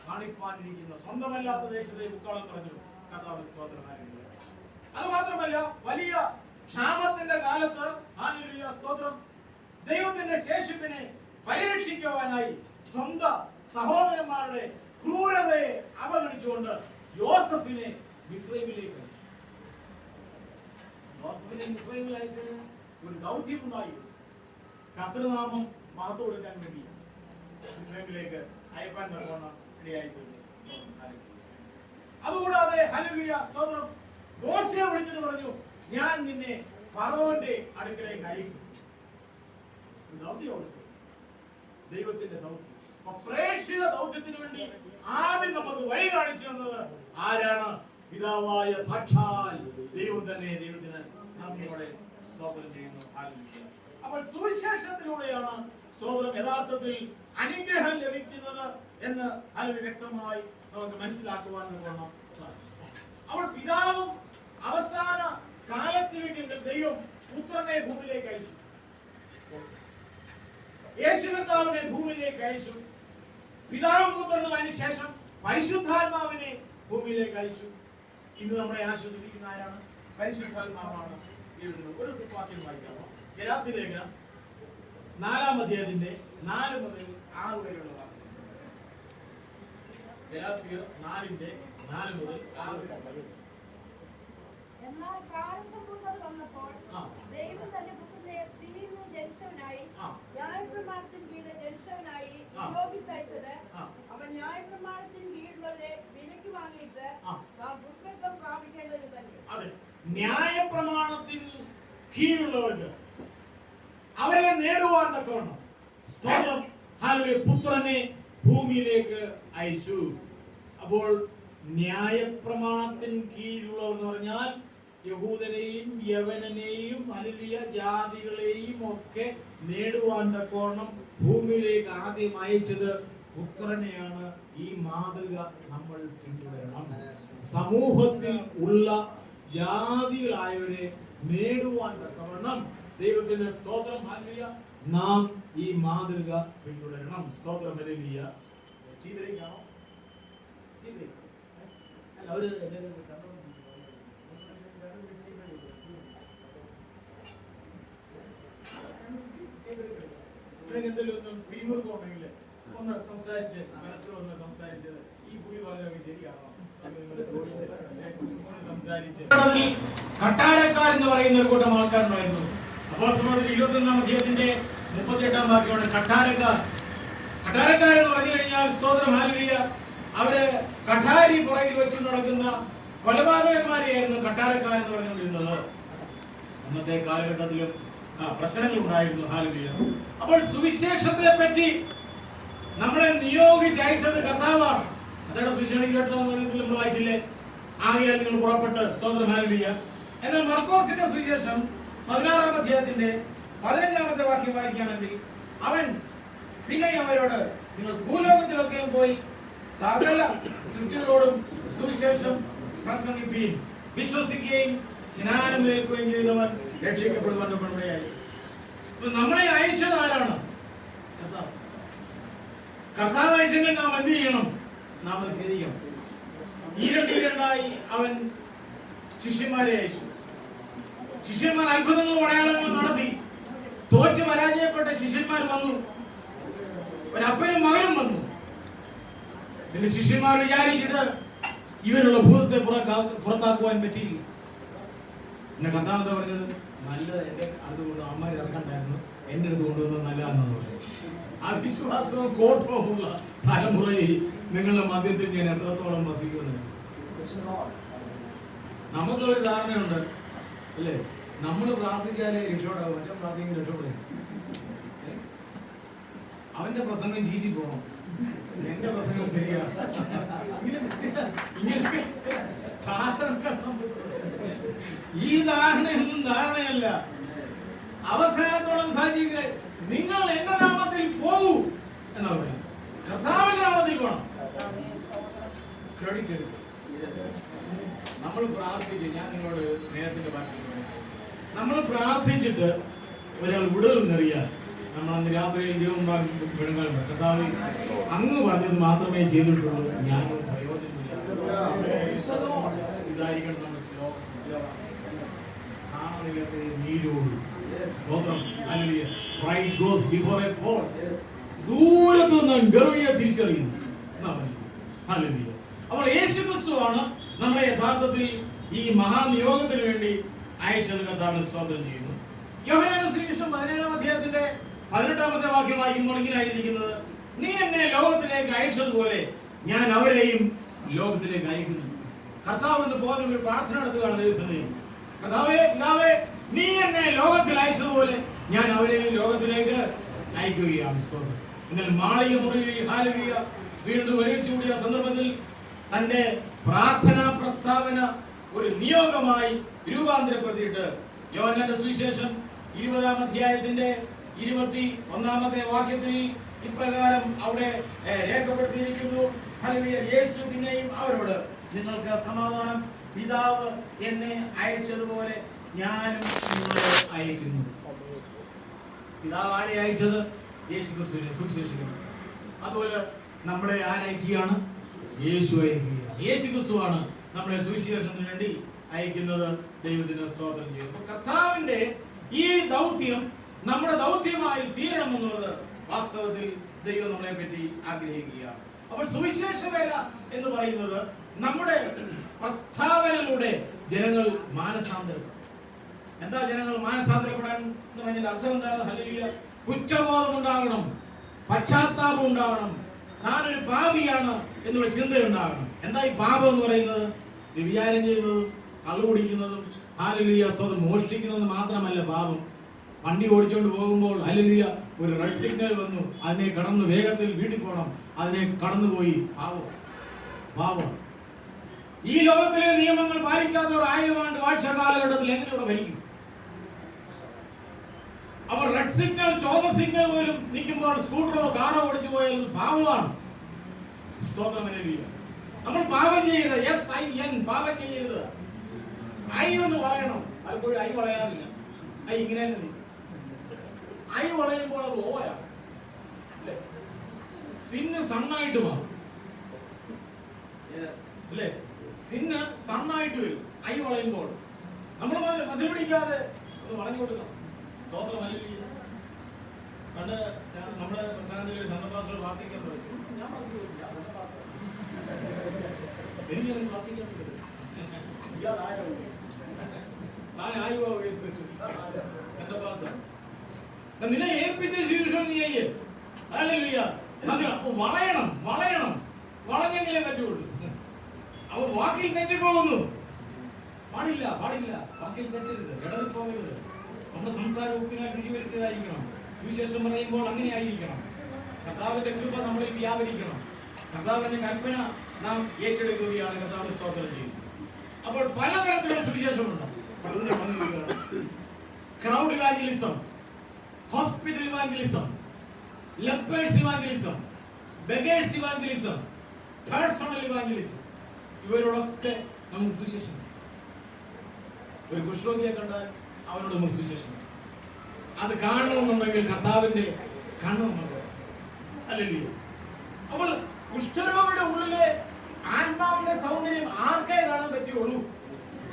കാണിപ്പാനിരിക്കുന്ന സ്വന്തമല്ലാത്ത ദേശത്തെ മുക്കാളം പറഞ്ഞു. കർത്താവിന്റെ സ്തോത്രം. അത് മാത്രമല്ല, വലിയ ക്ഷാമത്തിന്റെ കാലത്ത് ഹല്ലേലൂയ സ്തോത്രം ദൈവത്തിന്റെ ശേഷിപ്പിനെ പരിരക്ഷിക്കുവാനായി സ്വന്തം സഹോദരന്മാരുടെ ക്രൂരതയെ അവഗണിച്ചുകൊണ്ട് യോസഫിനെ മിസ്രൈമിലേക്ക് അയച്ചത് ഒരു ദൗത്യമുണ്ടായി. കർത്തൃനാമം മഹത്വം കൊടുക്കാൻ വേണ്ടി മിസ്രൈമിലേക്ക് അയപ്പാൻ തക്കവണ്ണം ഇടയായിത്തീർന്നു. അതുകൂടാതെ ഹല്ലേലൂയ സ്തോത്രം മോശയെ വിളിച്ചിട്ട് പറഞ്ഞു, ഞാൻ നിന്നെ ഫറവോന്റെ അടുക്കലേക്ക് അയക്കും. ദൗത്യം കൊടുത്തു. ദൈവത്തിന്റെ ദൗത്യം. അപ്പൊ പ്രേക്ഷിത ദൗത്യത്തിന് വേണ്ടി ആദ്യം നമുക്ക് വഴി കാണിച്ചു തന്നത് ആരാണ്? പിതാവായ സാക്ഷാൽ ദൈവം തന്നെ. ദൈവത്തിന് നന്ദിയോടെ സ്തോത്രം ചെയ്യുന്നു. ഹല്ലേലൂയ. അപ്പോൾ സുവിശേഷത്തിലൂടെയാണ് സ്തോത്രം യഥാർത്ഥത്തിൽ അനുഗ്രഹം ലഭിക്കുന്നത് എന്ന് അതിന് വ്യക്തമായി നമുക്ക് മനസ്സിലാക്കുവാൻ വേണം. അപ്പോൾ പിതാവും അവസാന കാലത്തിലേക്ക് ദൈവം പുത്രനെ ഭൂമിയിലേക്ക് അയച്ചു. യേശു കർത്താവിനെ ഭൂമിയിലേക്ക് അയച്ചു. പിതാവും പുത്രനും അതിനുശേഷം പരിശുദ്ധാത്മാവിനെ ഭൂമിയിലേക്ക് അയച്ചു. ഇന്ന് നമ്മളെ ആശ്വസിപ്പിക്കുന്ന ആരാണ്? പരിശുദ്ധാത്മാവാണ്. ഒരു വാക്യം വായിക്കാമോ? ഗലാത്യലേഖനം 4-ാം അധ്യായത്തിന്റെ 4 മുതൽ 6 വരെയുള്ള വാക്യം. ഗലാത്യർ 4-ന്റെ 4 മുതൽ 6 വരെ. എന്നാൽ കാലസമ്പൂർണ്ണത വന്നപ്പോൾ ദൈവം തന്റെ പുത്രനെ സ്ത്രീയിൽ നിന്ന് ജനിച്ചവനായി ന്യായപ്രമാണത്തിന് കീഴിൽ ജനിച്ചവനായി നിയോഗിച്ചയച്ചത് അവൻ ന്യായപ്രമാണത്തിന് കീഴിലുള്ളവരെ വിലയ്ക്ക് വാങ്ങിയിട്ട് നാം പുത്രത്വം പ്രാപിക്കേണ്ടത് തന്നെ. അതെ, ന്യായപ്രമാണത്തിന് കീഴിലുള്ളവർക്ക് അവരെ നേടുവാൻ തക്കവണ്ണം സ്തോത്രം ഹല്ലേലൂയ പുത്രനെ ഭൂമിയിലേക്ക് അയച്ചു. അപ്പോൾ ന്യായപ്രമാണത്തിന് കീഴിലുള്ളവർ എന്ന് പറഞ്ഞാൽ യഹൂദനെയും യവനനെയും ഹല്ലേലൂയ ജാതികളെയും ഒക്കെ നേടുവാൻ തക്കവണ്ണം ഭൂമിയിലേക്ക് ആദ്യം അയച്ചത് പുത്രനെയാണ്. ഈ മാതൃക നമ്മൾ പിന്തുടരണം. സമൂഹത്തിൽ ഉള്ള ജാതികളായവരെ നേടുവാൻ തക്കവണ്ണം ദൈവത്തിന് സ്തോത്രം ഹല്ലേലൂയ നാം ഈ മാതൃക പിന്തുടരണം. സ്തോത്രം ഹല്ലേലൂയ. ജീവിതത്തിലാണോ? അല്ല ഒരു എന്തെങ്കിലും ഒന്ന് പിരിമുറുക്കമുണ്ടെങ്കിൽ ഒന്ന് സംസാരിച്ച് മനസ്സിൽ ഒന്ന് സംസാരിച്ചത് ഈ പുള്ളി പറഞ്ഞൊക്കെ ശരിയാണോ സംസാരിച്ച് കട്ടാരക്കാർ എന്ന് പറയുന്ന ഒരു കൂട്ടം ആൾക്കാരുണ്ടായിരുന്നു. അപ്പോൾ 21-ാം അധ്യായത്തിന്റെ 38-ാം വാക്യമാണ് കട്ടാരക്കാർ. കട്ടാരക്കാർ എന്ന് പറഞ്ഞു കഴിഞ്ഞാൽ സ്തോത്രം ഹല്ലേലൂയ അവര് കഠാരി പുറകിൽ വെച്ച് നടക്കുന്ന കൊലപാതകന്മാരെയായിരുന്നു കട്ടാരക്കാർ എന്ന് പറഞ്ഞുകൊണ്ടിരുന്നത്. അന്നത്തെ കാലഘട്ടത്തിലും പ്രശ്നങ്ങൾ ഉണ്ടായിരുന്നു. ഹല്ലേലൂയ. അപ്പോൾ സുവിശേഷത്തെ പറ്റി നമ്മളെ നിയോഗിച്ചയച്ചത് കർത്താവാണ്. അതാണ് സുവിശേഷം 28-ാം അധ്യായത്തിൽ നമ്മൾ വായിച്ചില്ലേ? ആകയാൽ നിങ്ങൾ പുറപ്പെട്ട് സ്തോത്രം ഹല്ലേലൂയ. എന്നാൽ മർക്കോസിന്റെ സുവിശേഷം 16-ാം അധ്യായത്തിന്റെ 15-ാമത്തെ വാക്യം വായിക്കുകയാണെങ്കിൽ അവൻ പിന്നെ അവരോട് നിങ്ങൾ ഭൂലോകത്തിലൊക്കെ പോയി സകല സൃഷ്ടികളോടും സുവിശേഷം പ്രസംഗിക്കുകയും വിശ്വസിക്കുകയും സ്നാനമേൽക്കുകയും ചെയ്തവൻ രക്ഷിക്കപ്പെടുവാൻ ഇടയായി. നമ്മളെ അയച്ചത് ആരാണ്? കർത്താവ് അയച്ചെങ്കിൽ നാം എന്ത് ചെയ്യണം? നാം അത് ചെയ്യണം. ഈരണ്ടായി അവൻ ശിഷ്യന്മാരെ അയച്ചു. ശിഷ്യന്മാർ അത്ഭുതങ്ങളും അടയാളങ്ങളും നടത്തി. തോറ്റ് പരാജയപ്പെട്ട ശിഷ്യന്മാർ വന്നു. ഒരപ്പനും മകനും വന്നു. പിന്നെ ശിഷ്യന്മാർ വിചാരിച്ചിട്ട് ഇവരുള്ള ഭൂതത്തെ പുറത്താക്കുവാൻ പറ്റിയില്ല. പിന്നെ കർത്താവ് എന്താ പറഞ്ഞത്? നല്ലത് എന്റെ അടുത്തുകൊണ്ട് അമ്മ ഇറക്കണ്ടായിരുന്നു, എന്റെ അടുത്ത് കൊണ്ടുവന്നത് നല്ലതാണെന്ന് പറഞ്ഞു. അവിശ്വാസവും കോട്ടവുമുള്ള തലമുറയിൽ നിങ്ങളുടെ മധ്യത്തിൽ ഞാൻ എത്രത്തോളം വസിക്കുന്നത്? നമുക്കൊരു ധാരണയുണ്ട് അല്ലേ? നമ്മൾ പ്രാർത്ഥിച്ചാലേ രക്ഷപ്പെടാവും, മറ്റേ പ്രാർത്ഥിക്കും രക്ഷപ്പെടും. അവന്റെ പ്രസംഗം ചീറ്റി പോകണം, എന്റെ പ്രസംഗം ശരിയാണ്. ഈ ധാരണയൊന്നും ധാരണയല്ല. അവസാനത്തോളം സാധിക്കുക നിങ്ങൾ എന്റെ നാമത്തിൽ പോകൂ എന്നാ പറയുന്നത്. കർത്താവിന്റെ നാമത്തിൽ പോകണം. ക്രെഡിറ്റ് എടുക്കും. നമ്മൾ പ്രാർത്ഥിച്ച്, ഞാൻ നിങ്ങളോട് സ്നേഹത്തിന്റെ ഭാഷയിൽ നമ്മൾ പ്രാർത്ഥിച്ചിട്ട് ഒരാൾ വിടുതൽ നേറിയാൽ നമ്മൾ അന്ന് രാത്രിയിൽ ജീവൻ വിടുങ്ങാൻ കർത്താവ് അങ്ങ് പറഞ്ഞത് മാത്രമേ ചെയ്തിട്ടുള്ളൂ, ഞാൻ പ്രയോജനമില്ല. ഇതായിരിക്കണം നമ്മുടെ ശ്ലോകം. ദൂരത്തുനിന്ന് ഗർവിയെ തിരിച്ചറിയുന്നു. അപ്പോൾ യേശുക്രിസ്തുവാണ് നമ്മളെ യഥാർത്ഥത്തിൽ ഈ മഹാനിയോഗത്തിന് വേണ്ടി അയച്ചത്. കർത്താവിനെ സ്തോത്രം ചെയ്യുന്നു. യോഹന്നാന്റെ സുവിശേഷം 17-ാം അധ്യായത്തിന്റെ 18-ാമത്തെ വാക്യം വായിക്കുമ്പോൾ ഇങ്ങനെയായിരിക്കുന്നത്: നീ എന്നെ ലോകത്തിലേക്ക് അയച്ചതുപോലെ ഞാൻ അവരെയും ലോകത്തിലേക്ക് അയക്കുന്നു. കർത്താവിന് പോകുന്ന ഒരു പ്രാർത്ഥന നടത്തുകയാണ് ദൈവസന്നിധിയിൽ. കർത്താവേ, പിതാവേ, നീ എന്നെ ലോകത്തിൽ അയച്ചതുപോലെ ഞാൻ അവരെയും ലോകത്തിലേക്ക് അയക്കുകയാണ്. എന്നാൽ മാളിക മുറിയിൽ ഹല്ലേലൂയ വീണ്ടും ഒരുമിച്ച് കൂടിയ സന്ദർഭത്തിൽ തന്റെ പ്രാർത്ഥനാ പ്രസ്താവന ഒരു നിയോഗമായി രൂപാന്തരപ്പെടുത്തിയിട്ട് യോഹന്നാന്റെ സുവിശേഷം 20-ാം അധ്യായത്തിന്റെ 21-ാമത്തെ വാക്യത്തിൽ ഇപ്രകാരം അവിടെ രേഖപ്പെടുത്തിയിരിക്കുന്നു. ഹല്ലേലൂയ. യേശു പിന്നെയും അവരോട്, നിങ്ങൾക്ക് സമാധാനം, പിതാവ് എന്നെ അയച്ചതുപോലെ ഞാനും നിങ്ങളെ അയക്കുന്നു. പിതാവ് ആരെ അയച്ചത്? യേശു ക്രിസ്തുവിനെ സുവിശേഷിക്കുന്നു. അതുപോലെ നമ്മളെ ആരയക്കുകയാണ്? യേശു അയക്കുകയാണ്. യേശു ക്രിസ്തുവാണ് നമ്മളെ സുവിശേഷത്തിന് വേണ്ടി അയക്കുന്നത്. ദൈവത്തിന് സ്തോത്രം ചെയ്യുന്നു. കർത്താവിന്റെ ഈ ദൗത്യം നമ്മുടെ ദൗത്യമായി തീരണം എന്നുള്ളത് വാസ്തവത്തിൽ ദൈവം നമ്മളെ പറ്റി ആഗ്രഹിക്കുകയാണ്. അപ്പോൾ സുവിശേഷ വേല എന്ന് പറയുന്നത് നമ്മുടെ പ്രസ്താവനയിലൂടെ ജനങ്ങൾ മാനസാന്തരപ്പെടും. എന്താ ജനങ്ങൾ മാനസാന്തരപ്പെടാൻ എന്ന് പറഞ്ഞതിന്റെ അർത്ഥം എന്താണ്? ഹല്ലേലൂയ. കുറ്റബോധം ഉണ്ടാകണം, പശ്ചാത്താപം ഉണ്ടാകണം, താനൊരു പാപിയാണ് എന്നുള്ള ചിന്തയുണ്ടാകണം. എന്താ ഈ പാപം എന്ന് പറയുന്നത്? വ്യഭിചാരം ചെയ്യുന്നതും കള്ളു കുടിക്കുന്നതും ഹല്ലേലൂയ സ്വന്തം മോഷ്ടിക്കുന്നതും മാത്രമല്ല പാപം. വണ്ടി ഓടിച്ചുകൊണ്ട് പോകുമ്പോൾ ഹല്ലേലൂയ ഒരു റെഡ് സിഗ്നൽ വന്നു, അതിനെ കടന്ന് വേഗത്തിൽ വീട്ടിൽ പോകണം, അതിനെ കടന്നുപോയി പാപം. ഈ ലോകത്തിലെ നിയമങ്ങൾ പാലിക്കാത്തവർ 1000 ആണ്ട് വാഴ്ച കാലഘട്ടത്തിൽ എങ്ങനെയുള്ള ഭരിക്കും? അവർ റെഡ് സിഗ്നൽ, ചുവന്ന സിഗ്നൽ പോലും നിൽക്കുമ്പോൾ സ്കൂട്ടറോ കാറോ ഓടിച്ചു പോയാൽ പാപമാണ്. സ്തോത്രം. ഹല്ലേലൂയ. നമ്മൾ പാപം ചെയ്യരുത്. SIN പാപം ചെയ്യരുത്. ഐ ഒന്ന് വളയണം. പലപ്പോഴും ഐ വളയാറില്ല. ഐ ഇങ്ങനെ തന്നെ നിൽക്കും. ഐ വളയുമ്പോൾ അത് ഓയാണ്. സിന്ന് സണ്ണായിട്ട് മാറും. അല്ലേ? സിന്ന് സണ്ണായിട്ട് വരും ഐ വളയുമ്പോൾ. നമ്മൾ മസിൽ പിടിക്കാതെ ഒന്ന് വളഞ്ഞു കൊടുക്കണം. സ്തോത്രം. ഹല്ലേലൂയ. പണ്ട് നമ്മുടെ പ്രസ്ഥാനത്തിൽ ഒരു സന്ദർഭത്തിൽ പ്രാർത്ഥിക്കാൻ പോയി. ഞാൻ എനിക്ക് പ്രാർത്ഥിക്കാൻ നിന്നെ ഏൽപ്പിച്ച ശുശ്രൂഷ നീ ചെയ്യ്. ഹല്ലേലൂയ. വളയണം. വളഞ്ഞെങ്കിലേ പറ്റുള്ളൂ. അവ വാക്കിൽ തെറ്റിപ്പോകുന്നു. പാടില്ല. വാക്കിൽ തെറ്റരുത്, ഇടറിൽ പോകരുത്. നമ്മുടെ സംസാരം ഉപ്പിനാൽ രുചി വരുത്തിയതായിരിക്കണം. സുവിശേഷം പറയുമ്പോൾ അങ്ങനെ ആയിരിക്കണം. കർത്താവിന്റെ കൃപ നമ്മളിൽ വ്യാപരിക്കണം. കർത്താവിന്റെ കൽപ്പന നാം ഏറ്റെടുക്കുകയാണ്. കർത്താവിന്റെ സ്തോത്രം ചെയ്യുന്നു. അപ്പോൾ പലതരത്തിലുള്ള സുവിശേഷമുണ്ട്. Crowd evangelism, hospital evangelism, lepers evangelism, beggars evangelism, personal evangelism. ഇവരോടൊക്കെ നമുക്ക് സുവിശേഷം. ഒരു കുഷ്ഠരോഗിയെ കണ്ടാൽ അവനോട് നമുക്ക് സുവിശേഷം. അത് കാണണമെന്നുണ്ടെങ്കിൽ കർത്താവിന്റെ കണ്ണുണ്ട്. ഹല്ലേലൂയ. അപ്പോൾ കുഷ്ഠരോഗിയുടെ ഉള്ളിലെ ആത്മാവിന്റെ സൗന്ദര്യം ആർക്കേ കാണാൻ പറ്റുള്ളൂ?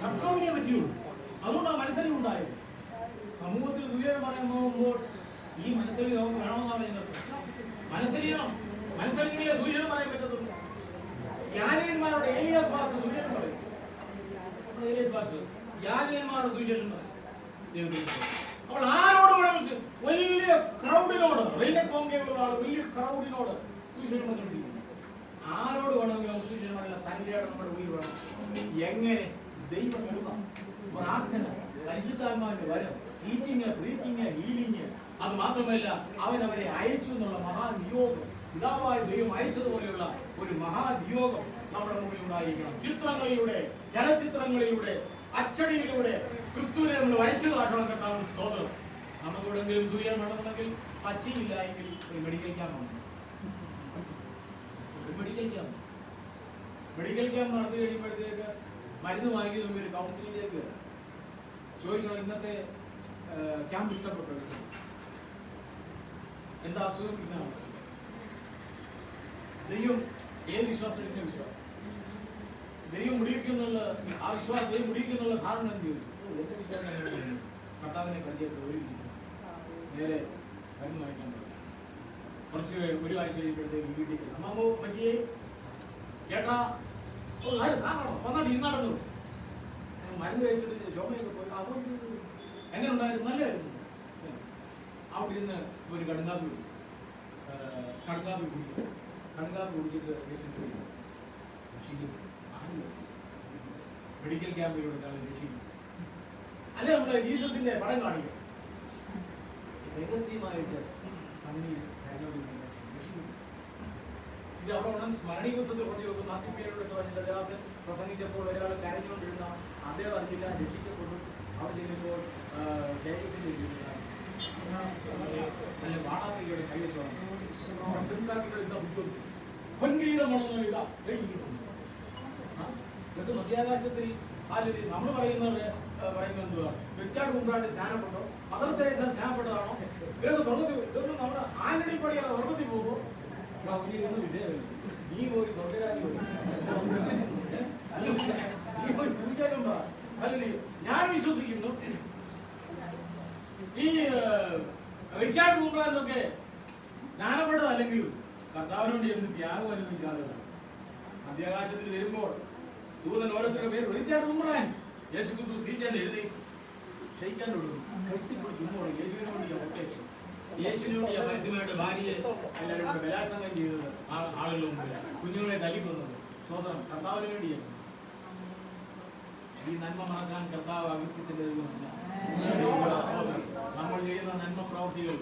കർത്താവിനെ പറ്റുള്ളൂ. അതുകൊണ്ടാണ് മനസ്സിൽ ഉണ്ടായത്. സമൂഹത്തിൽ ദുര്യോഗം പറയാൻ പോകുമ്പോൾ ഈ മനസ്സിൽ നമുക്ക് വേണമെന്നാണ് മനസ്സരിയണം. മനസ്സരിയെങ്കിലേ സൂര്യനും പറയാൻ പറ്റത്തുള്ളൂ. ജ്ഞാനികന്മാരോട് ഏലിയാസ് പാസ്റ്റർ സൂര്യനും പറയും. ഏലിയാസ് പാസ്റ്റർ ജ്ഞാനികന്മാരുടെ സുവിശേഷം പറയും. അപ്പോൾ ആരോട് വലിയ ക്രൗഡിനോട്, വലിയ ക്രൗഡിനോട് സുവിശേഷം പറഞ്ഞിരിക്കുന്നു. ആരോട് വേണമെങ്കിലും സുവിശേഷം പറയില്ല. തന്റെ നമ്മുടെ ഉള്ളിൽ വേണം. എങ്ങനെ? ദൈവം പ്രാർത്ഥന, പരിശുദ്ധാത്മാവിന്റെ വരം, ടീച്ചിങ്, പ്രീച്ചിങ്, ഹീലിങ്. അത് മാത്രമല്ല അവരെ അയച്ചു എന്നുള്ള മഹാനിയോഗം. പിതാവായ ദൈവം അയച്ചതുപോലെയുള്ള ഒരു മഹാനിയോഗം നമ്മുടെ മുമ്പിൽ ഉണ്ടായിരിക്കണം. ചിത്രങ്ങളിലൂടെ, ചലച്ചിത്രങ്ങളിലൂടെ, അച്ചടിയിലൂടെ ക്രിസ്തുവിനെ നമ്മൾ വരച്ചു കാട്ടണം. കർത്താവിന്റെ സ്തോത്രം. നമുക്കെവിടെങ്കിലും സൂര്യൻ വേണമെങ്കിൽ പറ്റിയില്ല എങ്കിൽ ഒരു മെഡിക്കൽ ക്യാമ്പ് നടത്തി കഴിയുമ്പോഴത്തേക്ക് മരുന്ന് വാങ്ങിക്കുന്ന ഒരു കൗൺസിലിംഗിലേക്ക് ചോദിക്കണം, ഇന്നത്തെ ക്യാമ്പ് ഇഷ്ടപ്പെട്ടു, എന്താ അസുഖം? പിന്നെ ദൈവം ഏത് വിശ്വാസത്തിന്റെ വിശ്വാസം? ദൈവം മുടിയിക്കുന്നുള്ള ആ വിശ്വാസം, ദൈവം മുടിയിക്കുന്നുള്ള ധാരണ എന്ത് ചോദിച്ചു? എന്റെ വിശ്വാസം കർത്താവിനെ കണ്ടിട്ട് ഒരു നേരെ മരുന്ന് വാങ്ങിക്കാൻ പറ്റില്ല. കുറച്ച് ഒരു ആഴ്ച കഴിയുമ്പോഴത്തേക്ക് വീട്ടിൽ അമ്മാവോ പറ്റിയേ ചേട്ടാ സാധനമാണോ വന്നാട്ട് ഇന്നാടന്നു മരുന്ന് കഴിച്ചിട്ട് ചോമയൊക്കെ പോയി എങ്ങനെ ഉണ്ടായിരുന്നു? നല്ലതായിരുന്നു. അവിടെ ഇരുന്ന് ഒരു കടുങ്കാപ്പി കുടിച്ചിട്ട് രക്ഷിക്കും. മെഡിക്കൽ ക്യാമ്പിലൂടെ രക്ഷിക്കും. അല്ലെ നമ്മള് ജീസസിന്റെ പടം കാണിക്കും. രഹസ്യമായിട്ട് കണ്ണീർ ഇത് അവിടെ ഉടൻ സ്മരണീയ പുസ്തകത്തിൽ പറഞ്ഞു നോക്കും. മാത്യപ്പേരോട് ദാസൻ പ്രസംഗിച്ചപ്പോൾ ഒരാൾ കരഞ്ഞുകൊണ്ടിരുന്ന അദ്ദേഹം അറിഞ്ഞില്ല, രക്ഷിക്കപ്പെട്ടു. അവിടെ ചെല്ലുമ്പോൾ നല്ല വാടാത്തയുടെ കൈവച്ചോളാം പൊൻകിരീടമാണെന്നോ ഇതാ എന്നിട്ട് മധ്യാകാശത്തിൽ നമ്മൾ പറയുന്നത് എന്തുവാണ്? റിച്ചാർഡ് കുമ്പ്രാന്റെ സ്നാനപ്പെട്ടോ, മദർ തെരേസ സ്നാനപ്പെട്ടതാണോ? ഇവരൊക്കെ സ്വർഗത്തിൽ, ഇതൊന്നും നമ്മുടെ ആന്റണി പടിയാണ് സ്വർഗത്തിൽ പോകുമോ? നീ പോയി സ്വർഗരാജി പോയി സൂചിക്കാൻ പറ. അല്ലേ, ഞാൻ വിശ്വസിക്കുന്നു ഈ റിച്ചാർഡ് കുമ്പ്രാനൊക്കെ സ്നാനപ്പെട്ടതല്ലെങ്കിലും കർത്താവിനോട് എന്ത് ത്യാഗം അനുഭവിച്ച ആളുകളാണ്. മധ്യാകാശത്തിൽ വരുമ്പോൾ ദൂതൻ ഓരോരുത്തരുടെ പേര് റിച്ചാർഡ് കുമ്പ്രാൻ യേശുക്രിസ്തു സീറ്റാൻ എഴുതി ക്ഷയിക്കാൻ കൊടുക്കും. യേശുവിനെ വേണ്ടി പരസ്യമായിട്ട് ഭാര്യയെ എല്ലാവരും കൂടെ ബലാത്സംഗം ചെയ്തത് ആളുകളുടെ മുമ്പിൽ കുഞ്ഞുങ്ങളെ തല്ലിക്കൊന്നത് സ്വതന്ത്രം കർത്താവിന് വേണ്ടിയാണ്. ഈ നന്മ മറക്കാൻ കർത്താവ് അകൃത്യത്തിന്റെ ദൈവമല്ല. നമ്മൾ ചെയ്യുന്ന നന്മ പ്രവൃത്തികൾ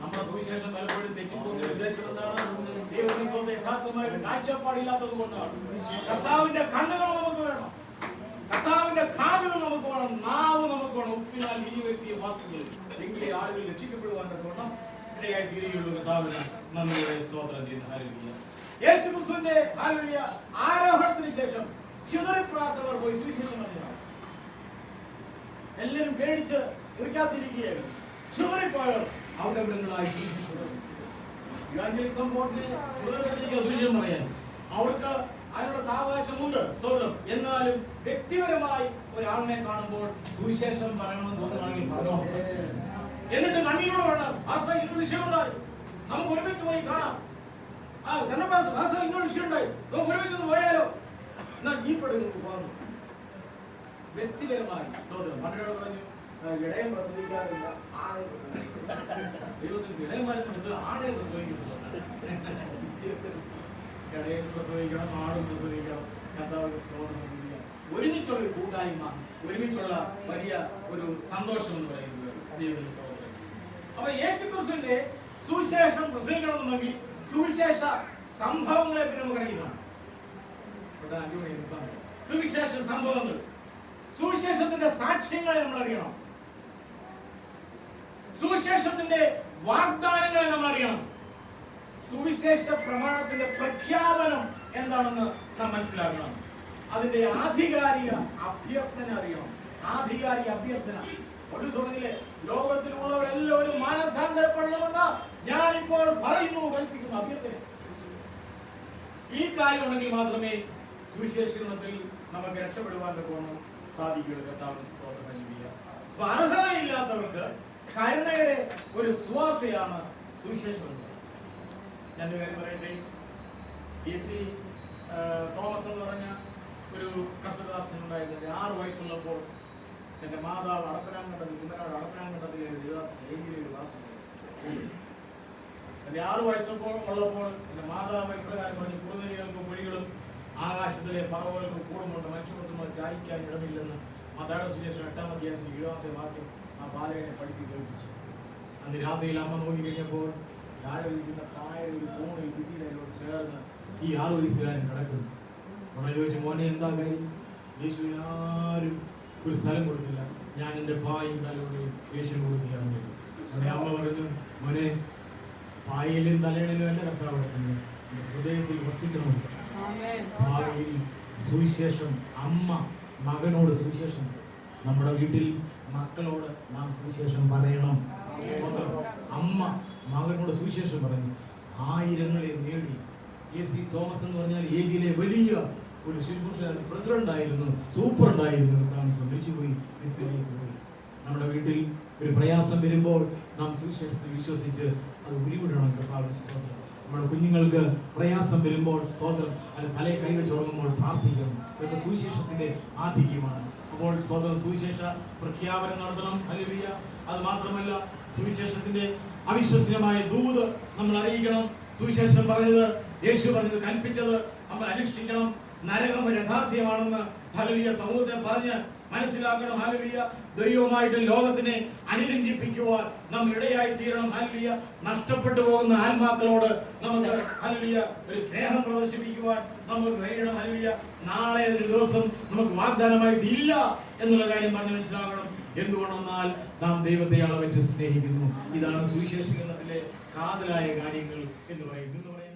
നമ്മുടെ സുവിശേഷം പലപ്പോഴും തെറ്റിപ്പോകുന്ന ഉദ്ദേശം എന്താണ്? ദൈവത്തെ യഥാർത്ഥമായിട്ട് കാഴ്ചപ്പാടില്ലാത്തത് കൊണ്ടാണ്. കർത്താവിന്റെ കണ്ണുകൾ നമുക്ക് വേണം, കർത്താവിന്റെ കാതുകൾ നമുക്ക് വേണം, നാവ് നമുക്ക് വേണം. ഉപ്പിനാൽ വിനിയോഗിച്ച വാക്കുകൾ എങ്കിലേ ആളുകൾ രക്ഷിക്കപ്പെടുവാൻ ഗുണം ഇടയായി തീരുകയുള്ളൂ. കർത്താവിന് നമ്മുടെ സ്തോത്രം ചെയ്യുന്ന ഹല്ലേലൂയ. യേശുക്രിസ്തുവിന്റെ ഹല്ലേലൂയ ആരോഹണത്തിന് ശേഷം ചിതറിപ്പെടാത്തവർ പോയി സുവിശേഷം പറഞ്ഞതാണ്. എല്ലാവരും പേടിച്ച് മുറിക്കാത്തിരിക്കുകയായിരുന്നു. ചിതറിപ്പോയവർ അവിടെ ഇവിടങ്ങളായി സുവിശേഷം പറയാൻ അവർക്ക് അതിനുള്ള സാവകാശമുണ്ട്, സ്വതന്ത്രം. എന്നാലും വ്യക്തിപരമായി ഒരാളിനെ കാണുമ്പോൾ സുവിശേഷം പറയണമെന്ന് തോന്നുകയാണെങ്കിൽ പറഞ്ഞോ. എന്നിട്ട് കണ്ണീരോട് വേണം ഇന്നൊരു വിഷയമുണ്ടായി, നമുക്ക് ഒരുമിച്ച് പോയി കാണാം. ഇന്നൊരു വിഷയം ഉണ്ടായി, നമുക്ക് ഒരുമിച്ച് പോയാലോ എന്നാ ജീപ്പെടുന്നു പോകുന്നു. വ്യക്തിപരമായി സ്തോത്രം. മണ്ണിനോട് പറഞ്ഞു ഇടയം പ്രസവിക്കാറില്ല, ആടെ ദൈവത്തിന് ഇടയന്മാരെ ആടെ പ്രസവിക്കുന്നു. ഇടയം പ്രസവിക്കണം, ആടും പ്രസവിക്കണം. കർത്താവിന്റെ സ്തോത്രം. ഒരുമിച്ചുള്ള ഒരു കൂട്ടായ്മ, ഒരുമിച്ചുള്ള വലിയ ഒരു സന്തോഷം എന്ന് പറയുന്നത് ദൈവത്തിന്റെ സ്തോത്രം. അപ്പൊ യേശുക്രിസ്തുവിന്റെ സുവിശേഷം പ്രസംഗിക്കണമെന്നുണ്ടെങ്കിൽ സുവിശേഷ സംഭവങ്ങളെ പിന്നെ നമുക്ക് അറിയണം. സുവിശേഷ സംഭവങ്ങൾ, സുവിശേഷത്തിന്റെ സാക്ഷ്യങ്ങളെ നമ്മൾ അറിയണം, സുവിശേഷത്തിന്റെ വാഗ്ദാനങ്ങളെ നമ്മൾ അറിയണം, സുവിശേഷ പ്രമാണത്തിന്റെ പ്രഖ്യാപനം എന്താണെന്ന് നാം മനസ്സിലാക്കണം. അതിന്റെ ആധികാരിക അഭ്യർത്ഥന അറിയണം. ആധികാരിക അഭ്യർത്ഥന ഒരു സുഖത്തിലെ ലോകത്തിലുള്ളവരെല്ലാവരും മാനസാന്തരപ്പെടണമെന്ന് ഞാനിപ്പോൾ പറയുന്നു, കൽപ്പിക്കുന്നു. അഭ്യർത്ഥന ഈ കാര്യം ഉണ്ടെങ്കിൽ മാത്രമേ സുവിശേഷത്തിൽ നമുക്ക് രക്ഷപ്പെടുവാൻ പോകണം സാധിക്കുകയുള്ളൂ. കർത്താവിന്റെ സ്തോത്രം ചെയ്യുക. അപ്പൊ അർഹതയില്ലാത്തവർക്ക് കരുണയുടെ ഒരു സുവാർത്തയാണ് സുവിശേഷം. രണ്ടു കാര്യം പറയട്ടെ. AC തോമസ് എന്ന് പറഞ്ഞ ഒരു കർത്തദാസൻ ഉണ്ടായിരുന്നു. 6 വയസ്സുള്ളപ്പോൾ എന്റെ മാതാവ് അടപ്പനാങ്കണ്ടത്തിൽ, കുമ്മനാട് അടപ്പനാങ്കണ്ടത്തിൽ ഒരു ദാസൻ. എന്റെ 6 വയസ്സപ്പോൾ ഉള്ളപ്പോൾ എന്റെ മാതാവ് ഇപ്രകാരം പറഞ്ഞു, കുറുനരികൾക്കും കുഴികളും ആകാശത്തിലെ പറവകൾക്കും കൂടുമുണ്ട്, മനുഷ്യപുത്രന്മാർ ചാരിക്കാൻ ഇടമില്ലെന്ന് മത്തായിയുടെ സുവിശേഷം 8-ാം അധ്യായത്തിൽ 7-ാമത്തെ വാക്യം ആ ബാലകനെ പഠിച്ച് കേൾപ്പിച്ചു. അന്ന് രാത്രിയിൽ അമ്മ നോക്കി കഴിഞ്ഞപ്പോൾ താഴെ വിളിക്കുന്ന താഴെ ഒരു കോണിൽ വിധിയിലോട് ചേർന്ന് ഈ 6 വയസ്സുകാരൻ കിടക്കുന്നു. ഉടനെ ചോദിച്ചു, മോനെ എന്താ കാര്യം? യേശുവിന് ആരും ഒരു സ്ഥലം കൊടുത്തില്ല, ഞാൻ എൻ്റെ പായും തലയോടെയും യേശുവിന് കൊടുക്കുകയാണ്. ഉടനെ അമ്മ പറഞ്ഞു, മോനെ പായയിലും തലയിലും അല്ല കർത്താവ് കിടക്കുന്നത്, ഹൃദയത്തിൽ വസിക്കണമെന്ന്. ഭാവിയിൽ സുവിശേഷം അമ്മ മകനോട് സുവിശേഷം, നമ്മുടെ വീട്ടിൽ മക്കളോട് നാം സുവിശേഷം പറയണം. അമ്മ മകനോട് സുവിശേഷം പറഞ്ഞു. 1000ങ്ങളെ നേടി. AC തോമസ് എന്ന് പറഞ്ഞാൽ ഏജിയിലെ വലിയ ഒരു ശുശ്രൂഷ പ്രസിഡന്റ് ആയിരുന്നു, സൂപ്രണ്ടായിരുന്നു. മരിച്ചുപോയി, പോയി. നമ്മുടെ വീട്ടിൽ ഒരു പ്രയാസം വരുമ്പോൾ നാം സുവിശേഷത്തിൽ വിശ്വസിച്ച് അത് ഉരുവിടണം. കർത്താവിന്റെ സ്തോത്രം. നമ്മുടെ കുഞ്ഞുങ്ങൾക്ക് പ്രയാസം വരുമ്പോൾ സ്തോത്രം, അത് തലയെ കൈവച്ച് ഉറങ്ങുമ്പോൾ പ്രാർത്ഥിക്കണം. ഇതൊക്കെ സുവിശേഷത്തിന്റെ ആധിക്യമാണ്. അപ്പോൾ സ്തോത്രം, സുവിശേഷ പ്രഖ്യാപനം നടത്തണം. ഹല്ലേലൂയ. അത് മാത്രമല്ല, സുവിശേഷത്തിന്റെ അവിശ്വസനീയമായ ദൂത് നമ്മൾ അറിയിക്കണം. സുവിശേഷം പറഞ്ഞത്, യേശു പറഞ്ഞത്, കൽപ്പിച്ചത് നമ്മൾ അനുഷ്ഠിക്കണം. നരകം യഥാർത്ഥ്യമാണെന്ന് ഹല്ലേലൂയ സമൂഹത്തെ പറഞ്ഞ് മനസ്സിലാക്കണം. ഹല്ലേലൂയ. ദൈവവുമായിട്ട് ലോകത്തിനെ അനുരഞ്ജിപ്പിക്കുവാൻ നമ്മൾ ഇടയായി തീരണം. ഹല്ലേലൂയ. നഷ്ടപ്പെട്ടു പോകുന്ന ആത്മാക്കളോട് നമുക്ക് ഹല്ലേലൂയ ഒരു സ്നേഹം പ്രദർശിപ്പിക്കുവാൻ നമുക്ക് കഴിയണം. ഹല്ലേലൂയ. നാളെ ഒരു ദിവസം നമുക്ക് വാഗ്ദാനമായിട്ട് ഇല്ല എന്നുള്ള കാര്യം പറഞ്ഞ് മനസ്സിലാക്കണം. എന്തുകൊണ്ടെന്നാൽ നാം ദൈവത്തെ അളവറ്റ് സ്നേഹിക്കുന്നു. ഇതാണ് സുവിശേഷീകരണത്തിലെ കാതലായ കാര്യങ്ങൾ എന്ന് പറയുന്നത്.